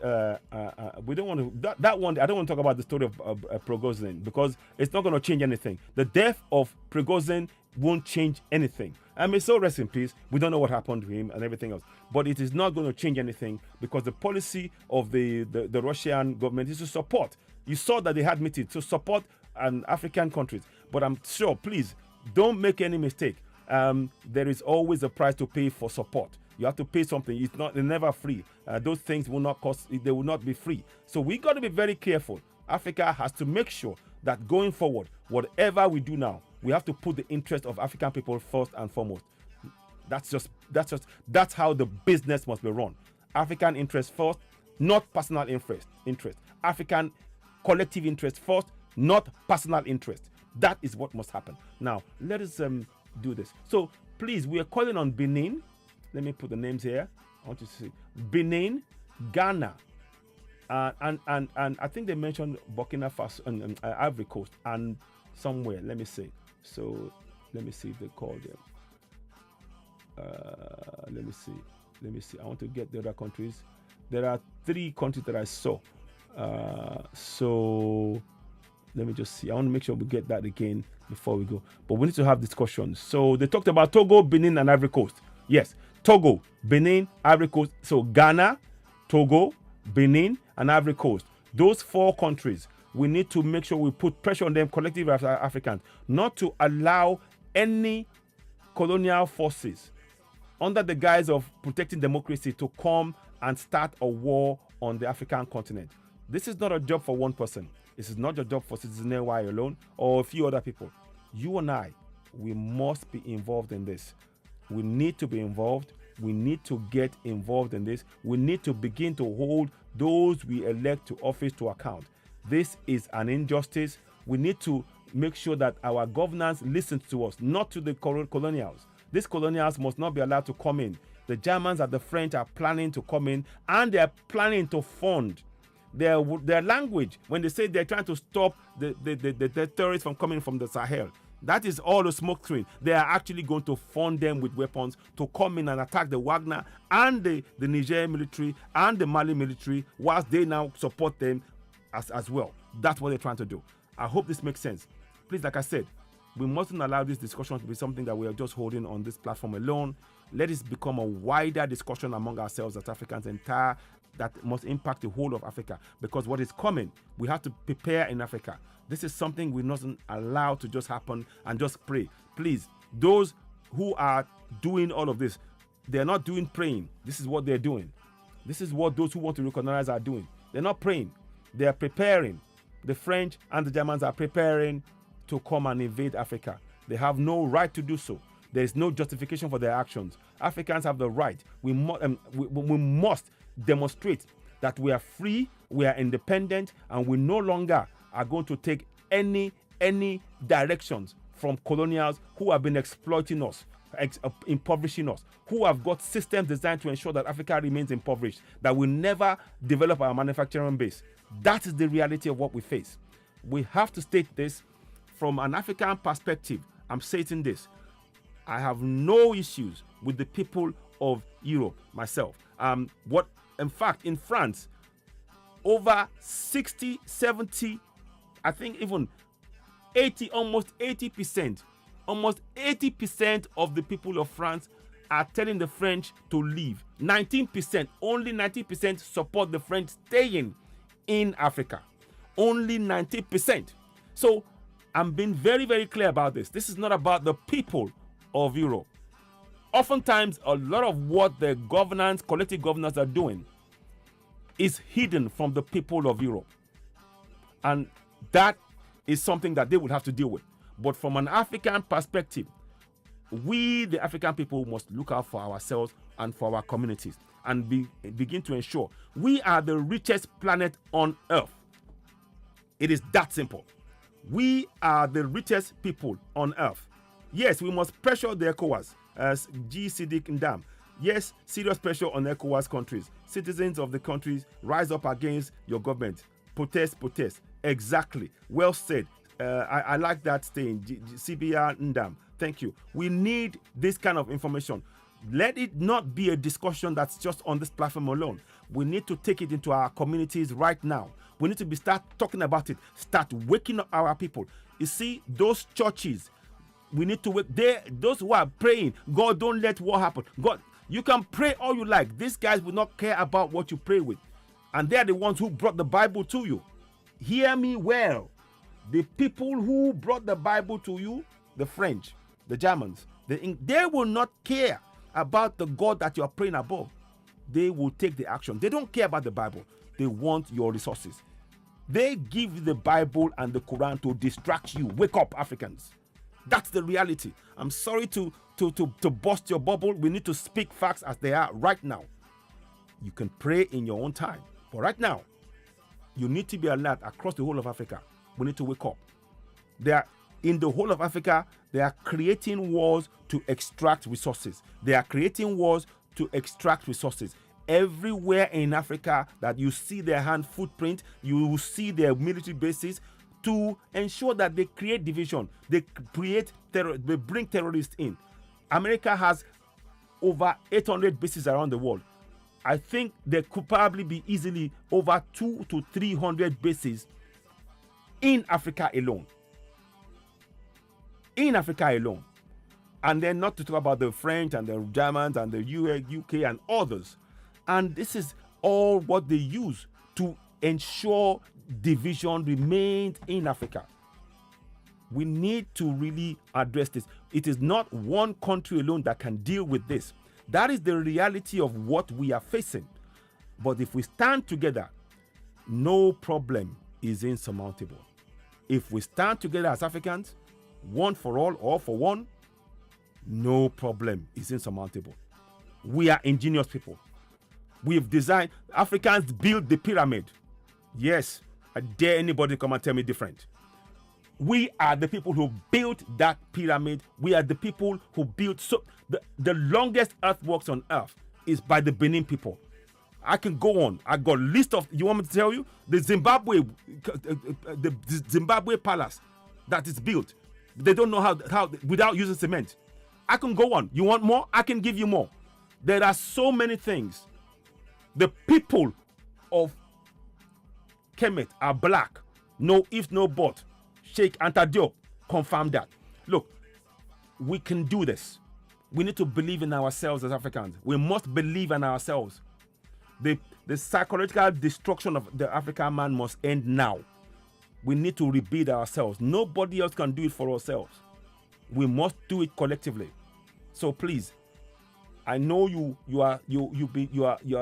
S1: We don't want to that one. I don't want to talk about the story of Prigozhin, because it's not going to change anything. The death of Prigozhin won't change anything. I mean, so rest in peace. We don't know what happened to him and everything else, but it is not going to change anything, because the policy of the Russian government is to support. You saw that they had meetings to support African countries, but I'm sure, please don't make any mistake. There is always a price to pay for support. You have to pay something. They're never free. Those things will not cost. They will not be free. So we got to be very careful. Africa has to make sure that going forward, whatever we do now, we have to put the interest of African people first and foremost. That's how the business must be run. African interest first, not personal interest. African collective interest first, not personal interest. That is what must happen. Now, let us do this. So, please, we are calling on Benin. Let me put the names here. I want you to see Benin, Ghana, and I think they mentioned Burkina Faso and Ivory Coast and somewhere. Let me see. So, let me see if they called them. Let me see. I want to get the other countries. There are 3 countries that I saw. So let me just see. I want to make sure we get that again before we go. But we need to have discussions. So they talked about Togo, Benin, and Ivory Coast. Yes, Togo, Benin, Ivory Coast. So Ghana, Togo, Benin, and Ivory Coast. Those 4 countries, we need to make sure we put pressure on them, collectively as Africans, not to allow any colonial forces under the guise of protecting democracy to come and start a war on the African continent. This is not a job for one person. This is not a job for Citizen AY alone or a few other people. You and I, we must be involved in this. We need to be involved. We need to get involved in this. We need to begin to hold those we elect to office to account. This is an injustice. We need to make sure that our governance listens to us, not to the colonials. These colonials must not be allowed to come in. The Germans and the French are planning to come in, and they are planning to fund their language when they say they're trying to stop the terrorists from coming from the Sahel. That is all the smoke screen. They are actually going to fund them with weapons to come in and attack the Wagner and the Niger military and the Mali military, whilst they now support them as well. That's what they're trying to do. I hope this makes sense. Please, like I said, we mustn't allow this discussion to be something that we are just holding on this platform alone. Let it become a wider discussion among ourselves as Africans that must impact the whole of Africa. Because what is coming, we have to prepare in Africa. This is something we mustn't allow to just happen and just pray. Please, those who are doing all of this, they're not doing praying. This is what they're doing. This is what those who want to recognize are doing. They're not praying. They're preparing. The French and the Germans are preparing to come and invade Africa. They have no right to do so. There is no justification for their actions. Africans have the right. We must demonstrate that we are free, we are independent, and we no longer are going to take any directions from colonials who have been exploiting us, impoverishing us, who have got systems designed to ensure that Africa remains impoverished, that we never develop our manufacturing base. That is the reality of what we face. we have to state this from an African perspective. I'm stating this. I have no issues with the people of Europe myself. In fact, in France, over 60, 70, I think even 80, almost 80% of the people of France are telling the French to leave. 19%, only 19% support the French staying in Africa. Only 90%. So I'm being very, very clear about this. This is not about the people of Europe. Oftentimes, a lot of what the governance, collective governance are doing is hidden from the people of Europe. And that is something that they would have to deal with. But from an African perspective, we, the African people, must look out for ourselves and for our communities and begin to ensure we are the richest planet on earth. It is that simple. We are the richest people on earth. Yes, we must pressure the ECOWAS as GCD Ndam. Yes, serious pressure on ECOWAS countries. Citizens of the countries rise up against your government. Protest. Exactly. Well said. I like that saying. CBR Ndam. Thank you. We need this kind of information. Let it not be a discussion that's just on this platform alone. We need to take it into our communities right now. We need to start talking about it. Start waking up our people. You see, those churches, we need to wake. Those who are praying, God, don't let war happen. God, you can pray all you like. These guys will not care about what you pray with. And they're the ones who brought the Bible to you. Hear me well. The people who brought the Bible to you, the French, the Germans, they will not care about the God that you are praying above. They will take the action. They don't care about the Bible. They want your resources. They give you the Bible and the Quran to distract you. Wake up, Africans. That's the reality. I'm sorry to bust your bubble. We need to speak facts as they are right now. You can pray in your own time. But right now, you need to be alert across the whole of Africa. We need to wake up. In the whole of Africa, they are creating wars to extract resources. They are creating wars to extract resources. Everywhere in Africa that you see their hand footprint, you will see their military bases to ensure that they create division. They bring terrorists in. America has over 800 bases around the world. I think there could probably be easily over 200 to 300 bases in Africa alone. In Africa alone. And then not to talk about the French and the Germans and the UK and others. And this is all what they use to ensure division remains in Africa. We need to really address this. It is not one country alone that can deal with this. That is the reality of what we are facing. But if we stand together, no problem is insurmountable. If we stand together as Africans, one for all for one, no problem is insurmountable. We are ingenious people. We've designed, Africans built the pyramid. Yes, I dare anybody come and tell me different. We are the people who built that pyramid. We are the people who built, the longest earthworks on earth is by the Benin people. I can go on. I got a list of, you want me to tell you? The Zimbabwe palace that is built. They don't know how without using cement. I can go on. You want more? I can give you more. There are so many things. The people of Kemet are black. No if, no but. Sheikh Anta Diop confirmed that. Look, we can do this. We need to believe in ourselves as Africans. We must believe in ourselves. The psychological destruction of the African man must end now. We need to rebuild ourselves. Nobody else can do it for ourselves. We must do it collectively. So please, I know you are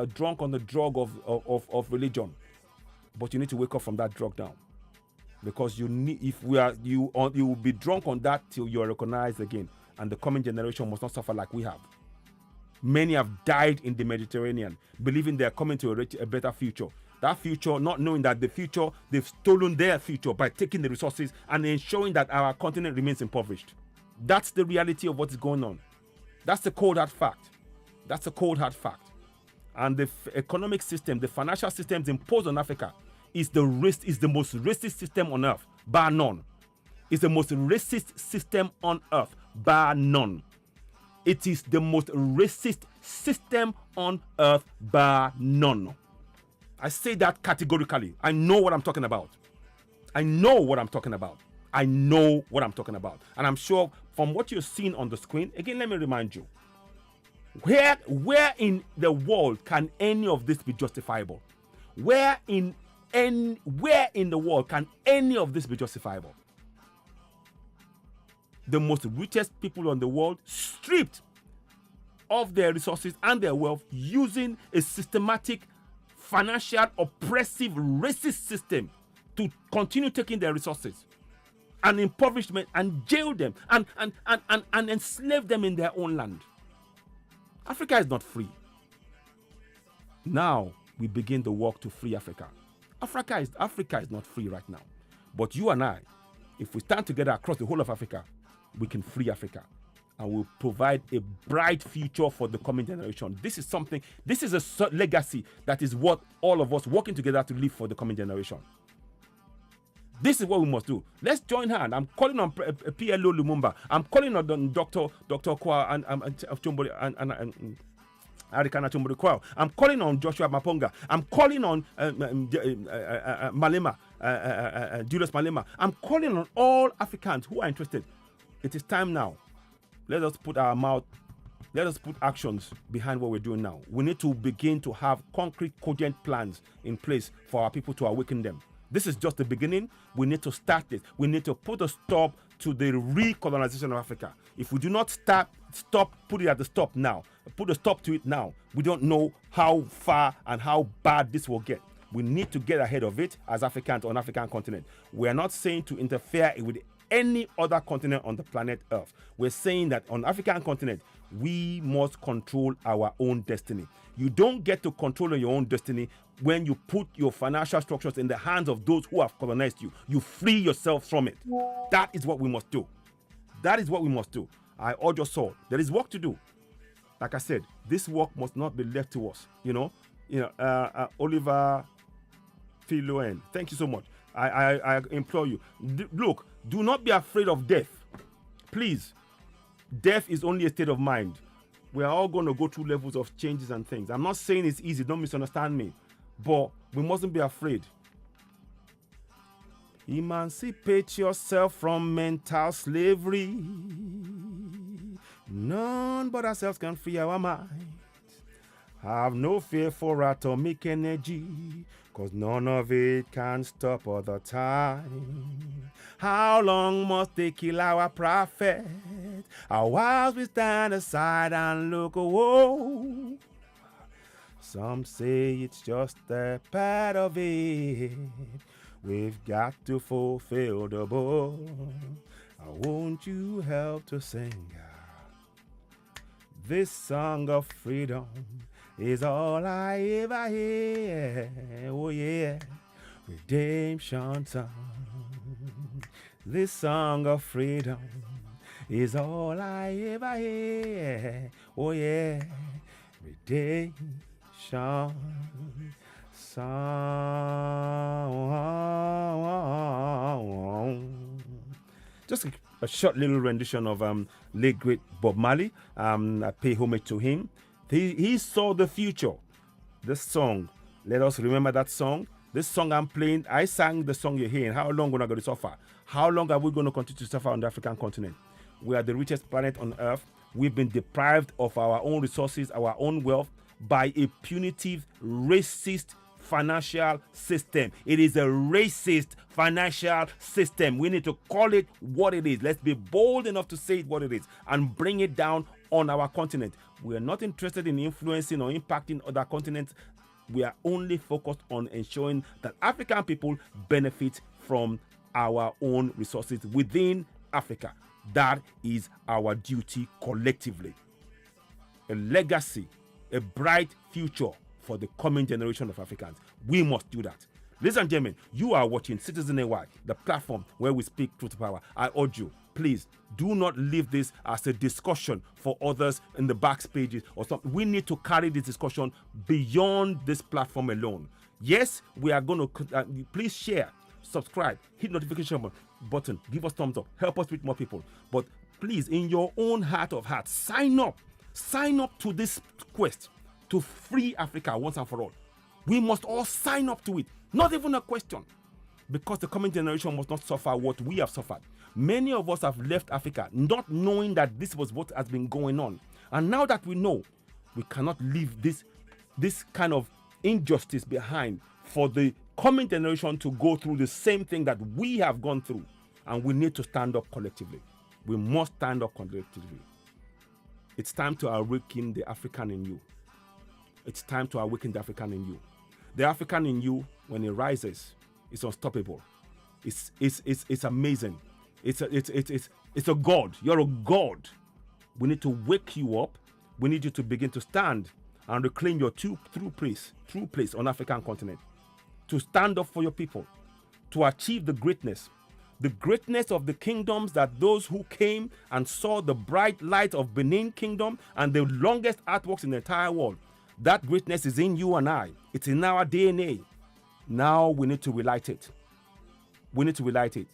S1: drunk on the drug of religion, but you need to wake up from that drug now, because you will be drunk on that till you are recognized again, and the coming generation must not suffer like we have. Many have died in the Mediterranean, believing they are coming to a better future. That future, not knowing that the future, they've stolen their future by taking the resources and ensuring that our continent remains impoverished. That's the reality of what is going on. That's the cold hard fact. That's a cold hard fact. And the economic system, the financial systems imposed on Africa is the most racist system on earth. bar none. It's the most racist system on earth, bar none. It is the most racist system on earth, bar none. I say that categorically. I know what I'm talking about. I know what I'm talking about. I know what I'm talking about. And I'm sure from what you're seeing on the screen, again, let me remind you, where in the world can any of this be justifiable? Where in the world can any of this be justifiable? The most richest people in the world stripped of their resources and their wealth using a systematic, financial, oppressive, racist system to continue taking their resources and impoverishment and jail them and enslave them in their own land. Africa is not free. Now we begin the work to free Africa. Africa is not free right now. But you and I, if we stand together across the whole of Africa, we can free Africa and we'll provide a bright future for the coming generation. This is a legacy that is what all of us working together to leave for the coming generation. This is what we must do. Let's join hands. I'm calling on PLO Lumumba. I'm calling on Dr. Kwa and Arikana Chumburi Kwao. I'm calling on Joshua Maponga. I'm calling on Malema, Julius Malema. I'm calling on all Africans who are interested. It is time now. Let us put actions behind what we're doing now. We need to begin to have concrete, cogent plans in place for our people to awaken them. This is just the beginning. We need to start it. We need to put a stop to the recolonization of Africa. If we do not put it at the stop now, put a stop to it now, we don't know how far and how bad this will get. We need to get ahead of it as Africans on African continent. We are not saying to interfere with any other continent on the planet Earth. We're saying that on African continent, we must control our own destiny. You don't get to control your own destiny when you put your financial structures in the hands of those who have colonized you. You free yourself from it. That is what we must do. That is what we must do. I urge us all. There is work to do. Like I said, this work must not be left to us. Oliver Philoen, thank you so much. I implore you. Look, do not be afraid of death. Please. Death is only a state of mind. We are all going to go through levels of changes and things. I'm not saying it's easy. Don't misunderstand me. But we mustn't be afraid. Emancipate yourself from mental slavery. None but ourselves can free our minds. Have no fear for atomic energy, 'cause none of it can stop all the time. How long must they kill our prophet? Whilst we stand aside and look away. Some say it's just a part of it. We've got to fulfill the book. Won't you help to sing? This song of freedom is all I ever hear. Oh yeah, redemption song. This song of freedom is all I ever hear. Oh yeah, redemption song. Just a short little rendition of late great Bob Marley. I pay homage to him. He saw the future. This song, let us remember that song. This song I'm playing, I sang the song you're hearing. How long are we going to suffer? How long are we going to continue to suffer on the African continent? We are the richest planet on earth. We've been deprived of our own resources, our own wealth, by a punitive, racist financial system. It is a racist financial system. We need to call it what it is. Let's be bold enough to say it what it is and bring it down on our continent. We are not interested in influencing or impacting other continents. We are only focused on ensuring that African people benefit from our own resources within Africa. That is our duty collectively. A legacy, a bright future for the coming generation of Africans. We must do that. Ladies and gentlemen, you are watching Citizen AY, the platform where we speak truth to power. I urge you, please do not leave this as a discussion for others in the backstages or something. We need to carry this discussion beyond this platform alone. Yes, we are going to, please share subscribe, hit notification button, give us thumbs up, help us reach more people. But please, in your own heart of hearts, sign up to this quest to free Africa once and for all. We must all sign up to it. Not even a question. Because the coming generation must not suffer what we have suffered. Many of us have left Africa not knowing that this was what has been going on. And now that we know, we cannot leave this kind of injustice behind for the coming generation to go through the same thing that we have gone through. And we need to stand up collectively. We must stand up collectively. It's time to awaken the African in you. It's time to awaken the African in you. The African in you, when it rises, it's unstoppable. It's amazing. It's a god. You're a god. We need to wake you up. We need you to begin to stand and reclaim your true place on African continent. To stand up for your people. To achieve the greatness of the kingdoms that those who came and saw the bright light of Benin Kingdom and the longest artworks in the entire world. That greatness is in you and I. It's in our DNA. Now we need to relight it. We need to relight it.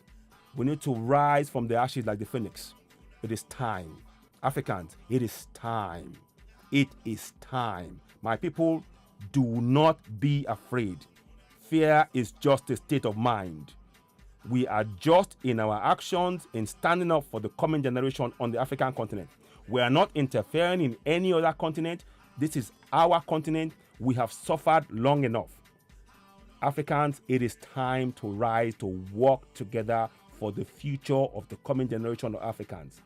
S1: We need to rise from the ashes like the phoenix. It is time. Africans, it is time. It is time. My people, do not be afraid. Fear is just a state of mind. We are just in our actions in standing up for the coming generation on the African continent. We are not interfering in any other continent. This is our continent. We have suffered long enough. Africans, it is time to rise, to work together for the future of the coming generation of Africans.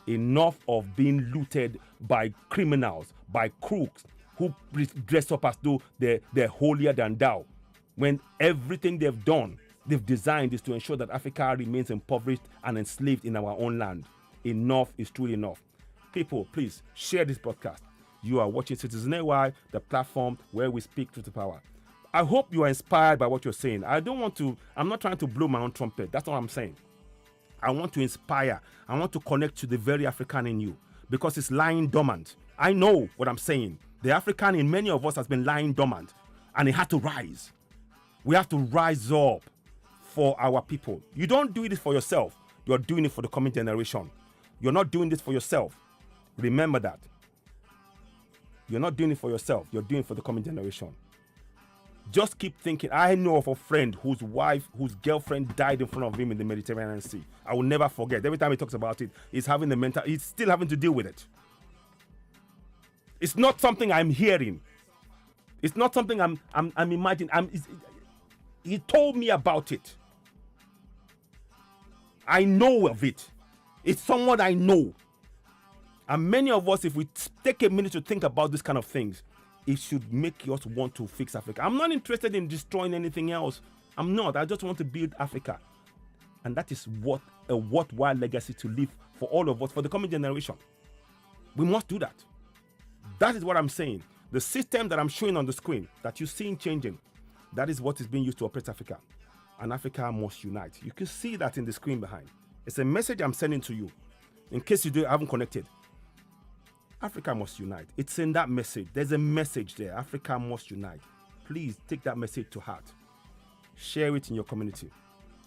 S1: Enough of being looted by criminals, by crooks who dress up as though they're holier than thou, when everything they've done, they've designed is to ensure that Africa remains impoverished and enslaved in our own land. Enough is truly enough. People, please share this podcast. You are watching Citizen AY, the platform where we speak truth to power. I hope you are inspired by what you're saying. I'm not trying to blow my own trumpet. That's what I'm saying. I want to inspire. I want to connect to the very African in you because it's lying dormant. I know what I'm saying. The African in many of us has been lying dormant and it had to rise. We have to rise up for our people. You don't do this for yourself. You're doing it for the coming generation. You're not doing this for yourself. Remember that. You're not doing it for yourself. You're doing it for the coming generation. Just keep thinking. I know of a friend whose girlfriend died in front of him in the Mediterranean Sea. I will never forget. Every time he talks about it, he's still having to deal with it. It's not something I'm hearing. It's not something I'm imagining. He told me about it. I know of it. It's someone I know. And many of us, if we take a minute to think about this kind of things, it should make us want to fix Africa. I'm not interested in destroying anything else. I'm not. I just want to build Africa. And that is what a worthwhile legacy to leave for all of us, for the coming generation. We must do that. That is what I'm saying. The system that I'm showing on the screen, that you're seeing changing, that is what is being used to operate Africa. And Africa must unite. You can see that in the screen behind. It's a message I'm sending to you. In case you haven't connected. Africa must unite. It's in that message. There's a message there. Africa must unite. Please take that message to heart. Share it in your community.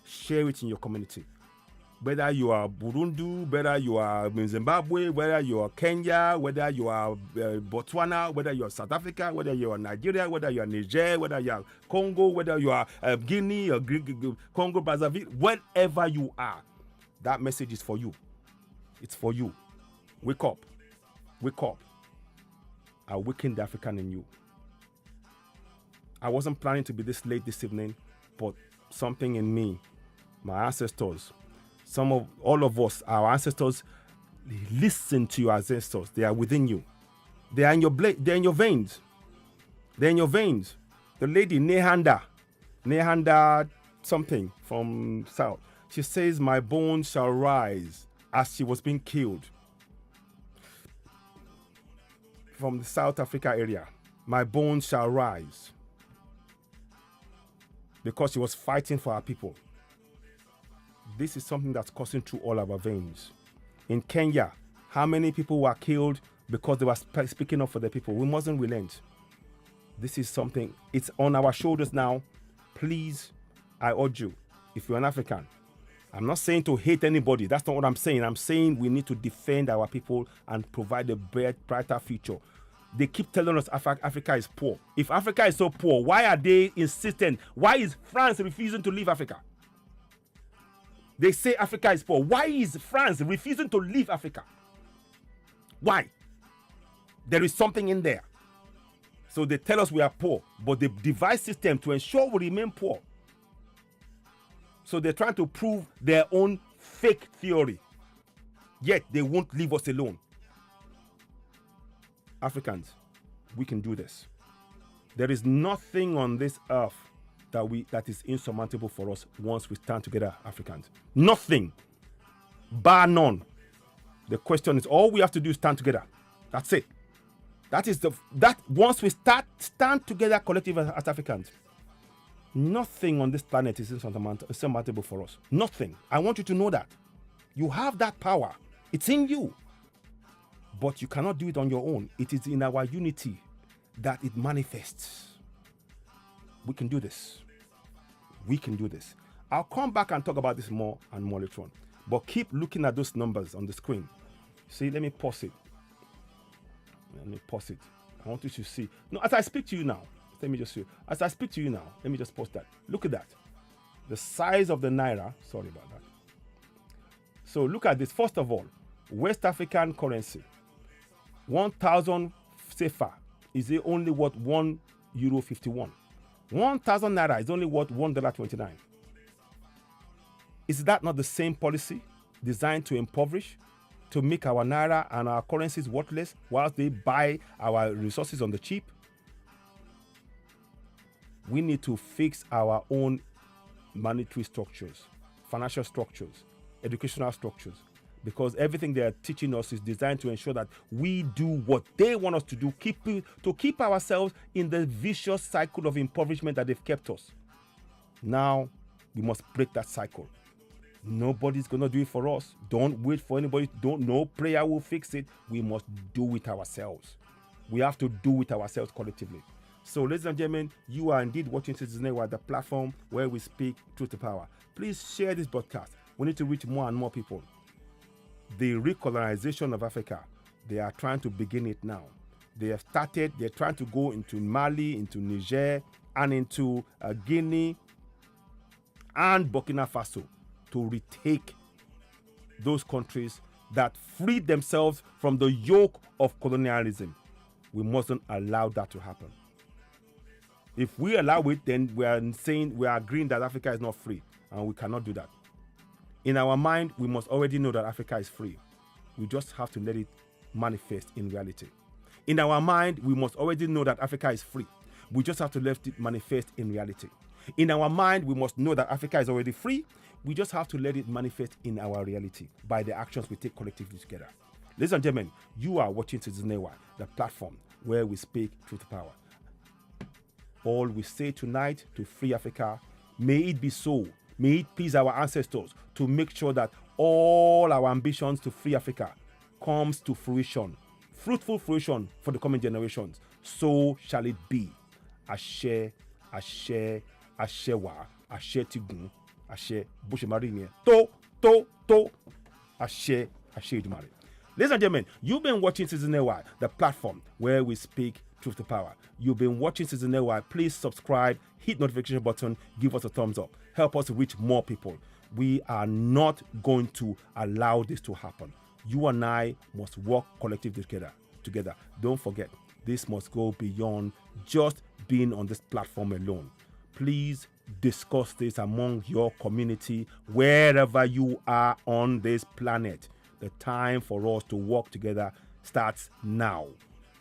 S1: Share it in your community. Whether you are Burundi, whether you are Zimbabwe, whether you are Kenya, whether you are Botswana, whether you are South Africa, whether you are Nigeria, whether you are Niger, whether you are Congo, whether you are Guinea or Congo, Brazzaville, wherever you are, that message is for you. It's for you. Wake up. Wake up. Awaken the African in you. I wasn't planning to be this late this evening, but something in me, my ancestors, all of us, our ancestors, listen to your ancestors. They are within you. They are in your they're in your veins. They're in your veins. The lady Nehanda something from South. She says, "My bones shall rise," as she was being killed. From the South Africa area, my bones shall rise, because she was fighting for our people. This is something that's coursing through all our veins. In Kenya, how many people were killed because they were speaking up for their people? We mustn't relent. This is something, it's on our shoulders now. Please I urge you, if you're an African, I'm not saying to hate anybody. That's not what I'm saying. I'm saying we need to defend our people and provide a brighter future. They keep telling us Africa is poor. If Africa is so poor, why are they insistent? Why is France refusing to leave Africa? They say Africa is poor. Why is France refusing to leave Africa? Why? There is something in there. So they tell us we are poor, but they devise system to ensure we remain poor. So they're trying to prove their own fake theory. Yet they won't leave us alone. Africans, we can do this. There is nothing on this earth that is insurmountable for us once we stand together, Africans. Nothing. Bar none. The question is, all we have to do is stand together. That's it. That once we stand together collectively as Africans, nothing on this planet is insurmountable for us. Nothing. I want you to know that. You have that power. It's in you. But you cannot do it on your own. It is in our unity that it manifests. We can do this. We can do this. I'll come back and talk about this more and more later on. But keep looking at those numbers on the screen. See, let me pause it. I want you to see. No, as I speak to you now, let me just see. As I speak to you now, let me just post that. Look at that. The size of the Naira. Sorry about that. So look at this. First of all, West African currency. 1,000 CFA is only worth €1.51. 1,000 Naira is only worth $1.29. Is that not the same policy designed to impoverish, to make our Naira and our currencies worthless whilst they buy our resources on the cheap? We need to fix our own monetary structures, financial structures, educational structures, because everything they are teaching us is designed to ensure that we do what they want us to do, to keep ourselves in the vicious cycle of impoverishment that they've kept us. Now, we must break that cycle. Nobody's going to do it for us. Don't wait for anybody. No prayer will fix it. We must do it ourselves. We have to do it ourselves collectively. So, ladies and gentlemen, you are indeed watching Citizen Network, the platform where we speak truth to power. Please share this broadcast. We need to reach more and more people. The recolonization of Africa, they are trying to begin it now. They have started. They're trying to go into Mali, into Niger, and into Guinea and Burkina Faso to retake those countries that freed themselves from the yoke of colonialism. We mustn't allow that to happen. If we allow it, then we are agreeing that Africa is not free, and we cannot do that. In our mind, we must already know that Africa is free. We just have to let it manifest in reality. In our mind, we must already know that Africa is free. We just have to let it manifest in reality. In our mind, we must know that Africa is already free. We just have to let it manifest in our reality by the actions we take collectively together. Ladies and gentlemen, you are watching Citizen Network, the platform where we speak truth to power. All we say tonight to free Africa, may it be so. May it please our ancestors to make sure that all our ambitions to free Africa comes to fruition, fruitful fruition for the coming generations. So shall it be. Ashe, Ashe, Ashewa, Ashe Tigun, Ashe Bushemarimie. To, Ashe, Ashe Idumare. Ladies and gentlemen, you've been watching Citizen Network, the platform where we speak truth to power. You've been watching Citizen Network. Please subscribe, hit notification button, give us a thumbs up. Help us reach more people. We are not going to allow this to happen. You and I must work collectively together. Don't forget, this must go beyond just being on this platform alone. Please discuss this among your community, wherever you are on this planet. The time for us to work together starts now.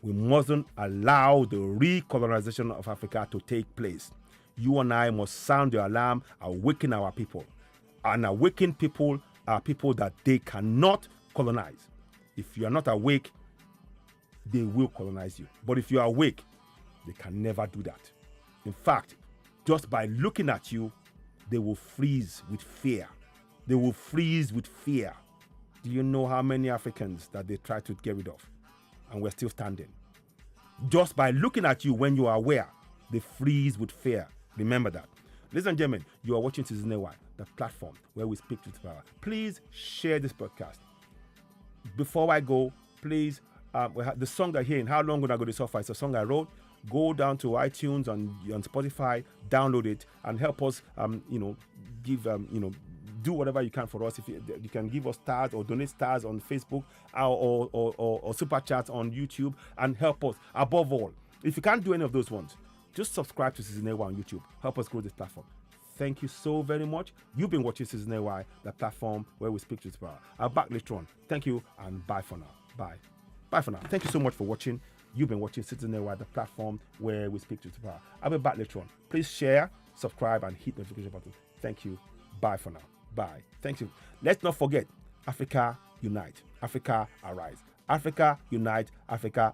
S1: We mustn't allow the recolonization of Africa to take place. You and I must sound the alarm, awaken our people. And awakened people are people that they cannot colonize. If you are not awake, they will colonize you. But if you are awake, they can never do that. In fact, just by looking at you, they will freeze with fear. They will freeze with fear. Do you know how many Africans that they try to get rid of? And we're still standing. Just by looking at you when you are aware, they freeze with fear. Remember that. Ladies and gentlemen, you are watching Citizen AY, the platform where we speak truth to power. Please share this podcast. Before I go, please, the song I hear in How Long Gonna Go to Suffer, it's a song I wrote. Go down to iTunes on Spotify, download it, and help us, give, do whatever you can for us. If you can give us stars or donate stars on Facebook or super chats on YouTube and help us. Above all, if you can't do any of those ones, just subscribe to Citizen AY on YouTube. Help us grow this platform. Thank you so very much. You've been watching Citizen AY, the platform where we speak truth to power. I'll be back later on. Thank you and bye for now. Bye. Bye for now. Thank you so much for watching. You've been watching Citizen AY, the platform where we speak truth to power. I'll be back later on. Please share, subscribe, and hit the notification button. Thank you. Bye for now. Bye. Thank you. Let's not forget, Africa unite. Africa arise. Africa unite. Africa